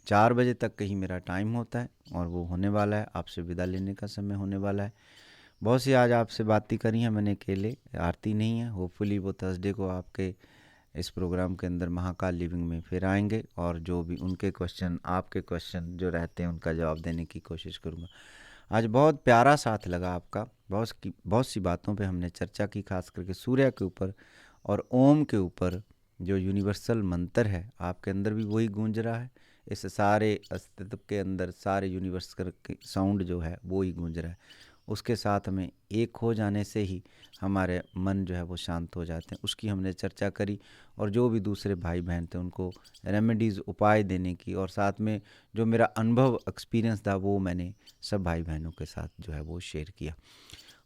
4 बजे तक का ही मेरा टाइम होता है और वो होने वाला है। आपसे विदा लेने का समय होने वाला है। बहुत सी आज आपसे बातें करी हैं मैंने अकेले, आरती नहीं है। होपफुली वो थर्सडे को आपके इस प्रोग्राम के अंदर महाकाल लिविंग में फिर आएंगे, और जो भी उनके क्वेश्चन, आपके क्वेश्चन जो रहते हैं, उनका जवाब देने की कोशिश करूँगा। आज बहुत प्यारा साथ लगा आपका। बहुत सी बातों पे हमने चर्चा की, खास करके सूर्य के ऊपर और ओम के ऊपर। जो यूनिवर्सल मंत्र है आपके अंदर भी वही गूंज रहा है, इस सारे अस्तित्व के अंदर सारे यूनिवर्स के साउंड जो है वो ही गूंज रहा है। उसके साथ में एक हो जाने से ही हमारे मन जो है वो शांत हो जाते हैं। उसकी हमने चर्चा करी, और जो भी दूसरे भाई बहन थे उनको रेमेडीज़ उपाय देने की, और साथ में जो मेरा अनुभव एक्सपीरियंस था वो मैंने सब भाई बहनों के साथ जो है वो शेयर किया।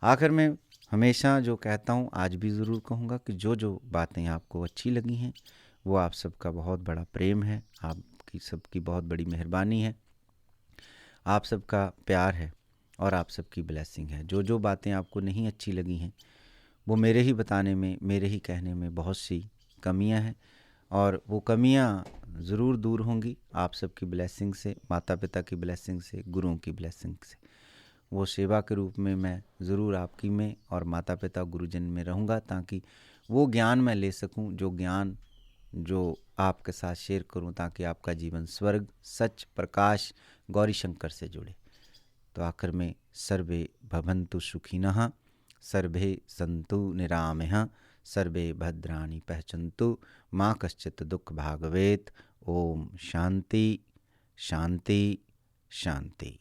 आखिर में हमेशा जो कहता हूँ, आज भी ज़रूर कहूँगा कि जो जो बातें आपको अच्छी लगी हैं वो आप सबका बहुत बड़ा प्रेम है, आपकी सबकी बहुत बड़ी मेहरबानी है, आप सबका प्यार है और आप सबकी ब्लेसिंग है। जो जो बातें आपको नहीं अच्छी लगी हैं वो मेरे ही बताने में, मेरे ही कहने में बहुत सी कमियां हैं, और वो कमियां ज़रूर दूर होंगी आप सबकी ब्लेसिंग से, माता पिता की ब्लेसिंग से, गुरुओं की ब्लेसिंग से। वो सेवा के रूप में मैं ज़रूर आपकी में और माता पिता गुरुजन में रहूँगा, ताकि वो ज्ञान मैं ले सकूँ, जो ज्ञान जो आपके साथ शेयर करूँ, ताकि आपका जीवन स्वर्ग, सच, प्रकाश, गौरी शंकर से जुड़े। तो आखिर में सर्वे भवन्तु सुखिनः, सर्वे सन्तु निरामयः, सर्वे भद्राणि पश्यन्तु, माँ कश्चित् दुःख भाग् भवेत्। ओम शांति शांति शांति।